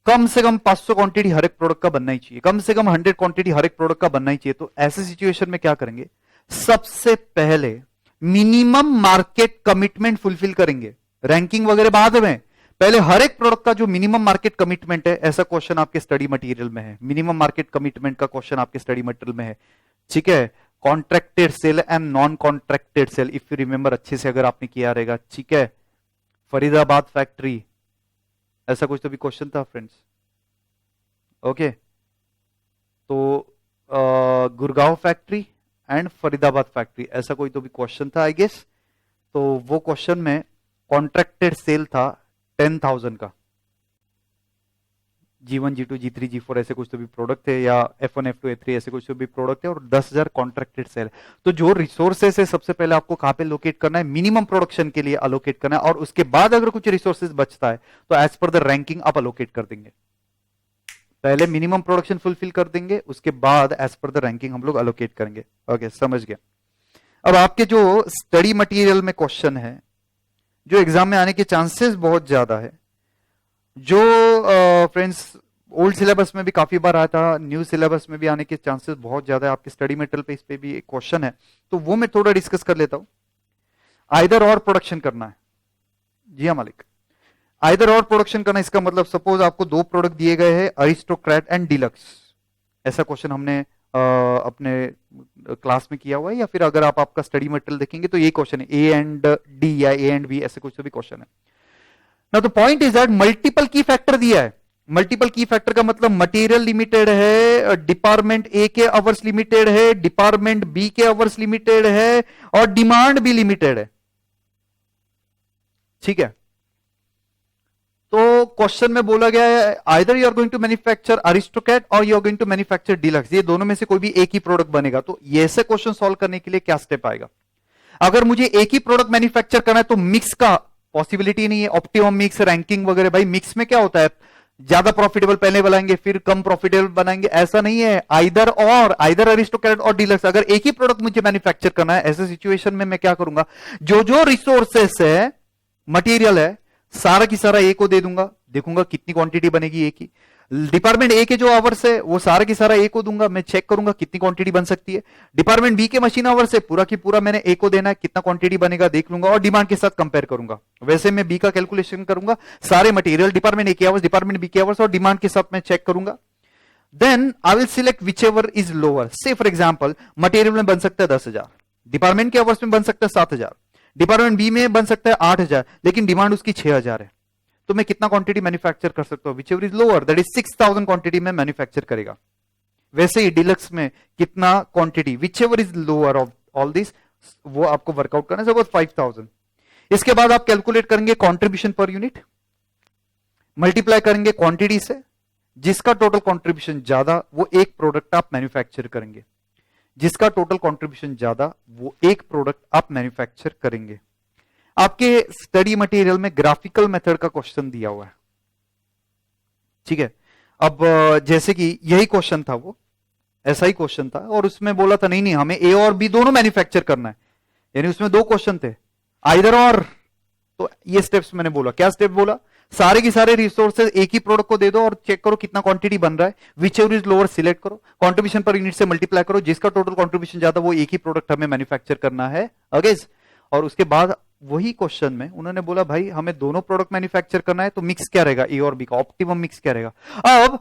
कम से कम 500 क्वांटिटी हर एक प्रोडक्ट का बनना ही चाहिए, कम से कम 100 क्वांटिटी हर एक प्रोडक्ट का बनना ही चाहिए, तो ऐसे सिचुएशन में क्या करेंगे, सबसे पहले मिनिमम मार्केट कमिटमेंट फुलफिल करेंगे, रैंकिंग वगैरह बाद में। पहले हर एक प्रोडक्ट का जो मिनिमम मार्केट कमिटमेंट है, ऐसा क्वेश्चन आपके स्टडी मटेरियल में है, मिनिमम मार्केट कमिटमेंट का क्वेश्चन आपके स्टडी मटेरियल में है। ठीक है, contracted sale and non contracted sale, if you remember अच्छे से अगर आपने किया रहेगा। ठीक है, फरीदाबाद फैक्ट्री, ऐसा कुछ तो भी क्वेश्चन था फ्रेंड्स। ओके, तो Gurgaon factory and Faridabad factory, ऐसा कोई तो भी क्वेश्चन था आई गेस। तो वो क्वेश्चन में कॉन्ट्रैक्टेड सेल था 10,000 का, G1, G2, G3, G4 ऐसे कुछ तो भी प्रोडक्ट है, या F1, F2, F3 ऐसे कुछ तो भी प्रोडक्ट है, और 10,000 कॉन्ट्रैक्टेड सेल। तो जो रिसोर्सेस है सबसे पहले आपको कहां पे लोकेट करना है, मिनिमम प्रोडक्शन के लिए अलोकेट करना है, और उसके बाद अगर कुछ रिसोर्सेस बचता है तो एज पर द रैंकिंग आप अलोकेट कर देंगे। पहले मिनिमम प्रोडक्शन फुलफिल कर देंगे, उसके बाद एज पर द रैंकिंग हम लोग अलोकेट करेंगे। ओके, समझ गए। अब आपके जो स्टडी मटेरियल में क्वेश्चन है, जो एग्जाम में आने के चांसेस बहुत ज्यादा है, जो फ्रेंड्स ओल्ड सिलेबस में भी काफी बार आया था, न्यू सिलेबस में भी आने के चांसेस बहुत ज्यादा है, आपके स्टडी मटेरियल पे इस पे भी एक क्वेश्चन है, तो वो मैं थोड़ा डिस्कस कर लेता हूं। आइदर और प्रोडक्शन करना है, जी हाँ मालिक, आइदर और प्रोडक्शन करना, इसका मतलब सपोज आपको 2 प्रोडक्ट दिए गए हैं, अरिस्टोक्रेट एंड डिलक्स, ऐसा क्वेश्चन हमने अपने क्लास में किया हुआ है, या फिर अगर आप आपका स्टडी मटेरियल देखेंगे तो ये क्वेश्चन है, ए एंड डी या ए एंड बी, ऐसे कुछ तो भी क्वेश्चन है ना। तो पॉइंट इज दैट मल्टीपल की फैक्टर दिया है, मल्टीपल की फैक्टर का मतलब मटेरियल लिमिटेड है, डिपार्टमेंट ए के आवर्स लिमिटेड है, डिपार्टमेंट बी के आवर्स लिमिटेड है, और डिमांड भी लिमिटेड है। ठीक है, तो क्वेश्चन में बोला गया है either you are going to manufacture aristocrat or you are going to manufacture deluxe, ये दोनों में से कोई भी एक ही प्रोडक्ट बनेगा। तो ये ऐसे क्वेश्चन सॉल्व करने के लिए क्या स्टेप आएगा? अगर मुझे एक ही प्रोडक्ट मैन्युफैक्चर करना है तो मिक्स का पॉसिबिलिटी नहीं है, ऑप्टिमम मिक्स, रैंकिंग वगैरह। भाई मिक्स में क्या होता है, ज्यादा प्रॉफिटेबल पहले बनाएंगे फिर कम प्रॉफिटेबल बनाएंगे, ऐसा नहीं है। आइदर और, आइदर अरिस्टोकेट और डीलक्स। अगर एक ही प्रोडक्ट मुझे मैन्युफैक्चर करना है, ऐसे सिचुएशन में मैं क्या करूंगा, जो जो रिसोर्सेस है, मटेरियल है, सारा की सारा ए को दे दूंगा, देखूंगा कितनी क्वांटिटी बनेगी ए की। डिपार्टमेंट ए के जो आवर्स है वो सारा की सारा ए को दूंगा, मैं चेक करूंगा कितनी क्वांटिटी बन सकती है। डिपार्टमेंट बी के मशीन आवर्स है, पूरा की पूरा मैंने ए को देना है, कितना क्वांटिटी बनेगा देख लूंगा और डिमांड के साथ कंपेयर करूंगा। वैसे मैं बी का कैलकुलेशन करूंगा, सारे मटेरियल, डिपार्टमेंट ए के आवर्स, डिपार्टमेंट बी के आवर्स और डिमांड के साथ मैं चेक करूंगा। Then I will select whichever is lower. Say for example material में बन सकता है 10,000, डिपार्टमेंट के आवर्स में बन सकता है 7,000, डिपार्टमेंट बी में बन सकता है 8,000, लेकिन डिमांड उसकी 6,000 है। तो मैं कितना क्वांटिटी मैन्युफैक्चर कर सकता हूं? Whichever is lower, that is 6,000 quantity में मैन्युफैक्चर करेगा। वैसे ही डिलक्स में कितना quantity, whichever is lower of all this, वो आपको वर्कआउट करना है। सपोज 5,000। इसके बाद आप कैलकुलेट करेंगे कॉन्ट्रीब्यूशन पर यूनिट, मल्टीप्लाई करेंगे क्वांटिटी से, जिसका टोटल कॉन्ट्रीब्यूशन ज्यादा वो एक प्रोडक्ट आप मैन्युफैक्चर करेंगे, जिसका टोटल कॉन्ट्रीब्यूशन ज्यादा वो एक प्रोडक्ट आप मैन्युफैक्चर करेंगे। आपके स्टडी मटेरियल में ग्राफिकल मेथड का क्वेश्चन दिया हुआ है। ठीक है, अब जैसे कि यही क्वेश्चन था, वो ऐसा ही क्वेश्चन था और उसमें बोला था नहीं नहीं हमें ए और बी दोनों मैन्युफैक्चर करना है, यानी उसमें दो क्वेश्चन थे, आइदर और। तो ये स्टेप्स मैंने बोला, क्या स्टेप बोला, सारे की सारे रिसोर्सेज एक ही प्रोडक्ट को दे दो और चेक करो कितना क्वांटिटी बन रहा है, which ever is lower select करो, कंट्रीब्यूशन पर यूनिट से मल्टीप्लाई करो, जिसका टोटल कंट्रीब्यूशन ज्यादा वो एक ही प्रोडक्ट हमें मैन्युफैक्चर करना है अगेज। और उसके बाद वही क्वेश्चन में उन्होंने बोला भाई हमें दोनों प्रोडक्ट मैन्युफैक्चर करना है, तो मिक्स क्या रहेगा, ए और बी का ऑप्टिमम मिक्स क्या रहेगा। अब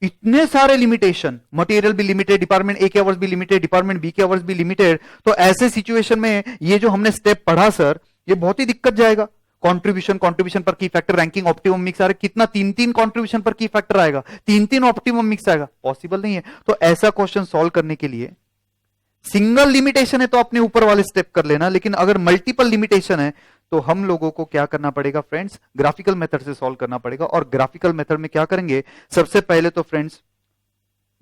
इतने सारे लिमिटेशन, मटेरियल भी लिमिटेड, डिपार्टमेंट ए के आवर्स भी लिमिटेड, डिपार्टमेंट बी के आवर्स भी लिमिटेड, तो ऐसे सिचुएशन में ये जो हमने स्टेप पढ़ा सर, ये बहुत ही दिक्कत जाएगा। कंट्रीब्यूशन, कंट्रीब्यूशन पर की फैक्टर, रैंकिंग, ऑप्टिमम मिक्स, अरे कितना, तीन तीन कंट्रीब्यूशन पर की फैक्टर आएगा, तीन तीन ऑप्टिमम मिक्स आएगा, पॉसिबल नहीं है। तो ऐसा क्वेश्चन सॉल्व करने के लिए सिंगल लिमिटेशन है तो अपने ऊपर वाले स्टेप कर लेना, लेकिन अगर मल्टीपल लिमिटेशन है तो हम लोगों को क्या करना पड़ेगा फ्रेंड्स, ग्राफिकल मेथड से सॉल्व करना पड़ेगा। और ग्राफिकल मेथड में क्या करेंगे, सबसे पहले तो friends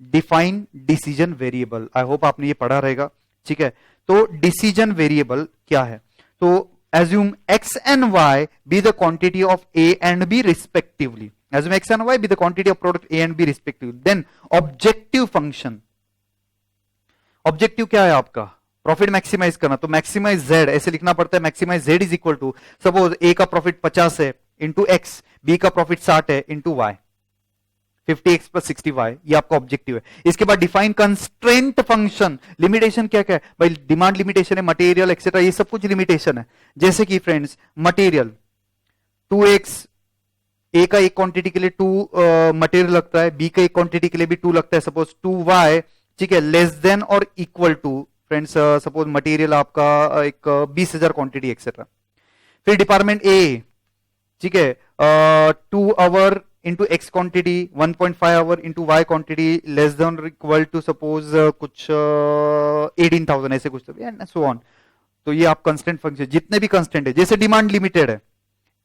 define decision variable, I hope आपने ये पढ़ा रहेगा। ठीक है, तो डिसीजन वेरिएबल क्या है, तो assume x and y be the quantity of a and b respectively, assume x and y be the quantity of product a and b respectively, then objective function, objective क्या है आपका, profit maximise करना, तो maximise Z ऐसे लिखना पड़ता है, maximize Z is equal to, suppose A का प्रॉफिट 50 है इंटू एक्स, बी का प्रॉफिट 60 है into Y, 50x plus 60y, ये आपका ऑब्जेक्टिव है। इसके बाद डिफाइन कंस्ट्रेंट फंक्शन, लिमिटेशन क्या क्या है भाई, डिमांड लिमिटेशन है, मटेरियल एक्सेट्रा, ये सब कुछ लिमिटेशन है। जैसे कि फ्रेंड्स मटेरियल 2x, ए का एक क्वांटिटी के लिए 2 मटेरियल लगता है, बी का एक क्वांटिटी के लिए भी 2 लगता है, सपोज 2y, ठीक है, लेस देन और equal to friends, suppose material आपका एक 20,000 क्वांटिटी एक्सेट्रा। फिर डिपार्टमेंट ए, ठीक है, 2 hour into X quantity, 1.5 hour into Y quantity, less than और इक्वल टू सपोज कुछ 18,000 ऐसे कुछ, तो सो ऑन। तो ये आप कंस्टेंट फंक्शन, जितने भी कंस्टेंट है, जैसे डिमांड लिमिटेड है,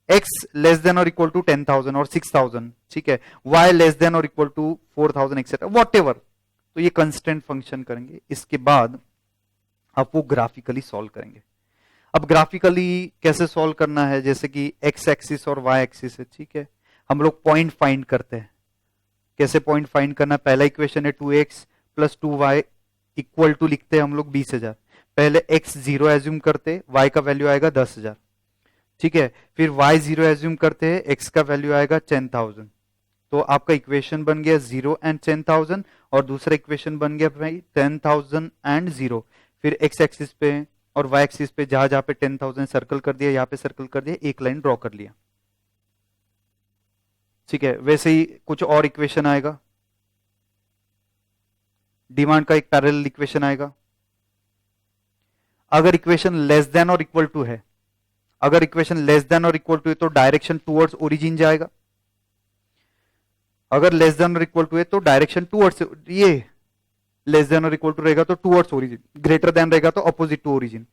x लेस देन और इक्वल टू 10,000 और 6,000, ठीक है, y लेस देन और equal to 4,000 etcetera, whatever. तो ये कंस्टेंट फंक्शन करेंगे, इसके बाद आप वो ग्राफिकली सॉल्व करेंगे। अब ग्राफिकली कैसे सॉल्व करना है, जैसे कि x एक्सिस और y एक्सिस है, ठीक है, हम लोग पॉइंट फाइंड करते हैं। कैसे पॉइंट फाइंड करना, पहला इक्वेशन है 2x plus 2y equal to, लिखते हैं हम लोग 20,000, पहले x 0 एज्यूम करते, y का वैल्यू आएगा 10,000, ठीक है, फिर y 0 एज्यूम करते हैं, x का वैल्यू आएगा 10,000। तो आपका इक्वेशन बन गया 0 एंड 10,000, और दूसरा इक्वेशन बन गया भाई 10,000 एंड 0। फिर x एक्सिस पे और y एक्सिस पे जहां जहां पे 10,000 सर्कल कर दिया, यहां पे सर्कल कर दिया, एक लाइन ड्रॉ कर लिया, ठीक है। वैसे ही कुछ और इक्वेशन आएगा, डिमांड का एक पैरेलल इक्वेशन आएगा। अगर इक्वेशन लेस देन और इक्वल टू है, अगर इक्वेशन लेस देन और इक्वल टू है तो डायरेक्शन टुवर्ड्स ओरिजिन जाएगा। अगर लेस देन और इक्वल टू है तो डायरेक्शन टूवर्ड्स, ये लेस देन और इक्वल टू रहेगा तो टूवर्ड्स ओरिजिन, ग्रेटर देन रहेगा तो अपोजिट टू ओरिजिन।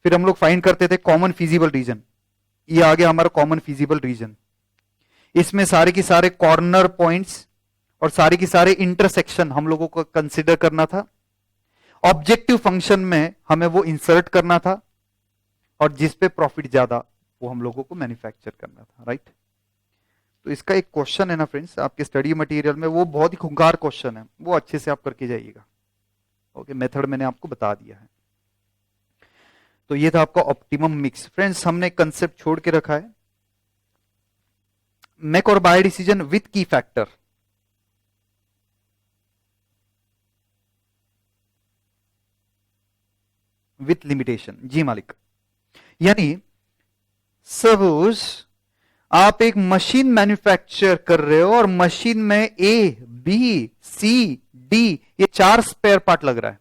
फिर हम लोग फाइंड करते थे कॉमन फिजिबल रीजन, ये आ गया हमारा कॉमन फिजिबल रीजन। इसमें सारे की सारे कॉर्नर पॉइंट्स और सारे की सारे इंटरसेक्शन हम लोगों को कंसिडर करना था। ऑब्जेक्टिव फंक्शन में हमें वो इंसर्ट करना था और जिस पे प्रॉफिट ज्यादा वो हम लोगों को मैन्युफैक्चर करना था, राइट। तो इसका एक क्वेश्चन है ना फ्रेंड्स आपके स्टडी मटेरियल में, वो बहुत ही खूंखार क्वेश्चन है, वो अच्छे से आप करके जाइएगा। ओके, मेथड मैंने आपको बता दिया है। तो ये था आपका ऑप्टिमम मिक्स। फ्रेंड्स हमने कंसेप्ट छोड़ के रखा है, मेक और बाय डिसीजन विथ की फैक्टर। विथ लिमिटेशन, जी मालिक। यानी सपोज आप एक मशीन मैन्युफैक्चर कर रहे हो और मशीन में ए बी सी डी ये 4 स्पेयर पार्ट लग रहा है।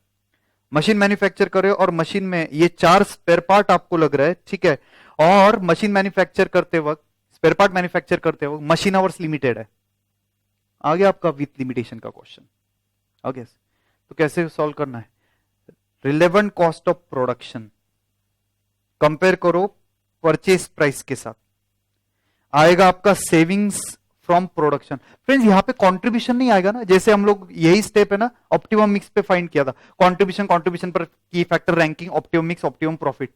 मशीन मैन्युफैक्चर कर रहे हो और मशीन में ये 4 स्पेयर पार्ट आपको लग रहा है, ठीक है। और मशीन मैन्युफैक्चर करते वक्त, स्पेयर पार्ट मैन्युफैक्चर करते वक्त मशीन आवर्स लिमिटेड है। आ गया आपका विथ लिमिटेशन का क्वेश्चन। ओके, तो कैसे सॉल्व करना है? Relevant cost of production compare करो परचेज प्राइस के साथ, आएगा आपका सेविंग्स फ्रॉम प्रोडक्शन। फ्रेंड्स यहां पे कंट्रीब्यूशन नहीं आएगा ना, जैसे हम लोग यही स्टेप है ना ऑप्टिमम मिक्स पे फाइंड किया था, कंट्रीब्यूशन पर की factor ranking, optimum mix, optimum profit.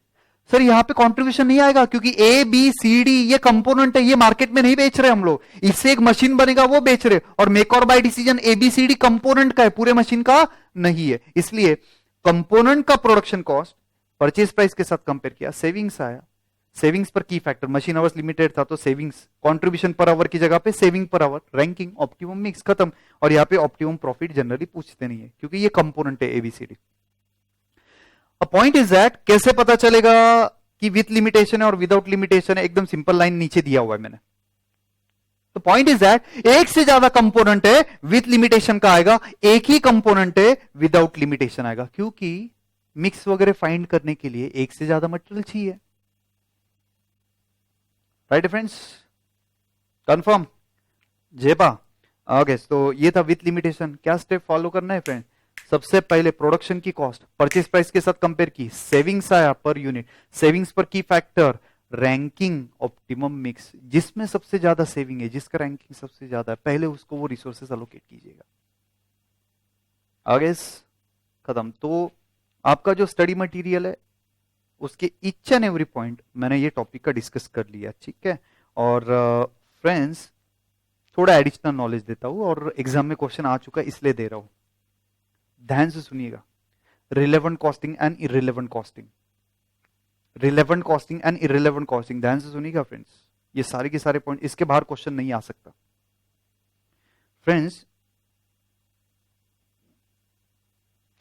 Sir यहां पे कंट्रीब्यूशन नहीं आएगा क्योंकि ए बी सी डी ये कंपोनेंट है, ये मार्केट में नहीं बेच रहे हम लोग, इससे एक मशीन बनेगा वो बेच रहे, और मेक और बाय डिसीजन एबीसीडी कंपोनेंट का है, पूरे मशीन का नहीं है। इसलिए कंपोनेंट का प्रोडक्शन कॉस्ट परचेज प्राइस के साथ कंपेयर किया, सेविंग्स आया। सेविंग्स पर की फैक्टर, मशीन आवर्स लिमिटेड था तो सेविंग्स, कंट्रीब्यूशन पर आवर की जगह पे saving per hour, ranking, optimum mix, खत्म। और यहाँ पे ऑप्टिमम प्रॉफिट जनरली पूछते नहीं है क्योंकि ये कंपोनेंट है एबीसीडी। पॉइंट इज दैट कैसे पता चलेगा कि विथ लिमिटेशन है और विदाउट लिमिटेशन है? एकदम सिंपल लाइन नीचे दिया हुआ है मैंने। तो पॉइंट इज दैट एक से ज्यादा कंपोनेंट है विथ लिमिटेशन का आएगा, एक ही कंपोनेंट है विदाउट लिमिटेशन आएगा, क्योंकि मिक्स वगैरह फाइंड करने के लिए एक से ज्यादा मटेरियल चाहिए, राइट फ्रेंड्स? कंफर्म जेपा? ओके, तो ये था विथ लिमिटेशन। क्या स्टेप फॉलो करना है फ्रेंड? सबसे पहले प्रोडक्शन की कॉस्ट परचेज प्राइस के साथ कंपेयर की, सेविंग्स आया पर यूनिट, सेविंग्स पर की फैक्टर, रैंकिंग, ऑप्टिमम मिक्स, जिसमें सबसे ज्यादा सेविंग है, जिसका रैंकिंग सबसे ज्यादा है, पहले उसको वो रिसोर्सेस अलोकेट कीजिएगा। आगे खत्म। तो आपका जो स्टडी मटेरियल है उसके ईच एंड एवरी पॉइंट मैंने ये टॉपिक का डिस्कस कर लिया, ठीक है। और फ्रेंड्स थोड़ा एडिशनल नॉलेज देता हूं और एग्जाम में क्वेश्चन आ चुका है इसलिए दे रहा हूं, ध्यान से सुनिएगा। Relevant costing and irrelevant costing, relevant costing and irrelevant costing, ध्यान से सुनिएगा फ्रेंड्स। ये सारे के सारे पॉइंट, इसके बाहर क्वेश्चन नहीं आ सकता फ्रेंड्स।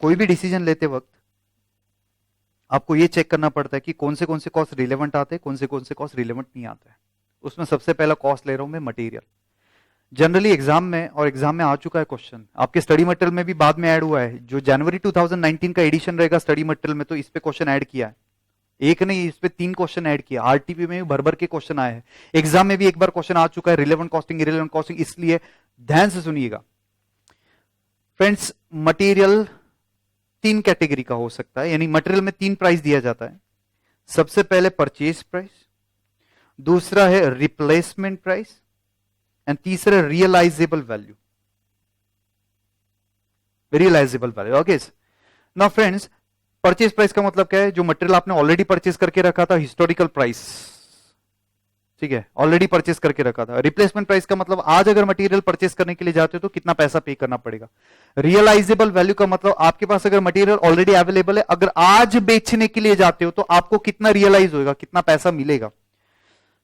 कोई भी डिसीजन लेते वक्त आपको ये चेक करना पड़ता है कि कौन से कॉस्ट रिलेवेंट आते हैं, कौन से कॉस्ट रिलेवेंट नहीं आते हैं। उसमें सबसे पहला कॉस्ट ले रहा हूं मैं मटेरियल। जनरली एग्जाम में, और एग्जाम में आ चुका है क्वेश्चन, आपके स्टडी मटेरियल में भी बाद में ऐड हुआ है, जो जनवरी 2019 का एडिशन रहेगा स्टडी मटेरियल में, तो इस पे क्वेश्चन ऐड किया है। एक नहीं, इस पे 3 क्वेश्चन ऐड किया। आरटीपी में भी भर भर के क्वेश्चन आए हैं, एग्जाम में भी एक बार क्वेश्चन आ चुका है रिलेवेंट कॉस्टिंग, इररिलेवेंट कॉस्टिंग, इसलिए ध्यान से सुनिएगा फ्रेंड्स। मटेरियल 3 कैटेगरी का हो सकता है, यानी मटेरियल में 3 प्राइस दिया जाता है। सबसे पहले परचेज प्राइस, दूसरा है रिप्लेसमेंट प्राइस, एंड तीसरा realisable value. Realisable value, okay. Now friends, purchase price का मतलब क्या है? जो मटेरियल आपने ऑलरेडी परचेज करके रखा था, हिस्टोरिकल प्राइस, ठीक है, ऑलरेडी परचेज करके रखा था। रिप्लेसमेंट प्राइस का मतलब आज अगर मटेरियल परचेज करने के लिए जाते हो तो कितना पैसा पे करना पड़ेगा। रियलाइजेबल वैल्यू का मतलब आपके पास अगर मटेरियल ऑलरेडी अवेलेबल है, अगर आज बेचने के लिए जाते हो तो आपको कितना रियलाइज होगा, कितना पैसा मिलेगा।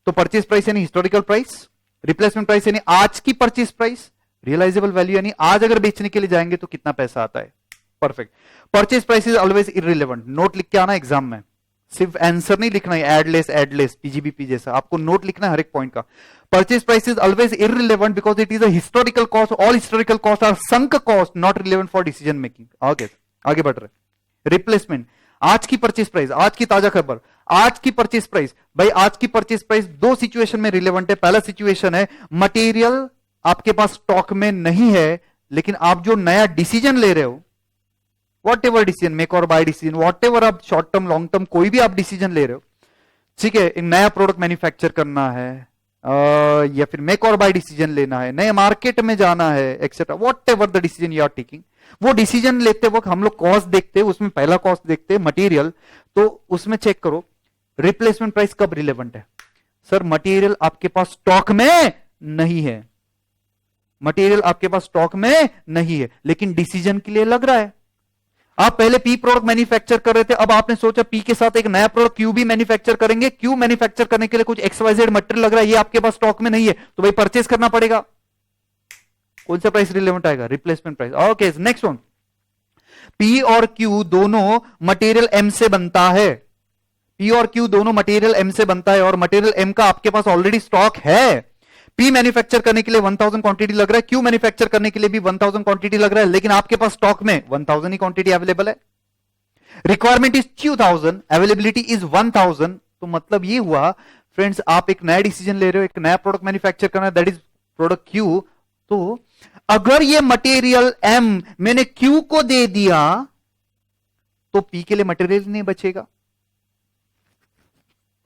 तो परचेज प्राइस यानी हिस्टोरिकल प्राइस, रिप्लेसमेंट प्राइस यानी आज की परचेज प्राइस, रियलाइजेबल वैल्यू यानी आज अगर बेचने के लिए जाएंगे तो कितना पैसा आता है। Perfect. Purchase price is always irrelevant, note लिख के आना एग्जाम में, सिर्फ आंसर नहीं लिखना है एडलेस पीजीबीपी जैसा, आपको नोट लिखना है हर एक पॉइंट का। Purchase price is always irrelevant because it is a historical cost, all historical cost are sunk cost, not relevant for decision making. आगे बढ़ रहे। रिप्लेसमेंट, आज की परचेज प्राइस, आज की ताजा खबर, आज की परचेज प्राइस। भाई आज की परचेज प्राइस 2 सिचुएशन में रिलेवेंट है। पहला सिचुएशन है मटेरियल आपके पास स्टॉक में नहीं है, लेकिन आप जो नया डिसीजन ले रहे हो, वॉट एवर डिसीजन, मेक और बाय डिसीजन, वॉट एवर आप शॉर्ट टर्म लॉन्ग टर्म कोई भी आप डिसीजन ले रहे हो, ठीक है, एक नया प्रोडक्ट मैन्युफैक्चर करना है, या फिर मेक और बाय डिसीजन लेना है, नए मार्केट में जाना है, etcetera, whatever the decision you are taking, वो डिसीजन लेते वक्त हम लोग कॉस्ट देखते हैं, उसमें पहला कॉस्ट देखते हैं मटेरियल, तो उसमें चेक करो रिप्लेसमेंट प्राइस कब रिलेवेंट है। सर मटेरियल आपके पास स्टॉक में नहीं है, मटेरियल आपके पास स्टॉक में नहीं है, लेकिन डिसीजन के लिए लग रहा है। आप पहले पी प्रोडक्ट मैन्युफैक्चर कर रहे थे, अब आपने सोचा पी के साथ एक नया प्रोडक्ट क्यू भी मैन्युफैक्चर करेंगे, क्यू मैन्युफैक्चर करने के लिए कुछ एक्सवाइजेड मटेरियल लग रहा है, ये आपके पास स्टॉक में नहीं है, तो भाई परचेस करना पड़ेगा। कौन सा प्राइस रिलेवेंट आएगा? Replacement price. Okay, next one, P और क्यू दोनों मटेरियल एम से बनता है, पी और क्यू दोनों मटेरियल एम से बनता है, और मटेरियल एम का आपके पास ऑलरेडी स्टॉक है। पी मैन्युफैक्चर करने के लिए 1000 क्वांटिटी लग रहा है, क्यू मैन्युफैक्चर करने के लिए भी 1000 क्वांटिटी लग रहा है, लेकिन आपके पास स्टॉक में 1000 ही क्वांटिटी अवेलेबल है। Requirement is 2000, availability is 1000। तो मतलब ये हुआ फ्रेंड्स, आप एक नया डिसीजन ले रहे हो, एक नया प्रोडक्ट मैन्युफैक्चर करना है, दैट इज प्रोडक्ट क्यू। तो अगर ये मटेरियल एम मैंने क्यू को दे दिया तो पी के लिए मटेरियल नहीं बचेगा,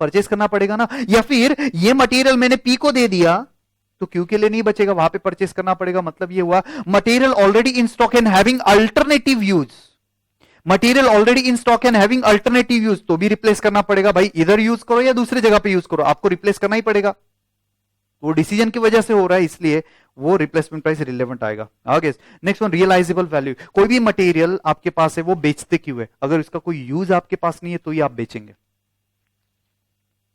परचेस करना पड़ेगा ना। या फिर ये मटेरियल मैंने पी को दे दिया तो क्यू के लिए नहीं बचेगा, वहां पे परचेस करना पड़ेगा। मतलब ये हुआ material already in stock and having alternative use, material already in stock and having alternative use, तो भी रिप्लेस करना पड़ेगा। भाई इधर यूज करो या दूसरी जगह पे यूज करो, आपको रिप्लेस करना ही पड़ेगा। वो डिसीजन की वजह से हो रहा है, इसलिए वो रिप्लेसमेंट प्राइस रिलेवेंट आएगा। आगे नेक्स्ट वन, रियलाइजेबल वैल्यू। कोई भी मटेरियल आपके पास है, वो बेचते क्यों है? अगर इसका कोई यूज आपके पास नहीं है तो ये आप बेचेंगे।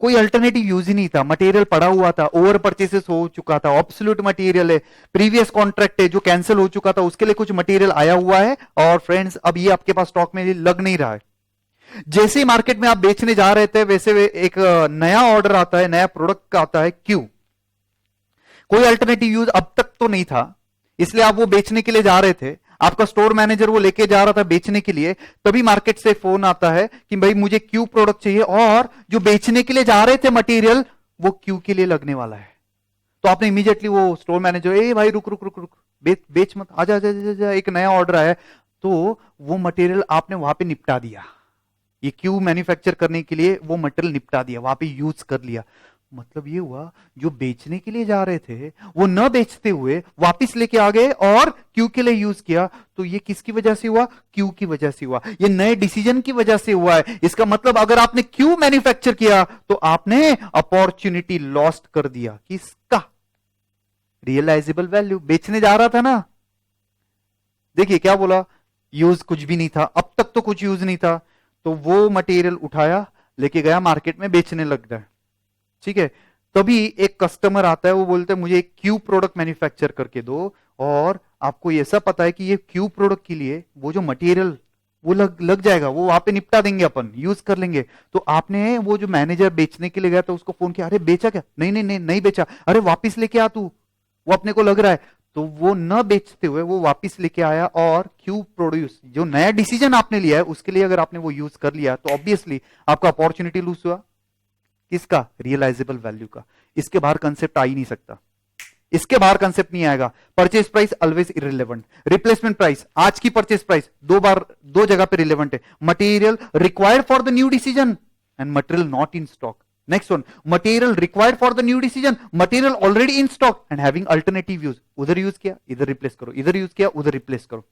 कोई अल्टरनेटिव यूज ही नहीं था, मटेरियल पड़ा हुआ था, ओवर परचेसेस हो चुका था, ऑब्सोल्यूट मटेरियल है, प्रीवियस कॉन्ट्रैक्ट है जो कैंसिल हो चुका था, उसके लिए कुछ मटेरियल आया हुआ है, और फ्रेंड्स अब ये आपके पास स्टॉक में लग नहीं रहा है। जैसे ही मार्केट में आप बेचने जा रहे थे, वैसे एक नया ऑर्डर आता है, नया प्रोडक्ट आता है क्यू। कोई अल्टरनेटिव यूज अब तक तो नहीं था, इसलिए आप वो बेचने के लिए जा रहे थे, आपका स्टोर मैनेजर वो लेके जा रहा था बेचने के लिए, तभी मार्केट से फोन आता है कि भाई मुझे क्यू प्रोडक्ट चाहिए, और जो बेचने के लिए जा रहे थे मटेरियल वो क्यू के लिए लगने वाला है। तो आपने इमीडिएटली वो स्टोर मैनेजर, ए भाई रुक रुक रुक रुक, बेच मत, आजा जा, जा, जा, एक नया ऑर्डर आया, तो वो मटेरियल आपने वहां पे निपटा दिया, ये क्यू मैन्युफैक्चर करने के लिए वो मटेरियल निपटा दिया, वहां पे यूज कर लिया। मतलब ये हुआ जो बेचने के लिए जा रहे थे वो न बेचते हुए वापस लेके आ गए और क्यू के लिए यूज किया। तो ये किसकी वजह से हुआ? क्यू की वजह से हुआ, ये नए डिसीजन की वजह से हुआ है। इसका मतलब अगर आपने क्यू मैन्युफैक्चर किया तो आपने अपॉर्चुनिटी लॉस्ट कर दिया। किसका? Realisable value. बेचने जा रहा था ना, देखिए क्या बोला, यूज कुछ भी नहीं था, अब तक तो कुछ यूज नहीं था, तो वो मटेरियल उठाया लेके गया मार्केट में बेचने लग गया, ठीक है। तभी एक कस्टमर आता है, वो बोलते हैं मुझे एक क्यू प्रोडक्ट मैन्युफैक्चर करके दो, और आपको ऐसा पता है कि ये क्यू प्रोडक्ट के लिए वो जो मटेरियल वो लग जाएगा, वो वहां पे निपटा देंगे, अपन यूज कर लेंगे। तो आपने वो जो मैनेजर बेचने के लिए गया था उसको फोन किया, अरे बेचा क्या? नहीं नहीं नहीं नहीं बेचा। अरे वापिस लेके आ तू, वो अपने को लग रहा है। तो वो न बेचते हुए वो वापिस लेके आया, और क्यू प्रोड्यूस, जो नया डिसीजन आपने लिया है उसके लिए अगर आपने वो यूज कर लिया तो ऑब्वियसली आपका अपॉर्चुनिटी लूज हुआ। किसका? रियलाइजेबल वैल्यू का। इसके बाहर कंसेप्ट आ ही नहीं सकता, इसके बाहर कंसेप्ट नहीं आएगा। Purchase price always irrelevant, replacement price, आज की परचेज प्राइस दो जगह पे रिलेवेंट है। Material required for the new decision and material not in stock. Next one, material required for the new decision, material already in stock and having alternative use, उधर use किया इधर replace करो, इधर use किया उधर replace करो।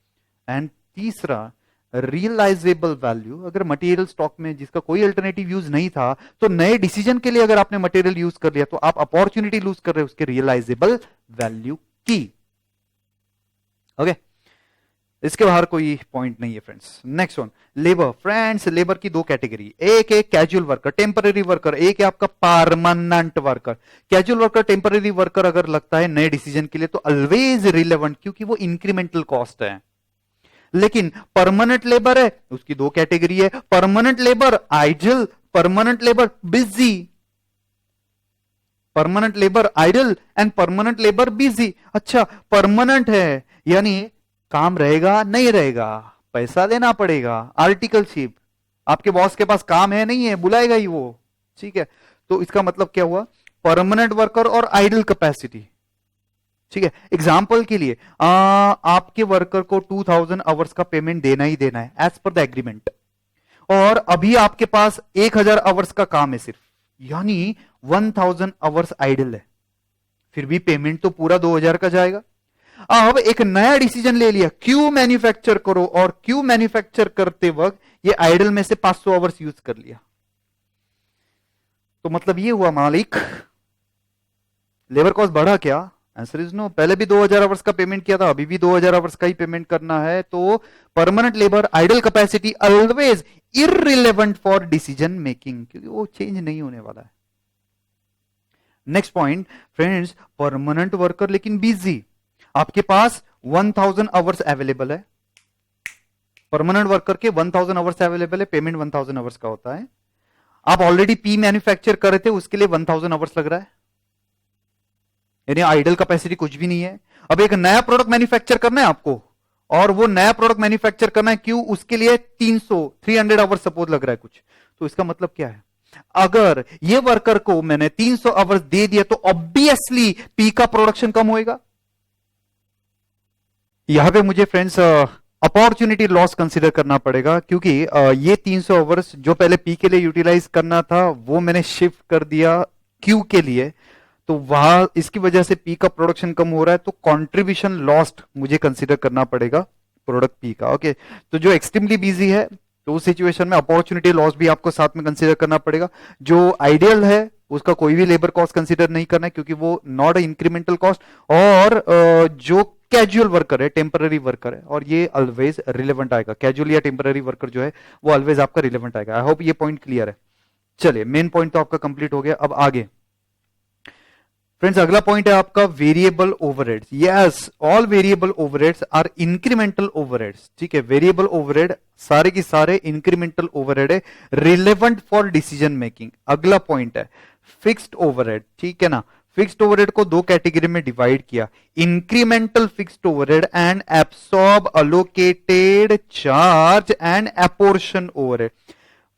And तीसरा realisable value, अगर मटेरियल स्टॉक में जिसका कोई अल्टरनेटिव यूज नहीं था, तो नए डिसीजन के लिए अगर आपने मटेरियल यूज कर लिया तो आप अपॉर्चुनिटी लूज कर रहे हो उसके रियलाइजेबल वैल्यू की। ओके, इसके बाहर कोई पॉइंट नहीं है friends. Next one, labour. Friends labour की दो कैटेगरी, एक है कैजुअल वर्कर, टेम्पररी वर्कर, एक है आपका permanent worker. Casual worker, temporary worker अगर लगता है नए डिसीजन के लिए तो ऑलवेज रिलेवेंट, क्योंकि वो इंक्रीमेंटल कॉस्ट है। लेकिन परमानेंट लेबर है, उसकी दो कैटेगरी है, permanent labour idle, permanent labour busy. Permanent labour idle and permanent labour busy. अच्छा, परमानेंट है यानी काम रहेगा नहीं रहेगा, पैसा देना पड़ेगा, आर्टिकलशिप, आपके बॉस के पास काम है नहीं है, बुलाएगा ही वो, ठीक है। तो इसका मतलब क्या हुआ? परमानेंट वर्कर और आइडल कैपेसिटी। ठीक है, एग्जाम्पल के लिए आपके वर्कर को 2000 आवर्स का पेमेंट देना ही देना है एज पर द एग्रीमेंट, और अभी आपके पास 1000 आवर्स का काम है सिर्फ, यानी 1000 आवर्स आइडल है, फिर भी पेमेंट तो पूरा 2000 का जाएगा। अब एक नया डिसीजन ले लिया, क्यों मैन्युफैक्चर करो, और क्यों मैन्युफैक्चर करते वक्त ये आइडल में से 500 आवर्स यूज कर लिया, तो मतलब ये हुआ मालिक लेबर कॉस्ट बढ़ा क्या? Answer is no. पहले भी 2000 आवर्स का पेमेंट किया था, अभी भी 2000 आवर्स का ही पेमेंट करना है, तो permanent labour idle capacity always irrelevant for decision making, क्योंकि वो चेंज नहीं होने वाला है। Next point friends, permanent worker लेकिन बिजी, आपके पास 1000 आवर्स अवेलेबल है, परमानेंट वर्कर के 1000 आवर्स अवेलेबल है, पेमेंट 1000 आवर्स का होता है, आप ऑलरेडी पी मैन्युफैक्चर कर रहे थे, उसके लिए 1000 आवर्स लग रहा है, यानी आइडल कैपेसिटी कुछ भी नहीं है। अब एक नया प्रोडक्ट मैन्युफैक्चर करना है आपको, और वो नया प्रोडक्ट मैन्युफैक्चर करना है, क्यों? उसके लिए 300 आवर्स सपोज लग रहा है कुछ, तो इसका मतलब क्या है? अगर ये वर्कर को मैंने 300 आवर्स दे दिया तो ऑब्वियसली पी का प्रोडक्शन कम होएगा। यहां पे मुझे फ्रेंड्स अपॉर्चुनिटी लॉस कंसीडर करना पड़ेगा, क्योंकि ये 300 आवर्स जो पहले पी के लिए यूटिलाइज करना था वो मैंने शिफ्ट कर दिया क्यू के लिए, तो वहां इसकी वजह से पी का प्रोडक्शन कम हो रहा है, तो कंट्रीब्यूशन लॉस्ट मुझे कंसीडर करना पड़ेगा प्रोडक्ट पी का। ओके, तो जो एक्सट्रीमली बिजी है तो उस सिचुएशन में अपॉर्चुनिटी लॉस भी आपको साथ में कंसीडर करना पड़ेगा। जो आइडियल है उसका कोई भी लेबर कॉस्ट कंसीडर नहीं करना है, क्योंकि वो नॉट इंक्रीमेंटल कॉस्ट, और जो कैजुअल वर्कर है, टेम्पररी वर्कर है, और ये ऑलवेज रिलेवेंट आएगा, कैजुअल या टेम्पररी वर्कर जो है वो ऑलवेज आपका रिलेवेंट आएगा। आई होप ये पॉइंट क्लियर है। चलिए, मेन पॉइंट तो आपका कंप्लीट हो गया, अब आगे फ्रेंड्स अगला पॉइंट है आपका variable overheads. Yes, all variable overheads are incremental overheads. ठीक है, वेरिएबल ओवरहेड सारे की सारे इंक्रीमेंटल ओवरहेड है, रिलेवेंट फॉर डिसीजन मेकिंग। अगला पॉइंट है फिक्स्ड ओवरहेड। ठीक है ना, फिक्स्ड ओवरहेड को दो कैटेगरी में डिवाइड किया, incremental fixed overhead and absorb allocated charge and apportion overhead.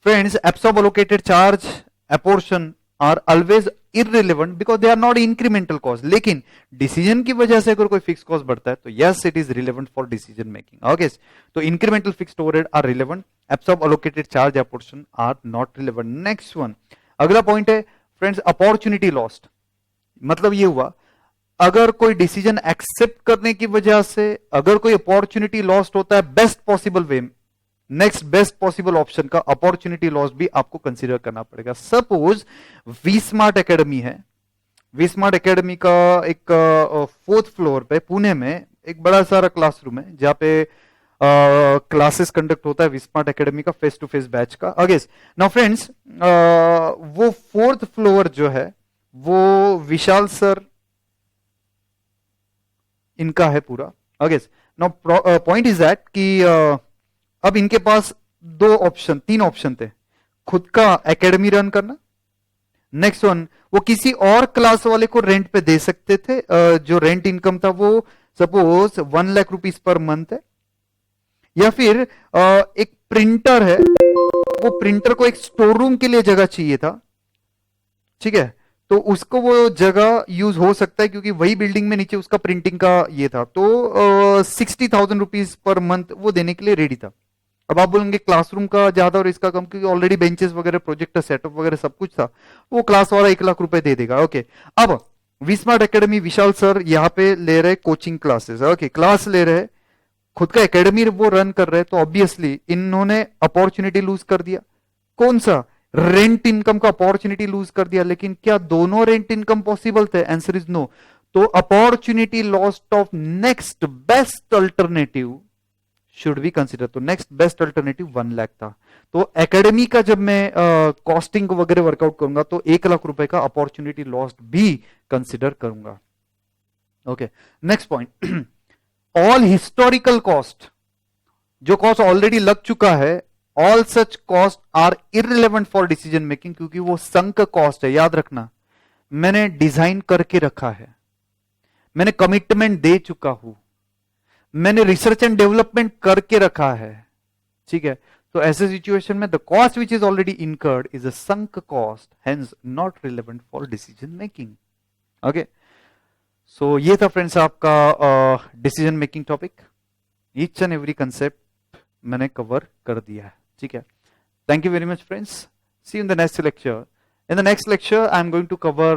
Friends, absorb allocated charge, apportion are always irrelevant because they are not incremental cost, लेकिन decision की वजह से अगर कोई फिक्स कॉस्ट बढ़ता है तो yes it is relevant for decision making. Okay, तो incremental fixed overhead are relevant, absorb allocated charge apportion are not relevant. Next one, अगला पॉइंट है फ्रेंड्स अपॉर्चुनिटी लॉस्ट। मतलब ये हुआ, अगर कोई डिसीजन एक्सेप्ट करने की वजह से अगर कोई अपॉर्चुनिटी लॉस्ट होता है best possible way, next best possible option का अपॉर्चुनिटी लॉस भी आपको कंसीडर करना पड़ेगा। सपोज वी स्मार्ट एकेडमी है, वी स्मार्ट एकेडमी का एक 4th फ्लोर पे पुणे में एक बड़ा सारा क्लासरूम है जहां पे क्लासेस कंडक्ट होता है वी स्मार्ट एकेडमी का फेस टू फेस बैच का। अगेस नाउ फ्रेंड्स, वो 4th फ्लोर जो है वो विशाल सर इनका है पूरा। अगेस नाउ पॉइंट इज दैट कि अब इनके पास तीन ऑप्शन थे, खुद का एकेडमी रन करना, नेक्स्ट वन वो किसी और क्लास वाले को रेंट पे दे सकते थे, जो रेंट इनकम था वो suppose 1 lakh rupees per month है, या फिर एक प्रिंटर है, वो प्रिंटर को एक स्टोर रूम के लिए जगह चाहिए था। ठीक है, तो उसको वो जगह यूज हो सकता है क्योंकि वही बिल्डिंग में नीचे उसका प्रिंटिंग का ये था, तो 60,000 रुपीज पर मंथ वो देने के लिए रेडी था। अब आप बोलेंगे क्लासरूम का ज्यादा और इसका कम, क्योंकि ऑलरेडी बेंचेस वगैरह, प्रोजेक्टर सेटअप वगैरह सब कुछ था, वो क्लास वाला 1 लाख रुपए दे देगा। ओके, अब V smart academy Vishal sir यहाँ पे ले रहे कोचिंग क्लासेस। ओके, क्लास ले रहे, खुद का एकेडमी वो रन कर रहे, तो ऑब्वियसली इन्होंने अपॉर्चुनिटी लूज कर दिया। कौन सा? रेंट इनकम का अपॉर्चुनिटी लूज कर दिया। लेकिन क्या दोनों रेंट इनकम पॉसिबल थे? Answer is no. तो opportunity lost of next best alternative should be consider. तो नेक्स्ट बेस्ट अल्टरनेटिव 1 लाख था। तो एकेडमी का जब मैं कॉस्टिंग वगैरह वर्कआउट करूंगा तो 1 लाख रुपए का अपॉर्चुनिटी लॉस्ट भी कंसिडर करूंगा। Okay, next point, all historical cost, जो कॉस्ट ऑलरेडी लग चुका है, all such cost are irrelevant for decision making, क्योंकि वो संक कॉस्ट है। याद रखना, मैंने डिजाइन करके रखा है, मैंने कमिटमेंट दे चुका हूं, मैंने रिसर्च एंड डेवलपमेंट करके रखा है। ठीक है, तो ऐसे सिचुएशन में the cost which is already incurred is a sunk cost, hence not relevant for decision making. Okay, so ये था फ्रेंड्स आपका decision making topic. Each and every concept मैंने कवर कर दिया है, ठीक है। Thank you very much friends, see you in the next lecture. In the next lecture, I am going to cover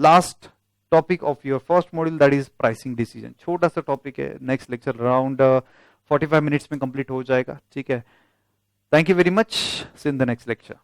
last topic of your first module, that is pricing decision। छोटा सा topic है, next lecture around 45 minutes में complete हो जाएगा, ठीक है। Thank you very much, see in the next lecture.